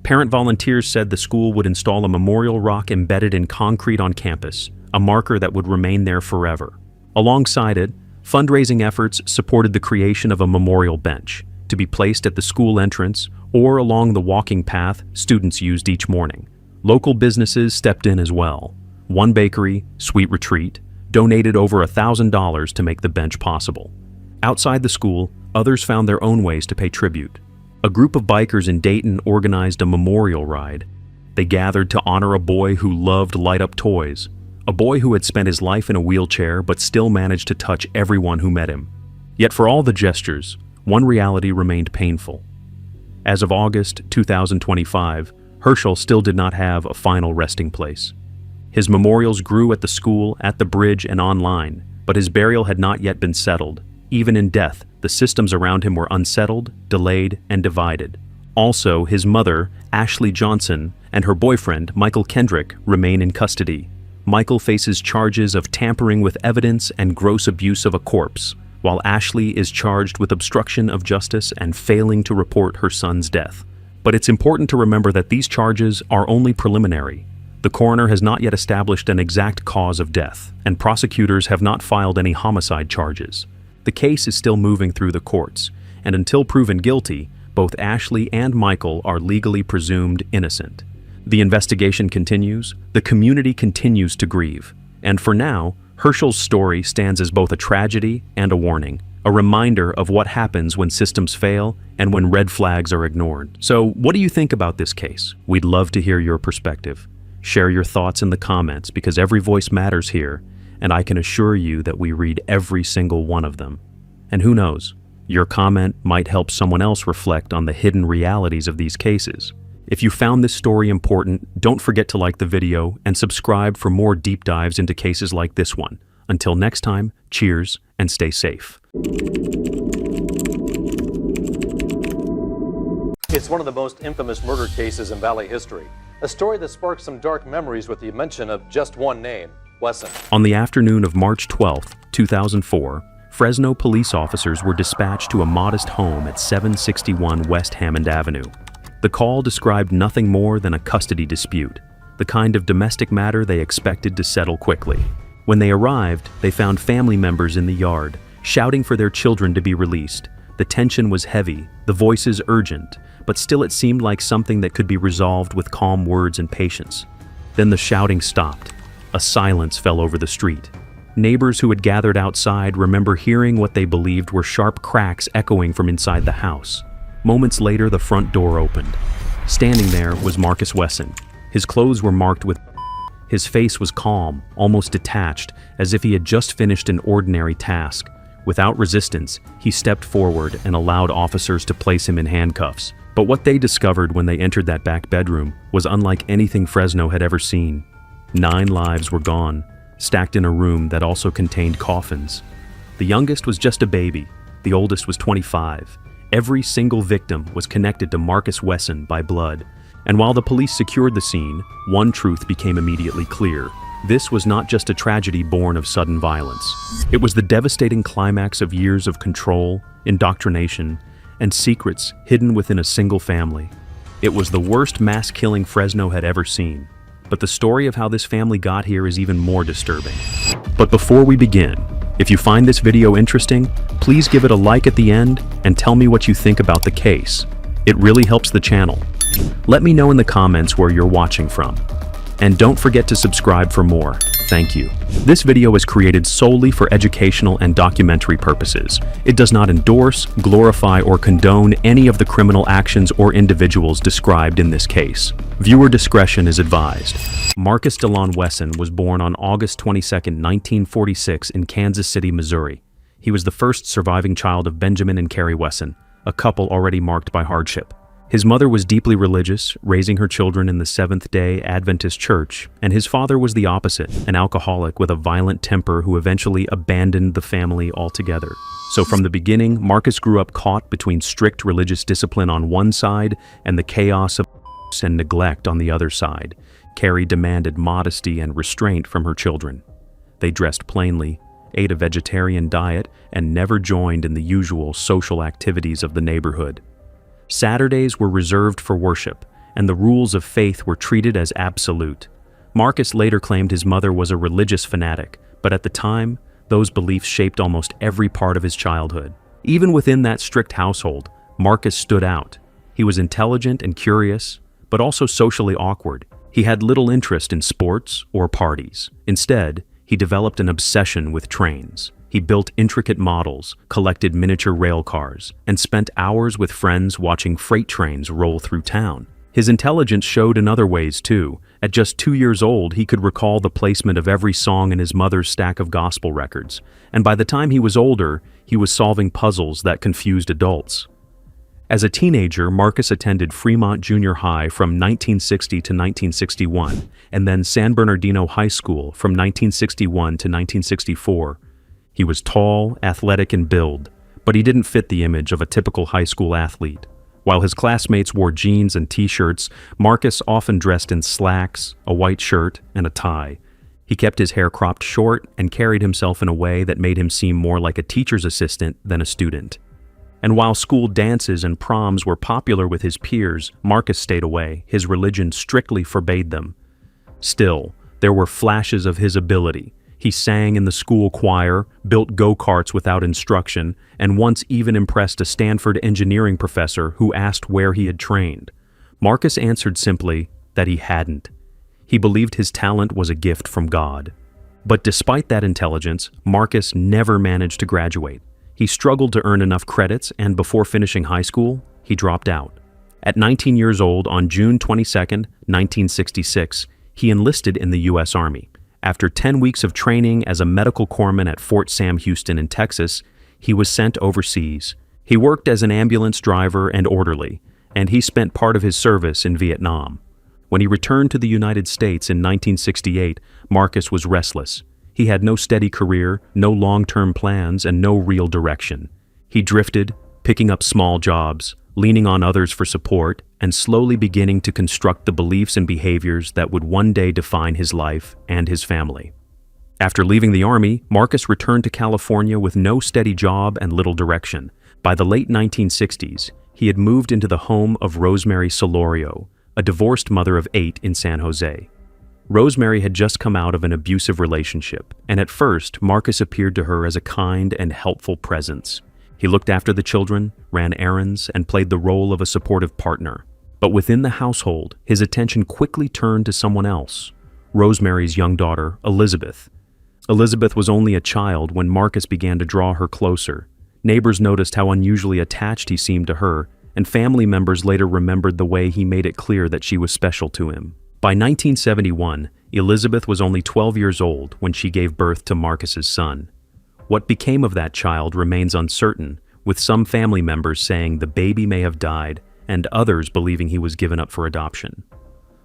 [SPEAKER 2] Parent volunteers said the school would install a memorial rock embedded in concrete on campus, a marker that would remain there forever. Alongside it, fundraising efforts supported the creation of a memorial bench to be placed at the school entrance or along the walking path students used each morning. Local businesses stepped in as well. One bakery, Sweet Retreat, donated over $1,000 to make the bench possible. Outside the school, others found their own ways to pay tribute. A group of bikers in Dayton organized a memorial ride. They gathered to honor a boy who loved light-up toys, a boy who had spent his life in a wheelchair but still managed to touch everyone who met him. Yet for all the gestures, one reality remained painful. As of August 2025, Herschel still did not have a final resting place. His memorials grew at the school, at the bridge, and online, but his burial had not yet been settled. Even in death, the systems around him were unsettled, delayed, and divided. Also, his mother, Ashley Johnson, and her boyfriend, Michael Kendrick, remain in custody. Michael faces charges of tampering with evidence and gross abuse of a corpse, while Ashley is charged with obstruction of justice and failing to report her son's death. But it's important to remember that these charges are only preliminary. The coroner has not yet established an exact cause of death, and prosecutors have not filed any homicide charges. The case is still moving through the courts, and until proven guilty, both Ashley and Michael are legally presumed innocent. The investigation continues, the community continues to grieve, and for now, Herschel's story stands as both a tragedy and a warning, a reminder of what happens when systems fail and when red flags are ignored. So, what do you think about this case? We'd love to hear your perspective. Share your thoughts in the comments because every voice matters here, and I can assure you that we read every single one of them. And who knows, your comment might help someone else reflect on the hidden realities of these cases. If you found this story important, don't forget to like the video and subscribe for more deep dives into cases like this one. Until next time, cheers and stay safe.
[SPEAKER 12] It's one of the most infamous murder cases in Valley history. A story that sparks some dark memories with the mention of just one name, Wesson.
[SPEAKER 2] On the afternoon of March 12, 2004, Fresno police officers were dispatched to a modest home at 761 West Hammond Avenue. The call described nothing more than a custody dispute, the kind of domestic matter they expected to settle quickly. When they arrived, they found family members in the yard, shouting for their children to be released. The tension was heavy, the voices urgent, but still it seemed like something that could be resolved with calm words and patience. Then the shouting stopped. A silence fell over the street. Neighbors who had gathered outside remember hearing what they believed were sharp cracks echoing from inside the house. Moments later, the front door opened. Standing there was Marcus Wesson. His clothes were marked with His face was calm, almost detached, as if he had just finished an ordinary task. Without resistance, he stepped forward and allowed officers to place him in handcuffs. But what they discovered when they entered that back bedroom was unlike anything Fresno had ever seen. 9 lives were gone, stacked in a room that also contained coffins. The youngest was just a baby, the oldest was 25. Every single victim was connected to Marcus Wesson by blood. And while the police secured the scene, one truth became immediately clear. This was not just a tragedy born of sudden violence. It was the devastating climax of years of control, indoctrination, and secrets hidden within a single family. It was the worst mass killing Fresno had ever seen, but the story of how this family got here is even more disturbing. But before we begin, if you find this video interesting, please give it a like at the end and tell me what you think about the case. It really helps the channel. Let me know in the comments where you're watching from. And don't forget to subscribe for more. Thank you. This video is created solely for educational and documentary purposes. It does not endorse, glorify, or condone any of the criminal actions or individuals described in this case. Viewer discretion is advised. Marcus DeLon Wesson was born on August 22, 1946 in Kansas City, Missouri. He was the first surviving child of Benjamin and Carrie Wesson, a couple already marked by hardship. His mother was deeply religious, raising her children in the Seventh-day Adventist Church, and his father was the opposite, an alcoholic with a violent temper who eventually abandoned the family altogether. So from the beginning, Marcus grew up caught between strict religious discipline on one side and the chaos of and neglect on the other side. Carrie demanded modesty and restraint from her children. They dressed plainly, ate a vegetarian diet, and never joined in the usual social activities of the neighborhood. Saturdays were reserved for worship, and the rules of faith were treated as absolute. Marcus later claimed his mother was a religious fanatic, but at the time, those beliefs shaped almost every part of his childhood. Even within that strict household, Marcus stood out. He was intelligent and curious, but also socially awkward. He had little interest in sports or parties. Instead, he developed an obsession with trains. He built intricate models, collected miniature rail cars, and spent hours with friends watching freight trains roll through town. His intelligence showed in other ways, too. At just 2 years old, he could recall the placement of every song in his mother's stack of gospel records. And by the time he was older, he was solving puzzles that confused adults. As a teenager, Marcus attended Fremont Junior High from 1960 to 1961, and then San Bernardino High School from 1961 to 1964. He was tall, athletic in build, but he didn't fit the image of a typical high school athlete. While his classmates wore jeans and t-shirts, Marcus often dressed in slacks, a white shirt, and a tie. He kept his hair cropped short and carried himself in a way that made him seem more like a teacher's assistant than a student. And while school dances and proms were popular with his peers, Marcus stayed away. His religion strictly forbade them. Still, there were flashes of his ability. He sang in the school choir, built go-karts without instruction, and once even impressed a Stanford engineering professor who asked where he had trained. Marcus answered simply that he hadn't. He believed his talent was a gift from God. But despite that intelligence, Marcus never managed to graduate. He struggled to earn enough credits, and before finishing high school, he dropped out. At 19 years old, on June 22, 1966, he enlisted in the U.S. Army. After 10 weeks of training as a medical corpsman at Fort Sam Houston in Texas, he was sent overseas. He worked as an ambulance driver and orderly, and he spent part of his service in Vietnam. When he returned to the United States in 1968, Marcus was restless. He had no steady career, no long-term plans, and no real direction. He drifted, picking up small jobs, leaning on others for support, and slowly beginning to construct the beliefs and behaviors that would one day define his life and his family. After leaving the Army, Marcus returned to California with no steady job and little direction. By the late 1960s, he had moved into the home of Rosemary Solorio, a divorced mother of 8 in San Jose. Rosemary had just come out of an abusive relationship, and at first, Marcus appeared to her as a kind and helpful presence. He looked after the children, ran errands, and played the role of a supportive partner. But within the household, his attention quickly turned to someone else, Rosemary's young daughter, Elizabeth. Elizabeth was only a child when Marcus began to draw her closer. Neighbors noticed how unusually attached he seemed to her, and family members later remembered the way he made it clear that she was special to him. By 1971, Elizabeth was only 12 years old when she gave birth to Marcus's son. What became of that child remains uncertain, with some family members saying the baby may have died and others believing he was given up for adoption.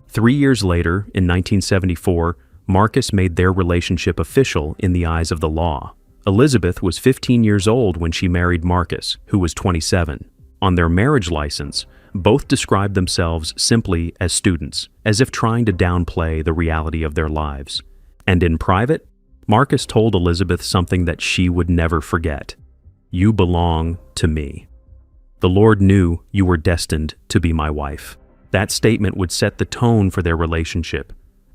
[SPEAKER 2] 3 years later, in 1974, Marcus made their relationship official in the eyes of the law. Elizabeth was 15 years old when she married Marcus, who was 27. On their marriage license, both described themselves simply as students, as if trying to downplay the reality of their lives. And in private, Marcus told Elizabeth something that she would never forget. "You belong to me." "The Lord knew you were destined to be my wife." That statement would set the tone for their relationship.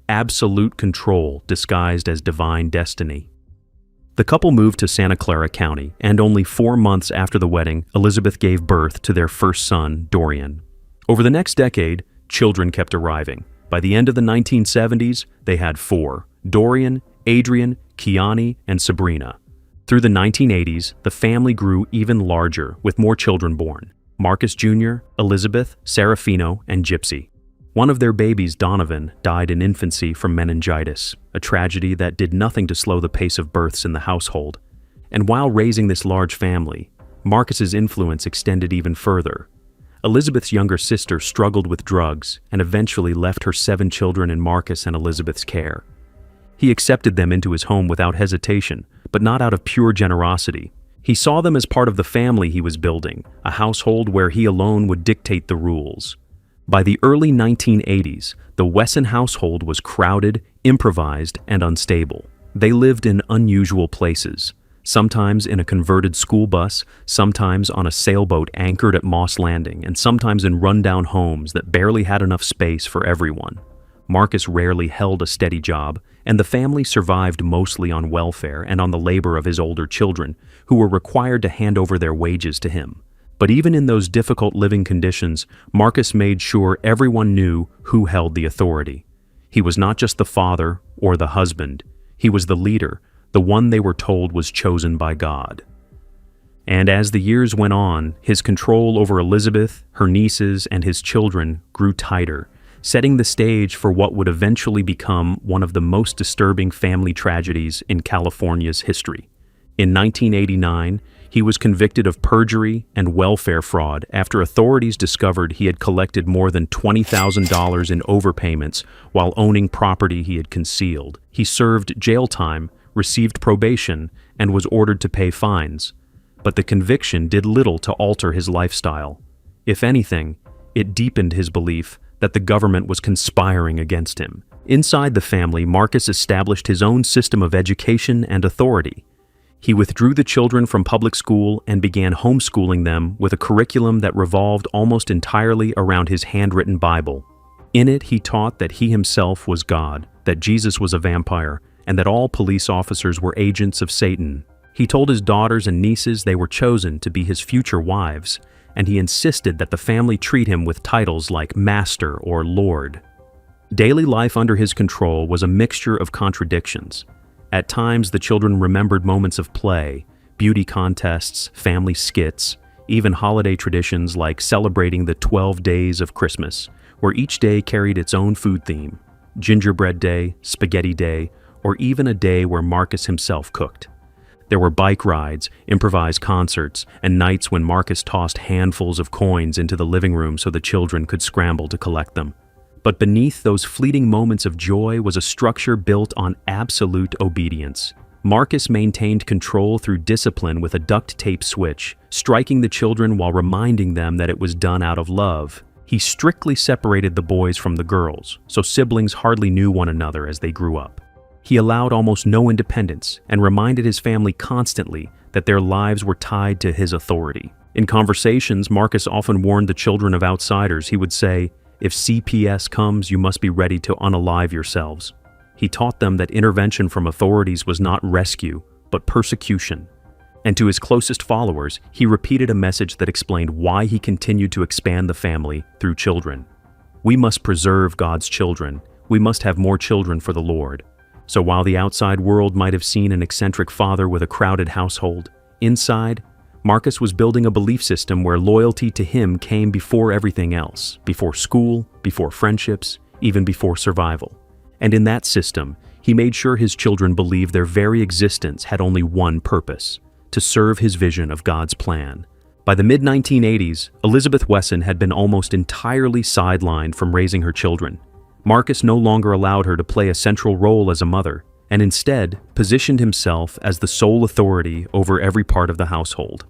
[SPEAKER 2] Absolute control disguised as divine destiny. The couple moved to Santa Clara County, and only 4 months after the wedding, Elizabeth gave birth to their first son, Dorian. Over the next decade, children kept arriving. By the end of the 1970s, they had 4: Dorian, Adrian, Kiani, and Sabrina. Through the 1980s, the family grew even larger, with more children born: Marcus Jr., Elizabeth, Serafino, and Gypsy. One of their babies, Donovan, died in infancy from meningitis, a tragedy that did nothing to slow the pace of births in the household. And while raising this large family, Marcus's influence extended even further. Elizabeth's younger sister struggled with drugs and eventually left her 7 children in Marcus and Elizabeth's care. He accepted them into his home without hesitation, but not out of pure generosity. He saw them as part of the family he was building, a household where he alone would dictate the rules. By the early 1980s, the Wesson household was crowded, improvised, and unstable. They lived in unusual places, sometimes in a converted school bus, sometimes on a sailboat anchored at Moss Landing, and sometimes in rundown homes that barely had enough space for everyone. Marcus rarely held a steady job, and the family survived mostly on welfare and on the labor of his older children, who were required to hand over their wages to him. But even in those difficult living conditions, Marcus made sure everyone knew who held the authority. He was not just the father or the husband. He was the leader, the one they were told was chosen by God. And as the years went on, his control over Elizabeth, her nieces, and his children grew tighter, setting the stage for what would eventually become one of the most disturbing family tragedies in California's history. In 1989, he was convicted of perjury and welfare fraud after authorities discovered he had collected more than $20,000 in overpayments while owning property he had concealed. He served jail time, received probation, and was ordered to pay fines. But the conviction did little to alter his lifestyle. If anything, it deepened his belief that the government was conspiring against him. Inside the family, Marcus established his own system of education and authority. He withdrew the children from public school and began homeschooling them with a curriculum that revolved almost entirely around his handwritten Bible. In it, he taught that he himself was God, that Jesus was a vampire, and that all police officers were agents of Satan. He told his daughters and nieces they were chosen to be his future wives, and he insisted that the family treat him with titles like Master or Lord. Daily life under his control was a mixture of contradictions. At times, the children remembered moments of play, beauty contests, family skits, even holiday traditions like celebrating the 12 days of Christmas, where each day carried its own food theme: gingerbread day, spaghetti day, or even a day where Marcus himself cooked. There were bike rides, improvised concerts, and nights when Marcus tossed handfuls of coins into the living room so the children could scramble to collect them. But beneath those fleeting moments of joy was a structure built on absolute obedience. Marcus maintained control through discipline with a duct tape switch, striking the children while reminding them that it was done out of love. He strictly separated the boys from the girls, so siblings hardly knew one another as they grew up. He allowed almost no independence and reminded his family constantly that their lives were tied to his authority. In conversations, Marcus often warned the children of outsiders. He would say, "If CPS comes, you must be ready to unalive yourselves." He taught them that intervention from authorities was not rescue, but persecution. And to his closest followers, he repeated a message that explained why he continued to expand the family through children. We must preserve God's children. We must have more children for the Lord. So while the outside world might have seen an eccentric father with a crowded household, inside, Marcus was building a belief system where loyalty to him came before everything else, before school, before friendships, even before survival. And in that system, he made sure his children believed their very existence had only one purpose: to serve his vision of God's plan. By the mid-1980s, Elizabeth Wesson had been almost entirely sidelined from raising her children. Marcus no longer allowed her to play a central role as a mother, and instead positioned himself as the sole authority over every part of the household.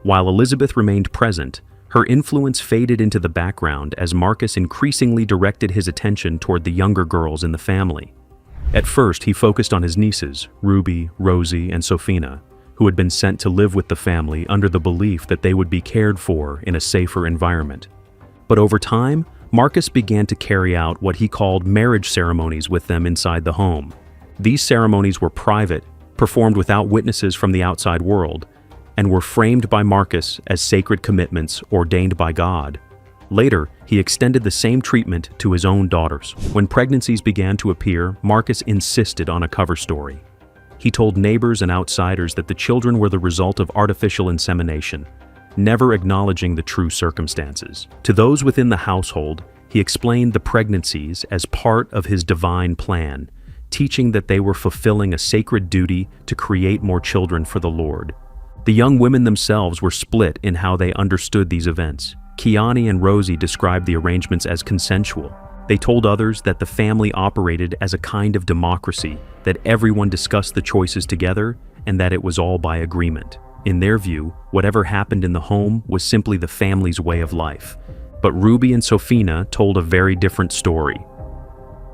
[SPEAKER 2] While Elizabeth remained present, her influence faded into the background as Marcus increasingly directed his attention toward the younger girls in the family. At first, he focused on his nieces, Ruby, Rosie, and Sophina, who had been sent to live with the family under the belief that they would be cared for in a safer environment. But over time, Marcus began to carry out what he called marriage ceremonies with them inside the home. These ceremonies were private, performed without witnesses from the outside world, and were framed by Marcus as sacred commitments ordained by God. Later, he extended the same treatment to his own daughters. When pregnancies began to appear, Marcus insisted on a cover story. He told neighbors and outsiders that the children were the result of artificial insemination, never acknowledging the true circumstances. To those within the household, he explained the pregnancies as part of his divine plan, teaching that they were fulfilling a sacred duty to create more children for the Lord. The young women themselves were split in how they understood these events. Kiani and Rosie described the arrangements as consensual. They told others that the family operated as a kind of democracy, that everyone discussed the choices together, and that it was all by agreement. In their view, whatever happened in the home was simply the family's way of life. But Ruby and Sofina told a very different story.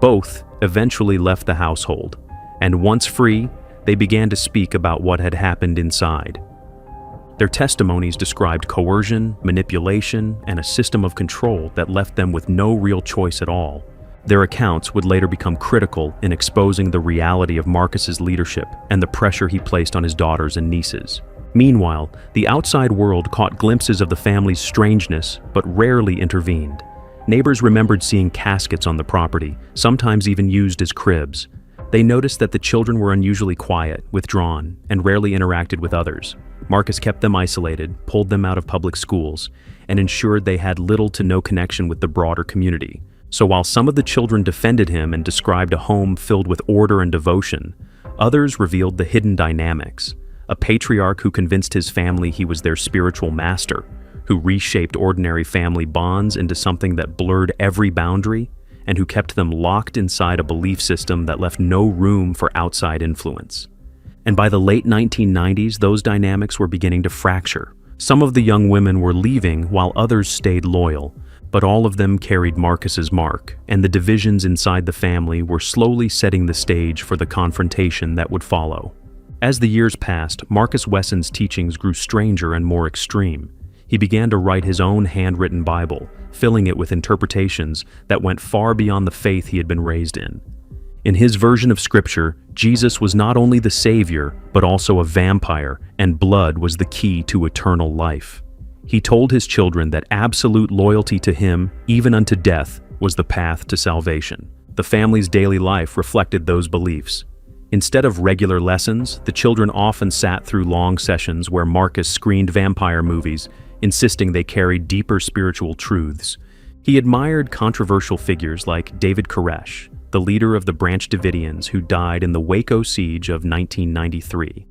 [SPEAKER 2] Both eventually left the household, and once free, they began to speak about what had happened inside. Their testimonies described coercion, manipulation, and a system of control that left them with no real choice at all. Their accounts would later become critical in exposing the reality of Marcus's leadership and the pressure he placed on his daughters and nieces. Meanwhile, the outside world caught glimpses of the family's strangeness, but rarely intervened. Neighbors remembered seeing caskets on the property, sometimes even used as cribs. They noticed that the children were unusually quiet, withdrawn, and rarely interacted with others. Marcus kept them isolated, pulled them out of public schools, and ensured they had little to no connection with the broader community. So while some of the children defended him and described a home filled with order and devotion, others revealed the hidden dynamics. A patriarch who convinced his family he was their spiritual master, who reshaped ordinary family bonds into something that blurred every boundary, and who kept them locked inside a belief system that left no room for outside influence. And by the late 1990s, those dynamics were beginning to fracture. Some of the young women were leaving while others stayed loyal, but all of them carried Marcus's mark, and the divisions inside the family were slowly setting the stage for the confrontation that would follow. As the years passed, Marcus Wesson's teachings grew stranger and more extreme. He began to write his own handwritten Bible, filling it with interpretations that went far beyond the faith he had been raised in. In his version of Scripture, Jesus was not only the Savior, but also a vampire, and blood was the key to eternal life. He told his children that absolute loyalty to him, even unto death, was the path to salvation. The family's daily life reflected those beliefs. Instead of regular lessons, the children often sat through long sessions where Marcus screened vampire movies, insisting they carried deeper spiritual truths. He admired controversial figures like David Koresh, the leader of the Branch Davidians who died in the Waco siege of 1993.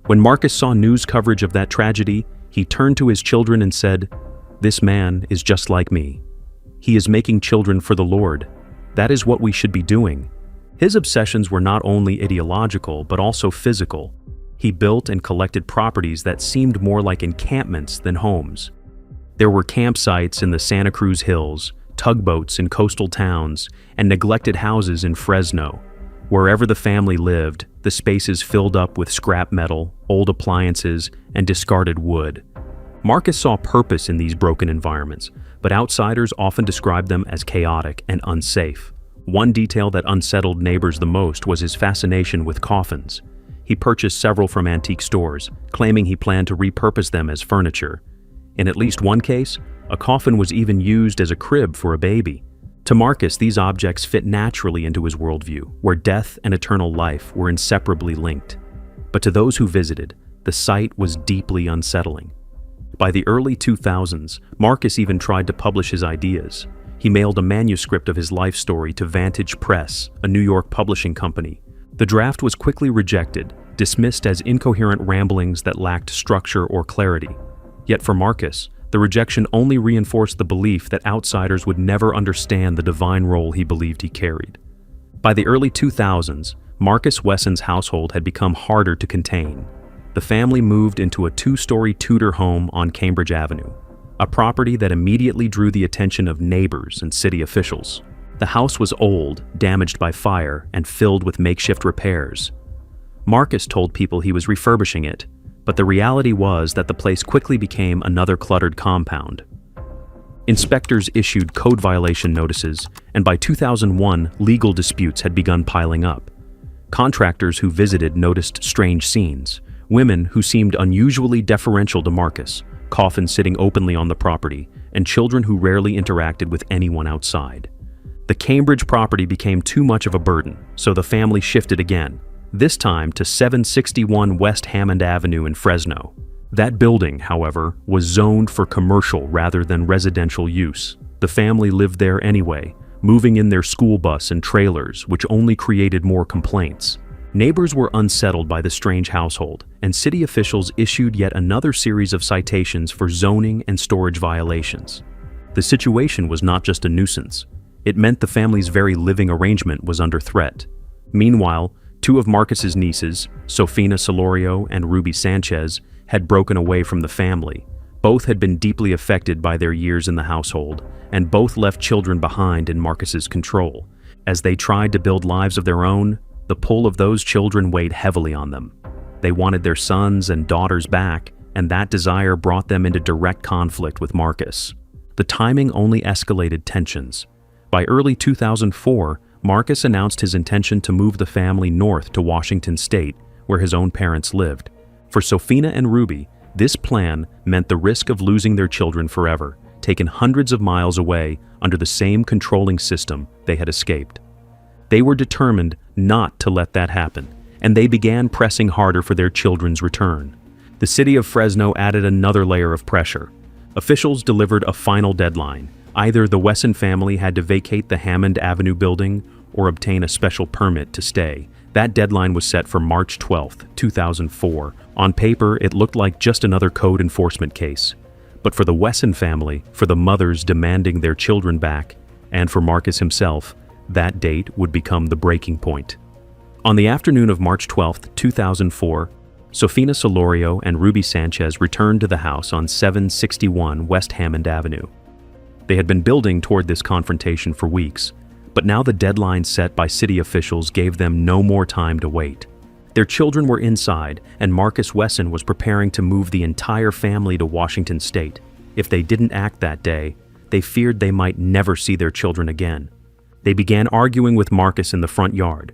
[SPEAKER 2] When Marcus saw news coverage of that tragedy, he turned to his children and said, "This man is just like me. He is making children for the Lord. That is what we should be doing." His obsessions were not only ideological, but also physical. He built and collected properties that seemed more like encampments than homes. There were campsites in the Santa Cruz Hills, tugboats in coastal towns, and neglected houses in Fresno. Wherever the family lived, the spaces filled up with scrap metal, old appliances, and discarded wood. Marcus saw purpose in these broken environments, but outsiders often described them as chaotic and unsafe. One detail that unsettled neighbors the most was his fascination with coffins. He purchased several from antique stores, claiming he planned to repurpose them as furniture. In at least one case, a coffin was even used as a crib for a baby. To Marcus, these objects fit naturally into his worldview, where death and eternal life were inseparably linked. But to those who visited, the sight was deeply unsettling. By the early 2000s, Marcus even tried to publish his ideas. He mailed a manuscript of his life story to Vantage Press, a New York publishing company. The draft was quickly rejected, dismissed as incoherent ramblings that lacked structure or clarity. Yet for Marcus, the rejection only reinforced the belief that outsiders would never understand the divine role he believed he carried. By the early 2000s, Marcus Wesson's household had become harder to contain. The family moved into a 2-story Tudor home on Cambridge Avenue, a property that immediately drew the attention of neighbors and city officials. The house was old, damaged by fire, and filled with makeshift repairs. Marcus told people he was refurbishing it, But the reality was that the place quickly became another cluttered compound. Inspectors issued code violation notices, and by 2001, legal disputes had begun piling up. Contractors who visited noticed strange scenes, women who seemed unusually deferential to Marcus, coffins sitting openly on the property, and children who rarely interacted with anyone outside. The Cambridge property became too much of a burden, so the family shifted again, this time to 761 West Hammond Avenue in Fresno. That building, however, was zoned for commercial rather than residential use. The family lived there anyway, moving in their school bus and trailers, which only created more complaints. Neighbors were unsettled by the strange household, and city officials issued yet another series of citations for zoning and storage violations. The situation was not just a nuisance. It meant the family's very living arrangement was under threat. Meanwhile, two of Marcus's nieces, Sofina Solorio and Ruby Sanchez, had broken away from the family. Both had been deeply affected by their years in the household, and both left children behind in Marcus's control. As they tried to build lives of their own, the pull of those children weighed heavily on them. They wanted their sons and daughters back, and that desire brought them into direct conflict with Marcus. The timing only escalated tensions. By early 2004, Marcus announced his intention to move the family north to Washington State, where his own parents lived. For Sofina and Ruby, this plan meant the risk of losing their children forever, taken hundreds of miles away under the same controlling system they had escaped. They were determined not to let that happen, and they began pressing harder for their children's return. The city of Fresno added another layer of pressure. Officials delivered a final deadline. Either the Wesson family had to vacate the Hammond Avenue building or obtain a special permit to stay. That deadline was set for March 12, 2004. On paper, it looked like just another code enforcement case. But for the Wesson family, for the mothers demanding their children back, and for Marcus himself, that date would become the breaking point. On the afternoon of March 12, 2004, Sofina Solorio and Ruby Sanchez returned to the house on 761 West Hammond Avenue. They had been building toward this confrontation for weeks, but now the deadline set by city officials gave them no more time to wait. Their children were inside, and Marcus Wesson was preparing to move the entire family to Washington State. If they didn't act that day, they feared they might never see their children again. They began arguing with Marcus in the front yard.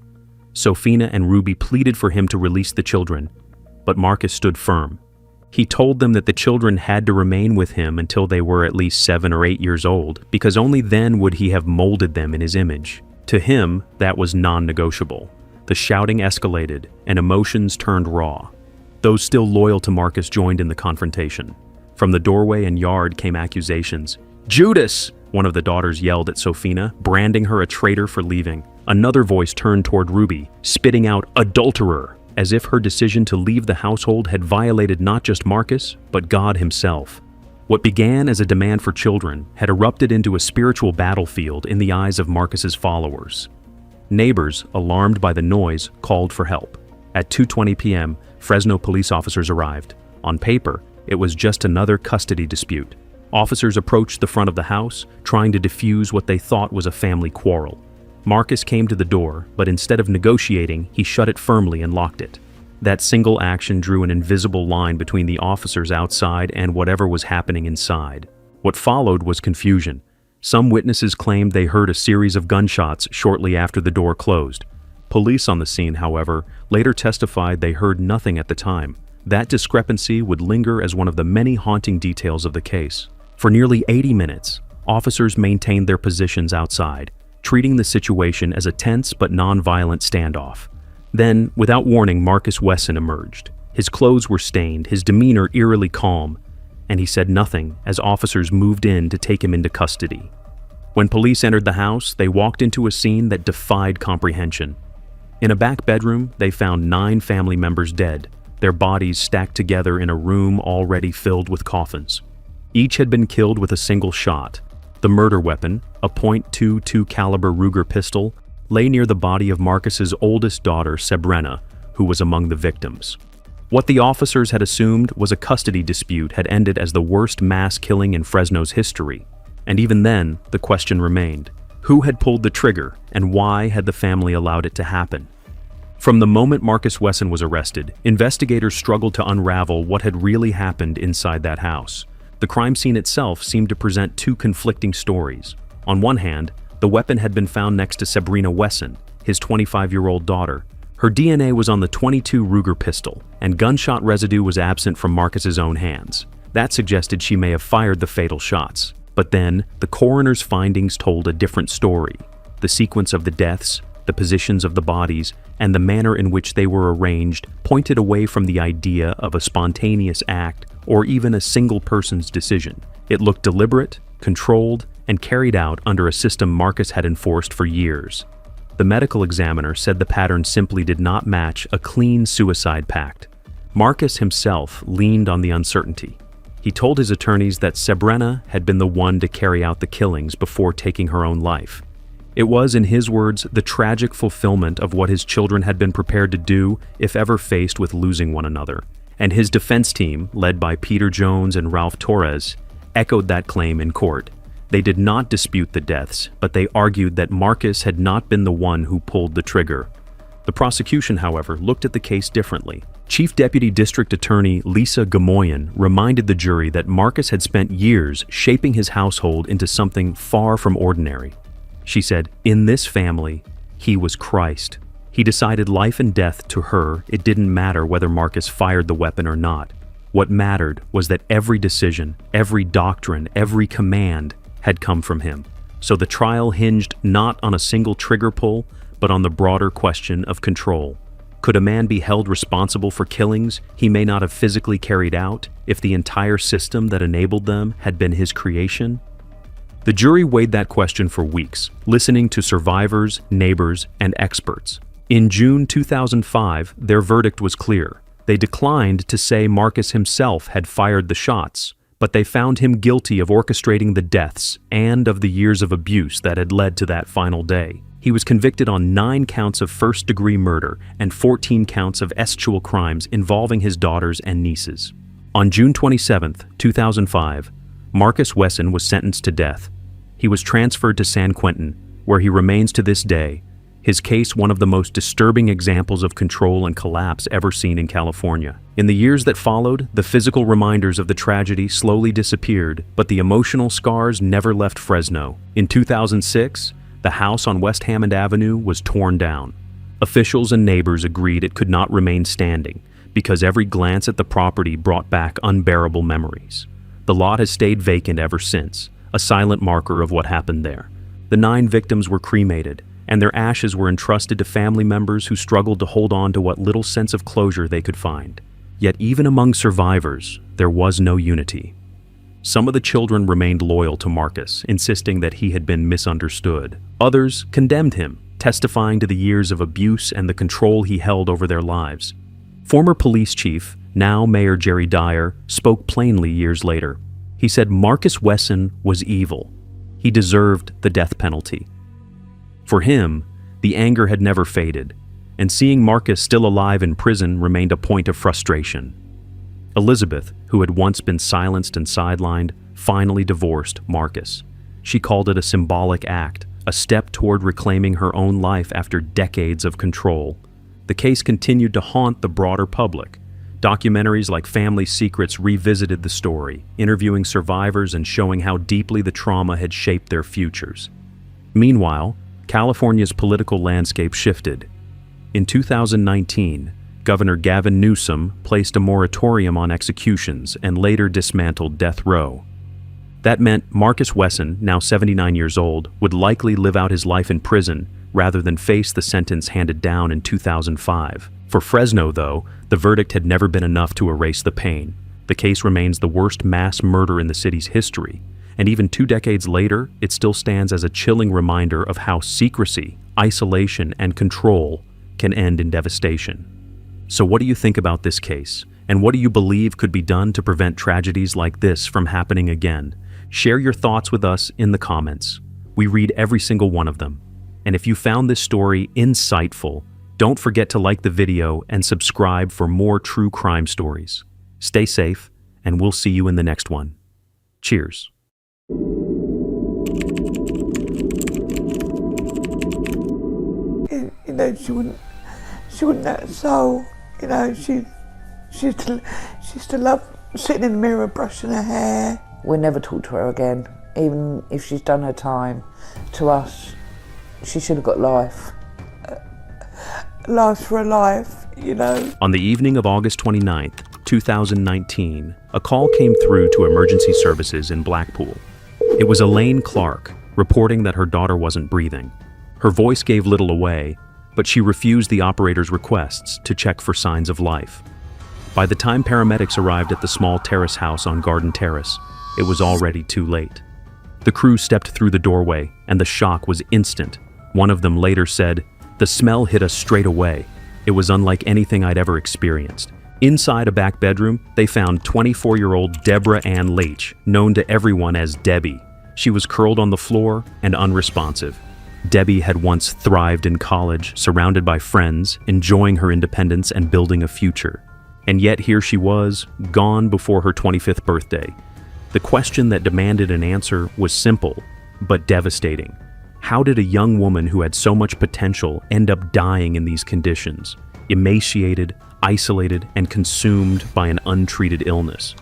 [SPEAKER 2] Sofina and Ruby pleaded for him to release the children, but Marcus stood firm. He told them that the children had to remain with him until they were at least 7 or 8 years old, because only then would he have molded them in his image. To him, that was non-negotiable. The shouting escalated, and emotions turned raw. Those still loyal to Marcus joined in the confrontation. From the doorway and yard came accusations. "Judas!" one of the daughters yelled at Sofina, branding her a traitor for leaving. Another voice turned toward Ruby, spitting out "adulterer," as if her decision to leave the household had violated not just Marcus, but God himself. What began as a demand for children had erupted into a spiritual battlefield in the eyes of Marcus's followers. Neighbors, alarmed by the noise, called for help. At 2:20 p.m., Fresno police officers arrived. On paper, it was just another custody dispute. Officers approached the front of the house, trying to defuse what they thought was a family quarrel. Marcus came to the door, but instead of negotiating, he shut it firmly and locked it. That single action drew an invisible line between the officers outside and whatever was happening inside. What followed was confusion. Some witnesses claimed they heard a series of gunshots shortly after the door closed. Police on the scene, however, later testified they heard nothing at the time. That discrepancy would linger as one of the many haunting details of the case. For nearly 80 minutes, officers maintained their positions outside, treating the situation as a tense but non-violent standoff. Then, without warning, Marcus Wesson emerged. His clothes were stained, his demeanor eerily calm, and he said nothing as officers moved in to take him into custody. When police entered the house, they walked into a scene that defied comprehension. In a back bedroom, they found 9 family members dead, their bodies stacked together in a room already filled with coffins. Each had been killed with a single shot. The murder weapon, a .22 caliber Ruger pistol, lay near the body of Marcus's oldest daughter, Sabrina, who was among the victims. What the officers had assumed was a custody dispute had ended as the worst mass killing in Fresno's history. And even then, the question remained: who had pulled the trigger, and why had the family allowed it to happen? From the moment Marcus Wesson was arrested, investigators struggled to unravel what had really happened inside that house. The crime scene itself seemed to present two conflicting stories. On one hand, the weapon had been found next to Sabrina Wesson, his 25-year-old daughter. Her DNA was on the .22 Ruger pistol, and gunshot residue was absent from Marcus's own hands. That suggested she may have fired the fatal shots. But then, the coroner's findings told a different story. The sequence of the deaths, the positions of the bodies, and the manner in which they were arranged pointed away from the idea of a spontaneous act or even a single person's decision. It looked deliberate, controlled, and carried out under a system Marcus had enforced for years. The medical examiner said the pattern simply did not match a clean suicide pact. Marcus himself leaned on the uncertainty. He told his attorneys that Sabrina had been the one to carry out the killings before taking her own life. It was, in his words, the tragic fulfillment of what his children had been prepared to do if ever faced with losing one another. And his defense team, led by Peter Jones and Ralph Torres, echoed that claim in court. They did not dispute the deaths, but they argued that Marcus had not been the one who pulled the trigger. The prosecution, however, looked at the case differently. Chief Deputy District Attorney Lisa Gamoyan reminded the jury that Marcus had spent years shaping his household into something far from ordinary. She said, "In this family, he was Christ. He decided life and death to her. It didn't matter whether Marcus fired the weapon or not. What mattered was that every decision, every doctrine, every command had come from him." So the trial hinged not on a single trigger pull, but on the broader question of control. Could a man be held responsible for killings he may not have physically carried out if the entire system that enabled them had been his creation? The jury weighed that question for weeks, listening to survivors, neighbors, and experts. In June 2005, their verdict was clear. They declined to say Marcus himself had fired the shots, but they found him guilty of orchestrating the deaths and of the years of abuse that had led to that final day. He was convicted on 9 counts of first-degree murder and 14 counts of estual crimes involving his daughters and nieces. On June 27, 2005, Marcus Wesson was sentenced to death. He was transferred to San Quentin, where he remains to this day, his case one of the most disturbing examples of control and collapse ever seen in California. In the years that followed, the physical reminders of the tragedy slowly disappeared, but the emotional scars never left Fresno. In 2006, the house on West Hammond Avenue was torn down. Officials and neighbors agreed it could not remain standing, because every glance at the property brought back unbearable memories. The lot has stayed vacant ever since, a silent marker of what happened there. The 9 victims were cremated, and their ashes were entrusted to family members who struggled to hold on to what little sense of closure they could find. Yet even among survivors, there was no unity. Some of the children remained loyal to Marcus, insisting that he had been misunderstood. Others condemned him, testifying to the years of abuse and the control he held over their lives. Former police chief, now Mayor Jerry Dyer, spoke plainly years later. He said Marcus Wesson was evil. He deserved the death penalty. For him, the anger had never faded, and seeing Marcus still alive in prison remained a point of frustration. Elizabeth, who had once been silenced and sidelined, finally divorced Marcus. She called it a symbolic act, a step toward reclaiming her own life after decades of control. The case continued to haunt the broader public. Documentaries like Family Secrets revisited the story, interviewing survivors and showing how deeply the trauma had shaped their futures. Meanwhile, California's political landscape shifted. In 2019, Governor Gavin Newsom placed a moratorium on executions and later dismantled death row. That meant Marcus Wesson, now 79 years old, would likely live out his life in prison rather than face the sentence handed down in 2005. For Fresno, though, the verdict had never been enough to erase the pain. The case remains the worst mass murder in the city's history, and even 2 decades later, it still stands as a chilling reminder of how secrecy, isolation, and control can end in devastation. So what do you think about this case? And what do you believe could be done to prevent tragedies like this from happening again? Share your thoughts with us in the comments. We read every single one of them. And if you found this story insightful, don't forget to like the video and subscribe for more true crime stories. Stay safe, and we'll see you in the next one. Cheers.
[SPEAKER 1] You know, She wouldn't let us so, you know, she used to love sitting in the mirror brushing her hair. We'll never talk to her again, even if she's done her time. To us, she should have got life. Life for a life, you know.
[SPEAKER 2] On the evening of August 29th, 2019, a call came through to emergency services in Blackpool. It was Elaine Clark reporting that her daughter wasn't breathing. Her voice gave little away, but she refused the operator's requests to check for signs of life. By the time paramedics arrived at the small terrace house on Garden Terrace, it was already too late. The crew stepped through the doorway, and the shock was instant. One of them later said, "The smell hit us straight away. It was unlike anything I'd ever experienced." Inside a back bedroom, they found 24-year-old Deborah Ann Leach, known to everyone as Debbie. She was curled on the floor and unresponsive. Debbie had once thrived in college, surrounded by friends, enjoying her independence and building a future. And yet here she was, gone before her 25th birthday. The question that demanded an answer was simple, but devastating. How did a young woman who had so much potential end up dying in these conditions, emaciated, isolated, and consumed by an untreated illness?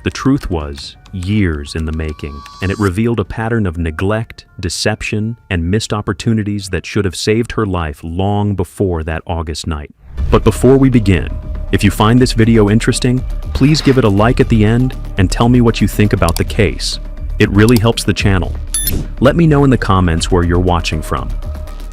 [SPEAKER 2] The truth was years in the making, and it revealed a pattern of neglect, deception, and missed opportunities that should have saved her life long before that August night. But before we begin, if you find this video interesting, please give it a like at the end and tell me what you think about the case. It really helps the channel. Let me know in the comments where you're watching from.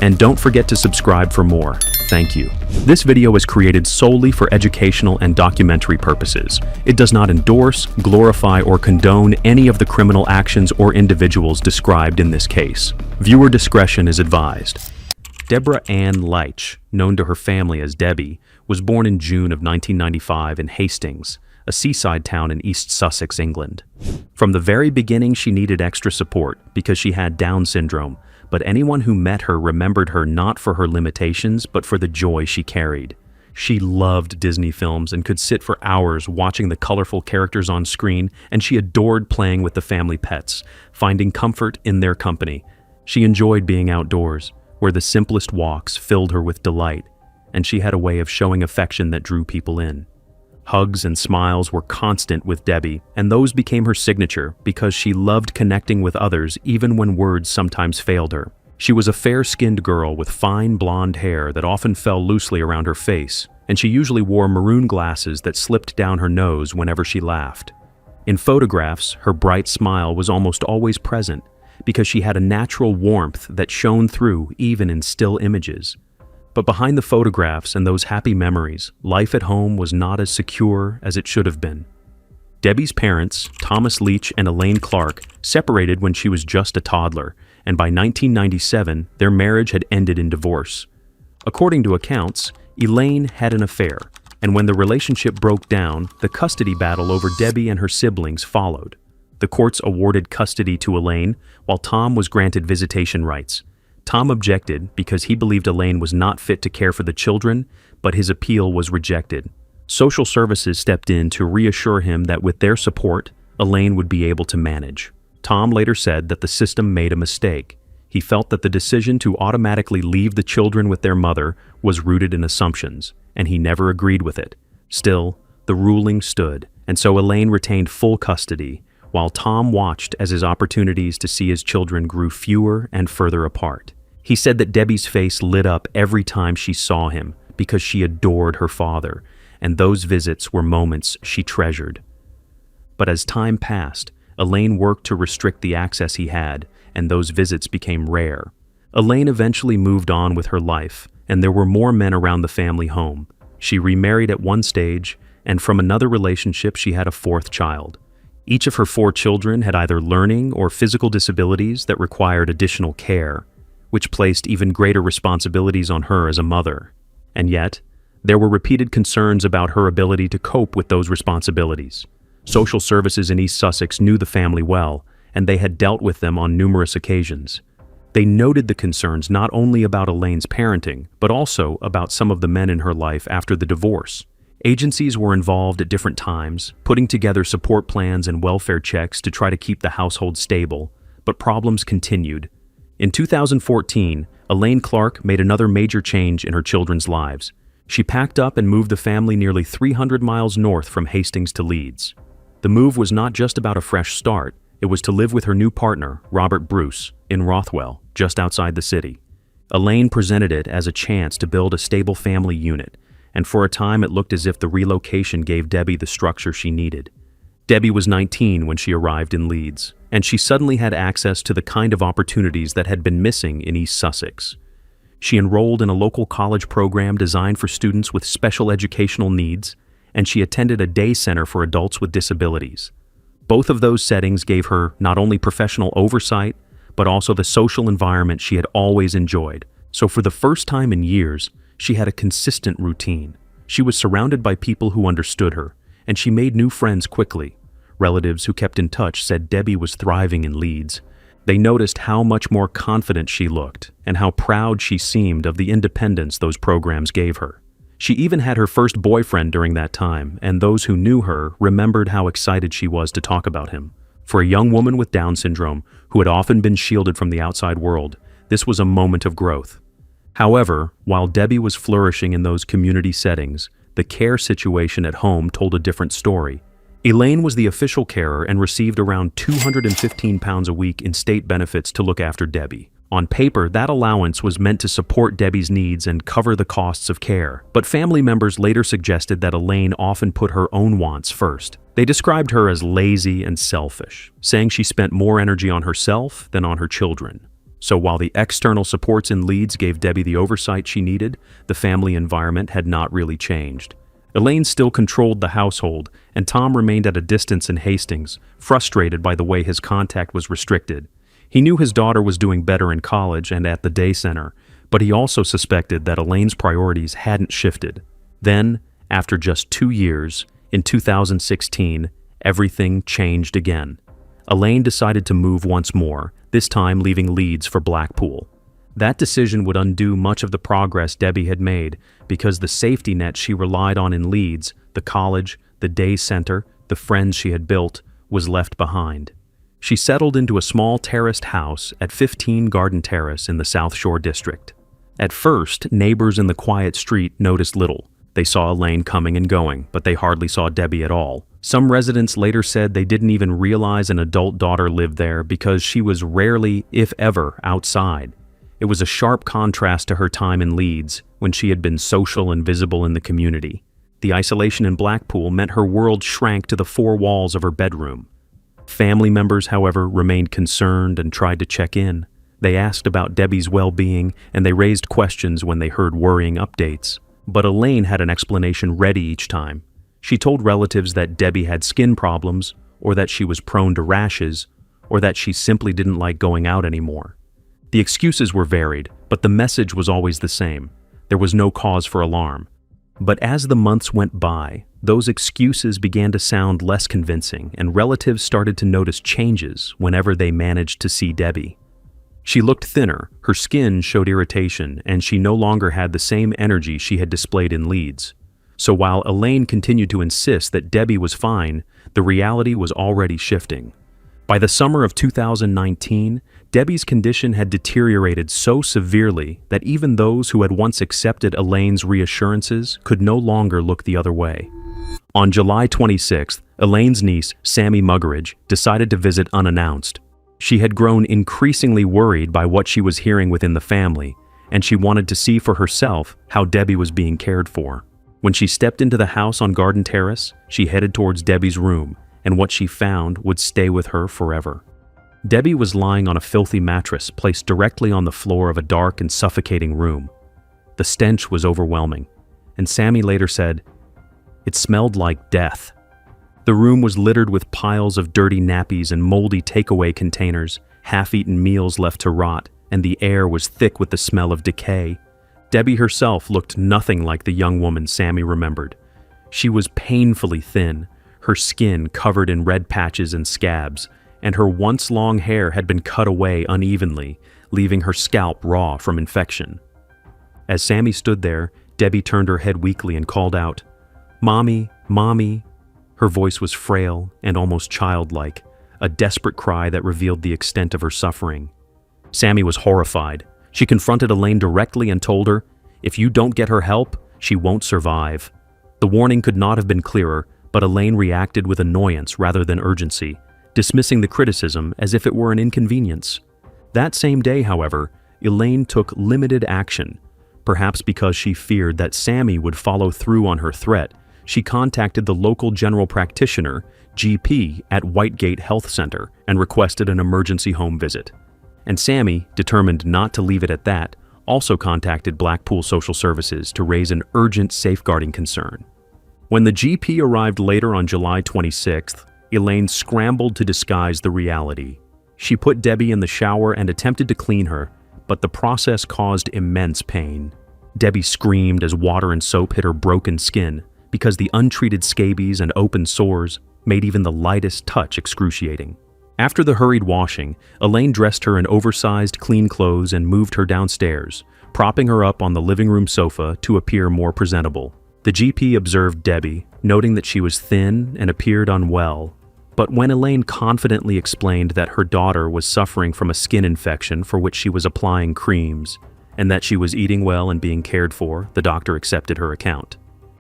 [SPEAKER 2] And don't forget to subscribe for more. Thank you. This video was created solely for educational and documentary purposes. It does not endorse, glorify, or condone any of the criminal actions or individuals described in this case. Viewer discretion is advised. Deborah Ann Leach, known to her family as Debbie, was born in June of 1995 in Hastings, a seaside town in East Sussex, England. From the very beginning, she needed extra support because she had Down syndrome, but anyone who met her remembered her not for her limitations, but for the joy she carried. She loved Disney films and could sit for hours watching the colorful characters on screen, and she adored playing with the family pets, finding comfort in their company. She enjoyed being outdoors, where the simplest walks filled her with delight, and she had a way of showing affection that drew people in. Hugs and smiles were constant with Debbie, and those became her signature because she loved connecting with others even when words sometimes failed her. She was a fair-skinned girl with fine blonde hair that often fell loosely around her face, and she usually wore maroon glasses that slipped down her nose whenever she laughed. In photographs, her bright smile was almost always present because she had a natural warmth that shone through even in still images. But behind the photographs and those happy memories, life at home was not as secure as it should have been. Debbie's parents, Thomas Leach and Elaine Clark, separated when she was just a toddler, and by 1997, their marriage had ended in divorce. According to accounts, Elaine had an affair, and when the relationship broke down, the custody battle over Debbie and her siblings followed. The courts awarded custody to Elaine, while Tom was granted visitation rights. Tom objected because he believed Elaine was not fit to care for the children, but his appeal was rejected. Social services stepped in to reassure him that with their support, Elaine would be able to manage. Tom later said that the system made a mistake. He felt that the decision to automatically leave the children with their mother was rooted in assumptions, and he never agreed with it. Still, the ruling stood, and so Elaine retained full custody, while Tom watched as his opportunities to see his children grew fewer and further apart. He said that Debbie's face lit up every time she saw him because she adored her father, and those visits were moments she treasured. But as time passed, Elaine worked to restrict the access he had, and those visits became rare. Elaine eventually moved on with her life, and there were more men around the family home. She remarried at one stage, and from another relationship she had a fourth child. Each of her 4 children had either learning or physical disabilities that required additional care, which placed even greater responsibilities on her as a mother. And yet, there were repeated concerns about her ability to cope with those responsibilities. Social services in East Sussex knew the family well, and they had dealt with them on numerous occasions. They noted the concerns not only about Elaine's parenting, but also about some of the men in her life after the divorce. Agencies were involved at different times, putting together support plans and welfare checks to try to keep the household stable, but problems continued. In 2014, Elaine Clark made another major change in her children's lives. She packed up and moved the family nearly 300 miles north from Hastings to Leeds. The move was not just about a fresh start, it was to live with her new partner, Robert Bruce, in Rothwell, just outside the city. Elaine presented it as a chance to build a stable family unit, and for a time it looked as if the relocation gave Debbie the structure she needed. Debbie was 19 when she arrived in Leeds, and she suddenly had access to the kind of opportunities that had been missing in East Sussex. She enrolled in a local college program designed for students with special educational needs, and she attended a day center for adults with disabilities. Both of those settings gave her not only professional oversight, but also the social environment she had always enjoyed. So for the first time in years, she had a consistent routine. She was surrounded by people who understood her, and she made new friends quickly. Relatives who kept in touch said Debbie was thriving in Leeds. They noticed how much more confident she looked and how proud she seemed of the independence those programs gave her. She even had her first boyfriend during that time, and those who knew her remembered how excited she was to talk about him. For a young woman with Down syndrome, who had often been shielded from the outside world, this was a moment of growth. However, while Debbie was flourishing in those community settings, the care situation at home told a different story. Elaine was the official carer and received around £215 a week in state benefits to look after Debbie. On paper, that allowance was meant to support Debbie's needs and cover the costs of care, but family members later suggested that Elaine often put her own wants first. They described her as lazy and selfish, saying she spent more energy on herself than on her children. So while the external supports in Leeds gave Debbie the oversight she needed, the family environment had not really changed. Elaine still controlled the household, and Tom remained at a distance in Hastings, frustrated by the way his contact was restricted. He knew his daughter was doing better in college and at the day center, but he also suspected that Elaine's priorities hadn't shifted. Then, after just 2 years, in 2016, everything changed again. Elaine decided to move once more, this time leaving Leeds for Blackpool. That decision would undo much of the progress Debbie had made because the safety net she relied on in Leeds, the college, the day center, the friends she had built, was left behind. She settled into a small terraced house at 15 Garden Terrace in the South Shore district. At first, neighbors in the quiet street noticed little. They saw Elaine coming and going, but they hardly saw Debbie at all. Some residents later said they didn't even realize an adult daughter lived there because she was rarely, if ever, outside. It was a sharp contrast to her time in Leeds, when she had been social and visible in the community. The isolation in Blackpool meant her world shrank to the four walls of her bedroom. Family members, however, remained concerned and tried to check in. They asked about Debbie's well-being, and they raised questions when they heard worrying updates. But Elaine had an explanation ready each time. She told relatives that Debbie had skin problems, or that she was prone to rashes, or that she simply didn't like going out anymore. The excuses were varied, but the message was always the same. There was no cause for alarm. But as the months went by, those excuses began to sound less convincing, and relatives started to notice changes whenever they managed to see Debbie. She looked thinner, her skin showed irritation, and she no longer had the same energy she had displayed in Leeds. So while Elaine continued to insist that Debbie was fine, the reality was already shifting. By the summer of 2019, Debbie's condition had deteriorated so severely that even those who had once accepted Elaine's reassurances could no longer look the other way. On July 26th, Elaine's niece, Sammy Muggeridge, decided to visit unannounced. She had grown increasingly worried by what she was hearing within the family, and she wanted to see for herself how Debbie was being cared for. When she stepped into the house on Garden Terrace, she headed towards Debbie's room, and what she found would stay with her forever. Debbie was lying on a filthy mattress placed directly on the floor of a dark and suffocating room. The stench was overwhelming, and Sammy later said, "It smelled like death." The room was littered with piles of dirty nappies and moldy takeaway containers, half-eaten meals left to rot, and the air was thick with the smell of decay. Debbie herself looked nothing like the young woman Sammy remembered. She was painfully thin, her skin covered in red patches and scabs, and her once long hair had been cut away unevenly, leaving her scalp raw from infection. As Sammy stood there, Debbie turned her head weakly and called out, "Mommy, Mommy." Her voice was frail and almost childlike, a desperate cry that revealed the extent of her suffering. Sammy was horrified. She confronted Elaine directly and told her, "If you don't get her help, She won't survive. The warning could not have been clearer, but Elaine reacted with annoyance rather than urgency, dismissing the criticism as if it were an inconvenience. That same day, however, Elaine took limited action. Perhaps because she feared that Sammy would follow through on her threat, she contacted the local general practitioner, GP, at Whitegate Health Center and requested an emergency home visit. And Sammy, determined not to leave it at that, also contacted Blackpool Social Services to raise an urgent safeguarding concern. When the GP arrived later on July 26th, Elaine scrambled to disguise the reality. She put Debbie in the shower and attempted to clean her, but the process caused immense pain. Debbie screamed as water and soap hit her broken skin because the untreated scabies and open sores made even the lightest touch excruciating. After the hurried washing, Elaine dressed her in oversized clean clothes and moved her downstairs, propping her up on the living room sofa to appear more presentable. The GP observed Debbie, noting that she was thin and appeared unwell. But when Elaine confidently explained that her daughter was suffering from a skin infection for which she was applying creams, and that she was eating well and being cared for, the doctor accepted her account.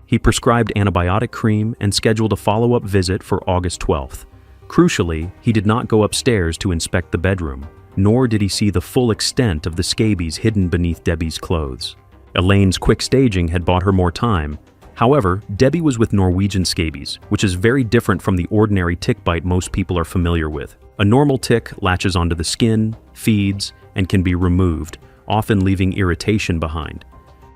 [SPEAKER 2] He prescribed antibiotic cream and scheduled a follow-up visit for August 12th. Crucially, he did not go upstairs to inspect the bedroom, nor did he see the full extent of the scabies hidden beneath Debbie's clothes. Elaine's quick staging had bought her more time. However, Debbie was with Norwegian scabies, which is very different from the ordinary tick bite most people are familiar with. A normal tick latches onto the skin, feeds, and can be removed, often leaving irritation behind.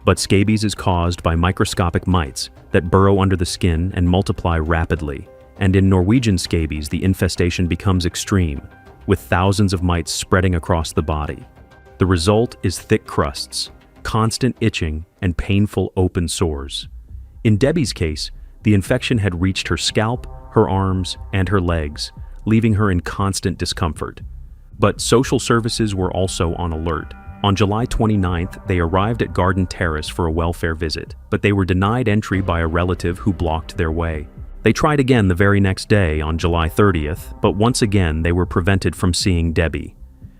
[SPEAKER 2] But scabies is caused by microscopic mites that burrow under the skin and multiply rapidly. And in Norwegian scabies, the infestation becomes extreme, with thousands of mites spreading across the body. The result is thick crusts, constant itching, and painful open sores. In Debbie's case, the infection had reached her scalp, her arms, and her legs, leaving her in constant discomfort. But social services were also on alert. On July 29th, they arrived at Garden Terrace for a welfare visit, but they were denied entry by a relative who blocked their way. They tried again the very next day, on July 30th, but once again they were prevented from seeing Debbie.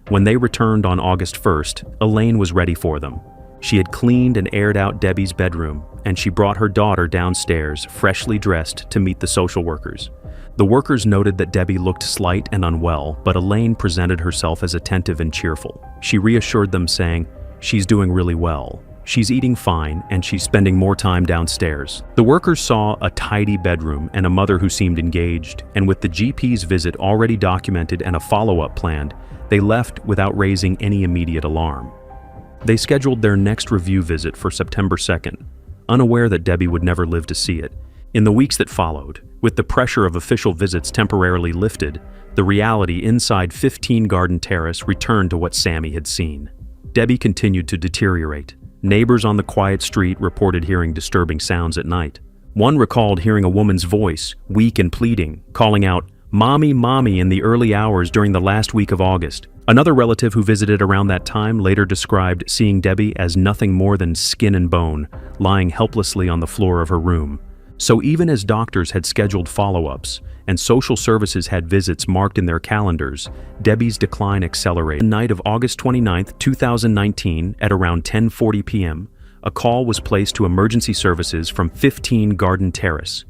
[SPEAKER 2] When they returned on August 1st, Elaine was ready for them. She had cleaned and aired out Debbie's bedroom, and she brought her daughter downstairs, freshly dressed, to meet the social workers. The workers noted that Debbie looked slight and unwell, but Elaine presented herself as attentive and cheerful. She reassured them, saying, "She's doing really well. She's eating fine, and she's spending more time downstairs." The workers saw a tidy bedroom and a mother who seemed engaged, and with the GP's visit already documented and a follow-up planned, they left without raising any immediate alarm. They scheduled their next review visit for September 2nd, unaware that Debbie would never live to see it. In the weeks that followed, with the pressure of official visits temporarily lifted, the reality inside 15 Garden Terrace returned to what Sammy had seen. Debbie continued to deteriorate. Neighbors on the quiet street reported hearing disturbing sounds at night. One recalled hearing a woman's voice, weak and pleading, calling out, "Mommy, Mommy," in the early hours during the last week of August. Another relative who visited around that time later described seeing Debbie as nothing more than skin and bone, lying helplessly on the floor of her room. So even as doctors had scheduled follow-ups and social services had visits marked in their calendars, Debbie's decline accelerated. The night of August 29, 2019, at around 10:40 p.m., a call was placed to emergency services from 15 Garden Terrace.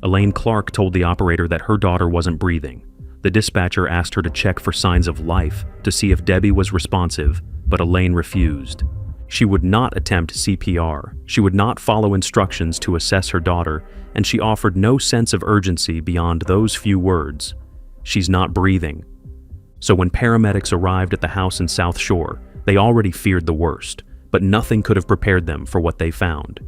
[SPEAKER 2] Elaine Clark told the operator that her daughter wasn't breathing. The dispatcher asked her to check for signs of life to see if Debbie was responsive, but Elaine refused. She would not attempt CPR, she would not follow instructions to assess her daughter, and she offered no sense of urgency beyond those few words: "She's not breathing." So when paramedics arrived at the house in South Shore, they already feared the worst, but nothing could have prepared them for what they found.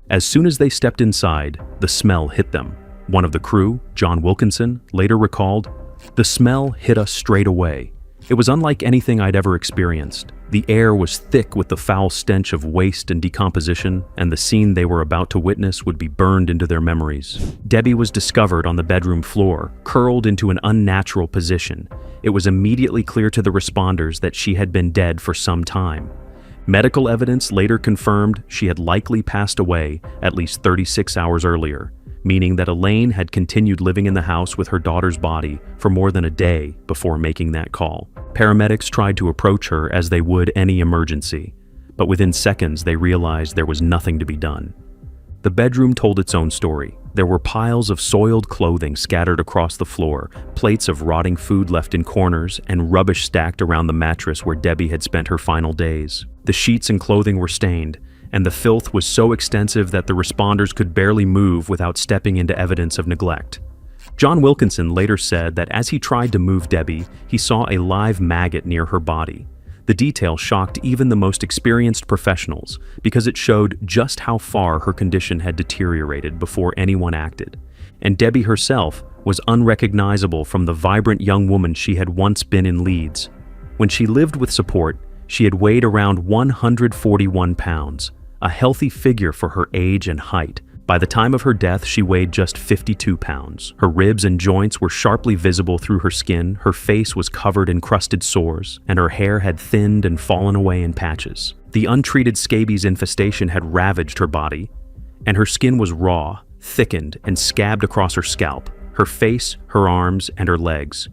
[SPEAKER 2] As soon as they stepped inside, the smell hit them. One of the crew, John Wilkinson, later recalled, "The smell hit us straight away. It was unlike anything I'd ever experienced. The air was thick with the foul stench of waste and decomposition, and the scene they were about to witness would be burned into their memories." Debbie was discovered on the bedroom floor, curled into an unnatural position. It was immediately clear to the responders that she had been dead for some time. Medical evidence later confirmed she had likely passed away at least 36 hours earlier, meaning that Elaine had continued living in the house with her daughter's body for more than a day before making that call. Paramedics tried to approach her as they would any emergency, but within seconds they realized there was nothing to be done. The bedroom told its own story. There were piles of soiled clothing scattered across the floor, plates of rotting food left in corners, and rubbish stacked around the mattress where Debbie had spent her final days. The sheets and clothing were stained, and the filth was so extensive that the responders could barely move without stepping into evidence of neglect. John Wilkinson later said that as he tried to move Debbie, he saw a live maggot near her body. The detail shocked even the most experienced professionals because it showed just how far her condition had deteriorated before anyone acted. And Debbie herself was unrecognizable from the vibrant young woman she had once been in Leeds. When she lived with support, she had weighed around 141 pounds, a healthy figure for her age and height. By the time of her death, she weighed just 52 pounds. Her ribs and joints were sharply visible through her skin, her face was covered in crusted sores, and her hair had thinned and fallen away in patches. The untreated scabies infestation had ravaged her body, and her skin was raw, thickened, and scabbed across her scalp, her face, her arms, and her legs.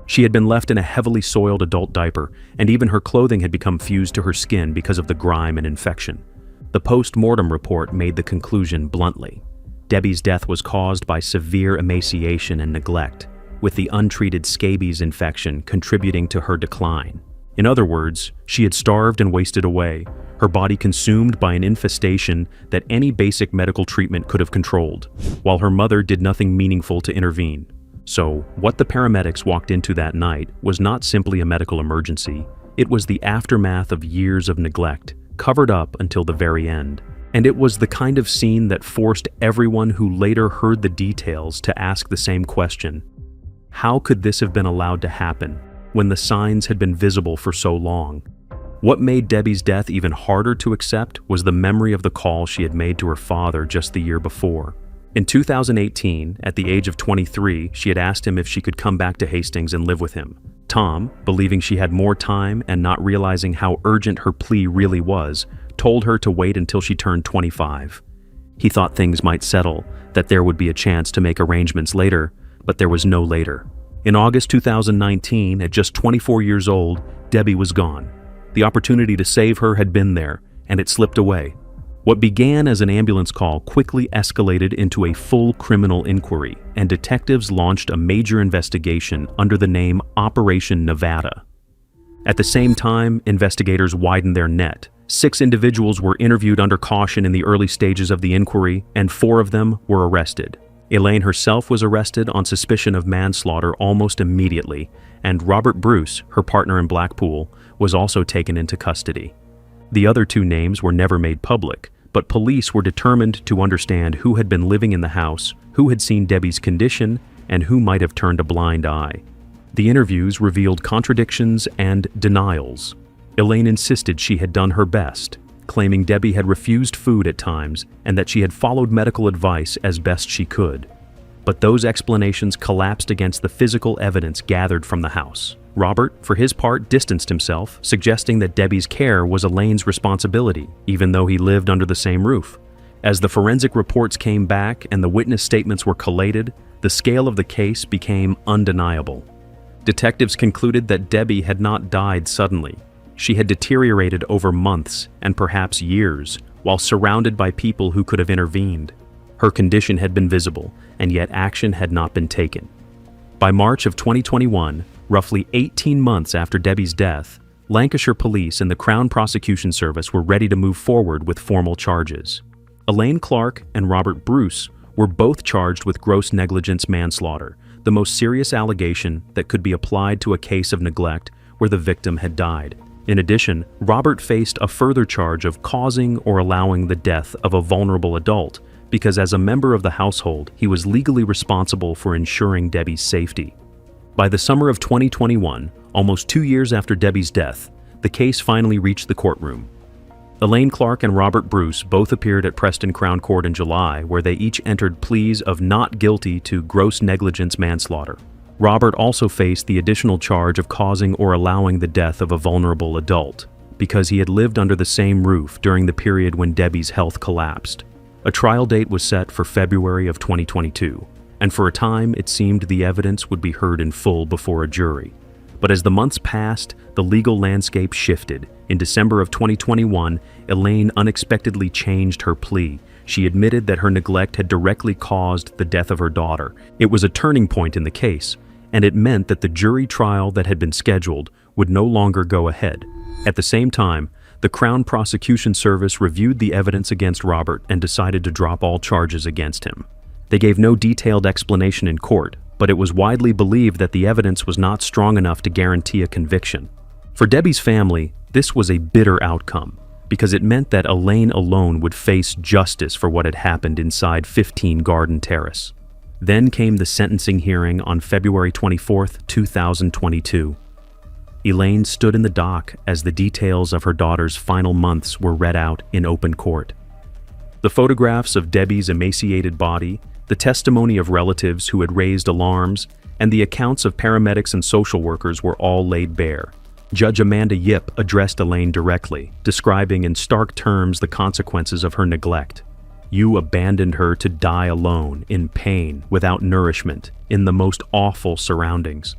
[SPEAKER 2] She had been left in a heavily soiled adult diaper, and even her clothing had become fused to her skin because of the grime and infection. The post-mortem report made the conclusion bluntly. Debbie's death was caused by severe emaciation and neglect, with the untreated scabies infection contributing to her decline. In other words, she had starved and wasted away, her body consumed by an infestation that any basic medical treatment could have controlled, while her mother did nothing meaningful to intervene. So, what the paramedics walked into that night was not simply a medical emergency, it was the aftermath of years of neglect, covered up until the very end. And it was the kind of scene that forced everyone who later heard the details to ask the same question. How could this have been allowed to happen when the signs had been visible for so long? What made Debbie's death even harder to accept was the memory of the call she had made to her father just the year before. In 2018, at the age of 23, she had asked him if she could come back to Hastings and live with him. Tom, believing she had more time and not realizing how urgent her plea really was, told her to wait until she turned 25. He thought things might settle, that there would be a chance to make arrangements later, but there was no later. In August 2019, at just 24 years old, Debbie was gone. The opportunity to save her had been there, and it slipped away. What began as an ambulance call quickly escalated into a full criminal inquiry, and detectives launched a major investigation under the name Operation Nevada. At the same time, investigators widened their net. 6 individuals were interviewed under caution in the early stages of the inquiry, and 4 of them were arrested. Elaine herself was arrested on suspicion of manslaughter almost immediately, and Robert Bruce, her partner in Blackpool, was also taken into custody. The other 2 names were never made public, but police were determined to understand who had been living in the house, who had seen Debbie's condition, and who might have turned a blind eye. The interviews revealed contradictions and denials. Elaine insisted she had done her best, claiming Debbie had refused food at times and that she had followed medical advice as best she could. But those explanations collapsed against the physical evidence gathered from the house. Robert, for his part, distanced himself, suggesting that Debbie's care was Elaine's responsibility, even though he lived under the same roof. As the forensic reports came back and the witness statements were collated, the scale of the case became undeniable. Detectives concluded that Debbie had not died suddenly. She had deteriorated over months and perhaps years, while surrounded by people who could have intervened. Her condition had been visible, and yet action had not been taken. By March of 2021, roughly 18 months after Debbie's death, Lancashire Police and the Crown Prosecution Service were ready to move forward with formal charges. Elaine Clark and Robert Bruce were both charged with gross negligence manslaughter, the most serious allegation that could be applied to a case of neglect where the victim had died. In addition, Robert faced a further charge of causing or allowing the death of a vulnerable adult because as a member of the household, he was legally responsible for ensuring Debbie's safety. By the summer of 2021, almost 2 years after Debbie's death, the case finally reached the courtroom. Elaine Clark and Robert Bruce both appeared at Preston Crown Court in July, where they each entered pleas of not guilty to gross negligence manslaughter. Robert also faced the additional charge of causing or allowing the death of a vulnerable adult, because he had lived under the same roof during the period when Debbie's health collapsed. A trial date was set for February of 2022, and for a time it seemed the evidence would be heard in full before a jury. But as the months passed, the legal landscape shifted. In December of 2021, Elaine unexpectedly changed her plea. She admitted that her neglect had directly caused the death of her daughter. It was a turning point in the case, and it meant that the jury trial that had been scheduled would no longer go ahead. At the same time, the Crown Prosecution Service reviewed the evidence against Robert and decided to drop all charges against him. They gave no detailed explanation in court, but it was widely believed that the evidence was not strong enough to guarantee a conviction. For Debbie's family, this was a bitter outcome, because it meant that Elaine alone would face justice for what had happened inside 15 Garden Terrace. Then came the sentencing hearing on February 24, 2022. Elaine stood in the dock as the details of her daughter's final months were read out in open court. The photographs of Debbie's emaciated body, the testimony of relatives who had raised alarms, and the accounts of paramedics and social workers were all laid bare. Judge Amanda Yip addressed Elaine directly, describing in stark terms the consequences of her neglect. You abandoned her to die alone, in pain, without nourishment, in the most awful surroundings.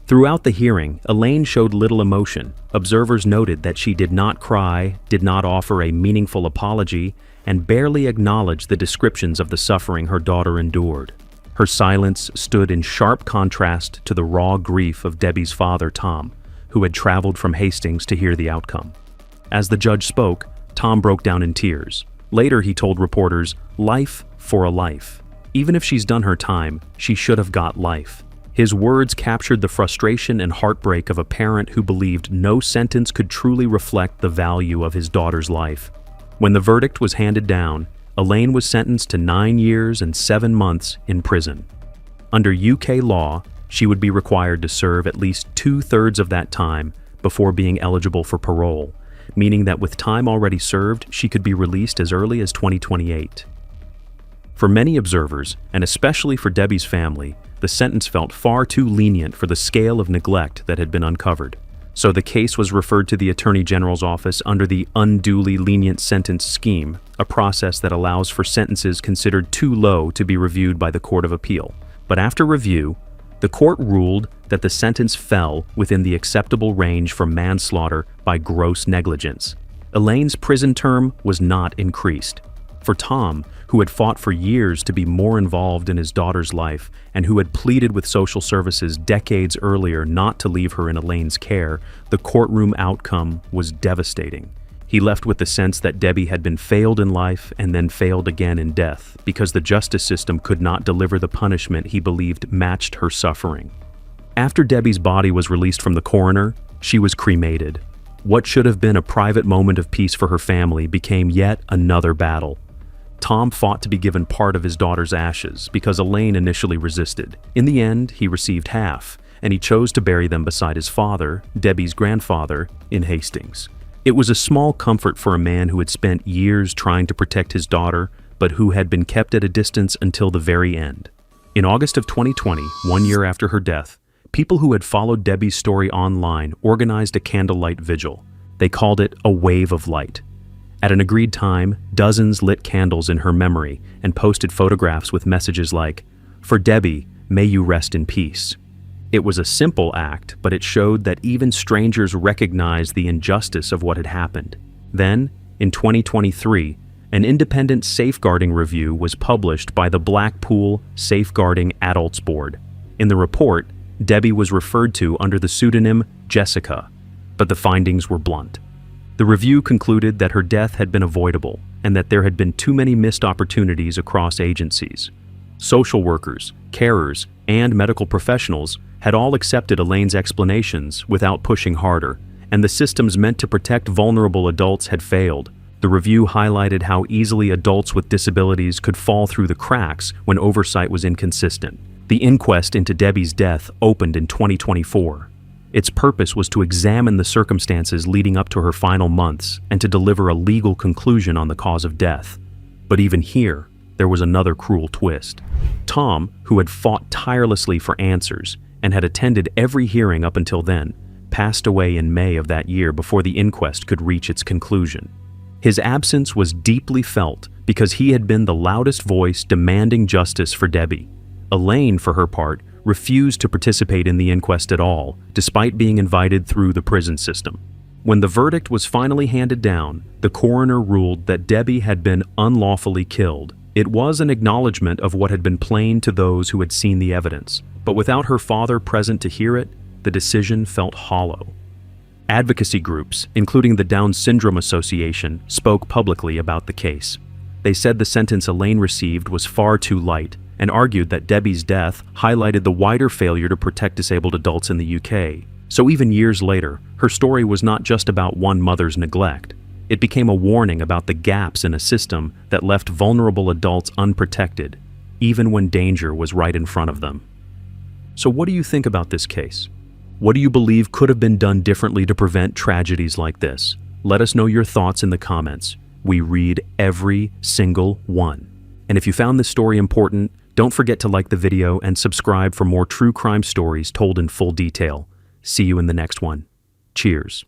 [SPEAKER 2] Throughout the hearing, Elaine showed little emotion. Observers noted that she did not cry, did not offer a meaningful apology, and barely acknowledged the descriptions of the suffering her daughter endured. Her silence stood in sharp contrast to the raw grief of Debbie's father, Tom, who had traveled from Hastings to hear the outcome. As the judge spoke, Tom broke down in tears. Later, he told reporters, "Life for a life. Even if she's done her time, she should have got life." His words captured the frustration and heartbreak of a parent who believed no sentence could truly reflect the value of his daughter's life. When the verdict was handed down, Elaine was sentenced to 9 years and 7 months in prison. Under UK law, she would be required to serve at least 2/3 of that time before being eligible for parole, meaning that with time already served, she could be released as early as 2028. For many observers, and especially for Debbie's family, the sentence felt far too lenient for the scale of neglect that had been uncovered. So the case was referred to the Attorney General's office under the unduly lenient sentence scheme, a process that allows for sentences considered too low to be reviewed by the Court of Appeal. But after review, the court ruled that the sentence fell within the acceptable range for manslaughter by gross negligence. Elaine's prison term was not increased. For Tom, who had fought for years to be more involved in his daughter's life and who had pleaded with social services decades earlier not to leave her in Elaine's care, the courtroom outcome was devastating. He left with the sense that Debbie had been failed in life and then failed again in death because the justice system could not deliver the punishment he believed matched her suffering. After Debbie's body was released from the coroner, she was cremated. What should have been a private moment of peace for her family became yet another battle. Tom fought to be given part of his daughter's ashes because Elaine initially resisted. In the end, he received half, and he chose to bury them beside his father, Debbie's grandfather, in Hastings. It was a small comfort for a man who had spent years trying to protect his daughter, but who had been kept at a distance until the very end. In August of 2020, 1 year after her death, people who had followed Debbie's story online organized a candlelight vigil. They called it a wave of light. At an agreed time, dozens lit candles in her memory and posted photographs with messages like, "For Debbie, may you rest in peace." It was a simple act, but it showed that even strangers recognized the injustice of what had happened. Then, in 2023, an independent safeguarding review was published by the Blackpool Safeguarding Adults Board. In the report, Debbie was referred to under the pseudonym Jessica, but the findings were blunt. The review concluded that her death had been avoidable and that there had been too many missed opportunities across agencies. Social workers, carers, and medical professionals had all accepted Elaine's explanations without pushing harder, and the systems meant to protect vulnerable adults had failed. The review highlighted how easily adults with disabilities could fall through the cracks when oversight was inconsistent. The inquest into Debbie's death opened in 2024. Its purpose was to examine the circumstances leading up to her final months and to deliver a legal conclusion on the cause of death. But even here, there was another cruel twist. Tom, who had fought tirelessly for answers and had attended every hearing up until then, passed away in May of that year before the inquest could reach its conclusion. His absence was deeply felt because he had been the loudest voice demanding justice for Debbie. Elaine, for her part, refused to participate in the inquest at all, despite being invited through the prison system. When the verdict was finally handed down, the coroner ruled that Debbie had been unlawfully killed. It was an acknowledgement of what had been plain to those who had seen the evidence, but without her father present to hear it, the decision felt hollow. Advocacy groups, including the Down Syndrome Association, spoke publicly about the case. They said the sentence Elaine received was far too light and argued that Debbie's death highlighted the wider failure to protect disabled adults in the UK. So even years later, her story was not just about one mother's neglect. It became a warning about the gaps in a system that left vulnerable adults unprotected, even when danger was right in front of them. So what do you think about this case? What do you believe could have been done differently to prevent tragedies like this? Let us know your thoughts in the comments. We read every single one. And if you found this story important, don't forget to like the video and subscribe for more true crime stories told in full detail. See you in the next one. Cheers.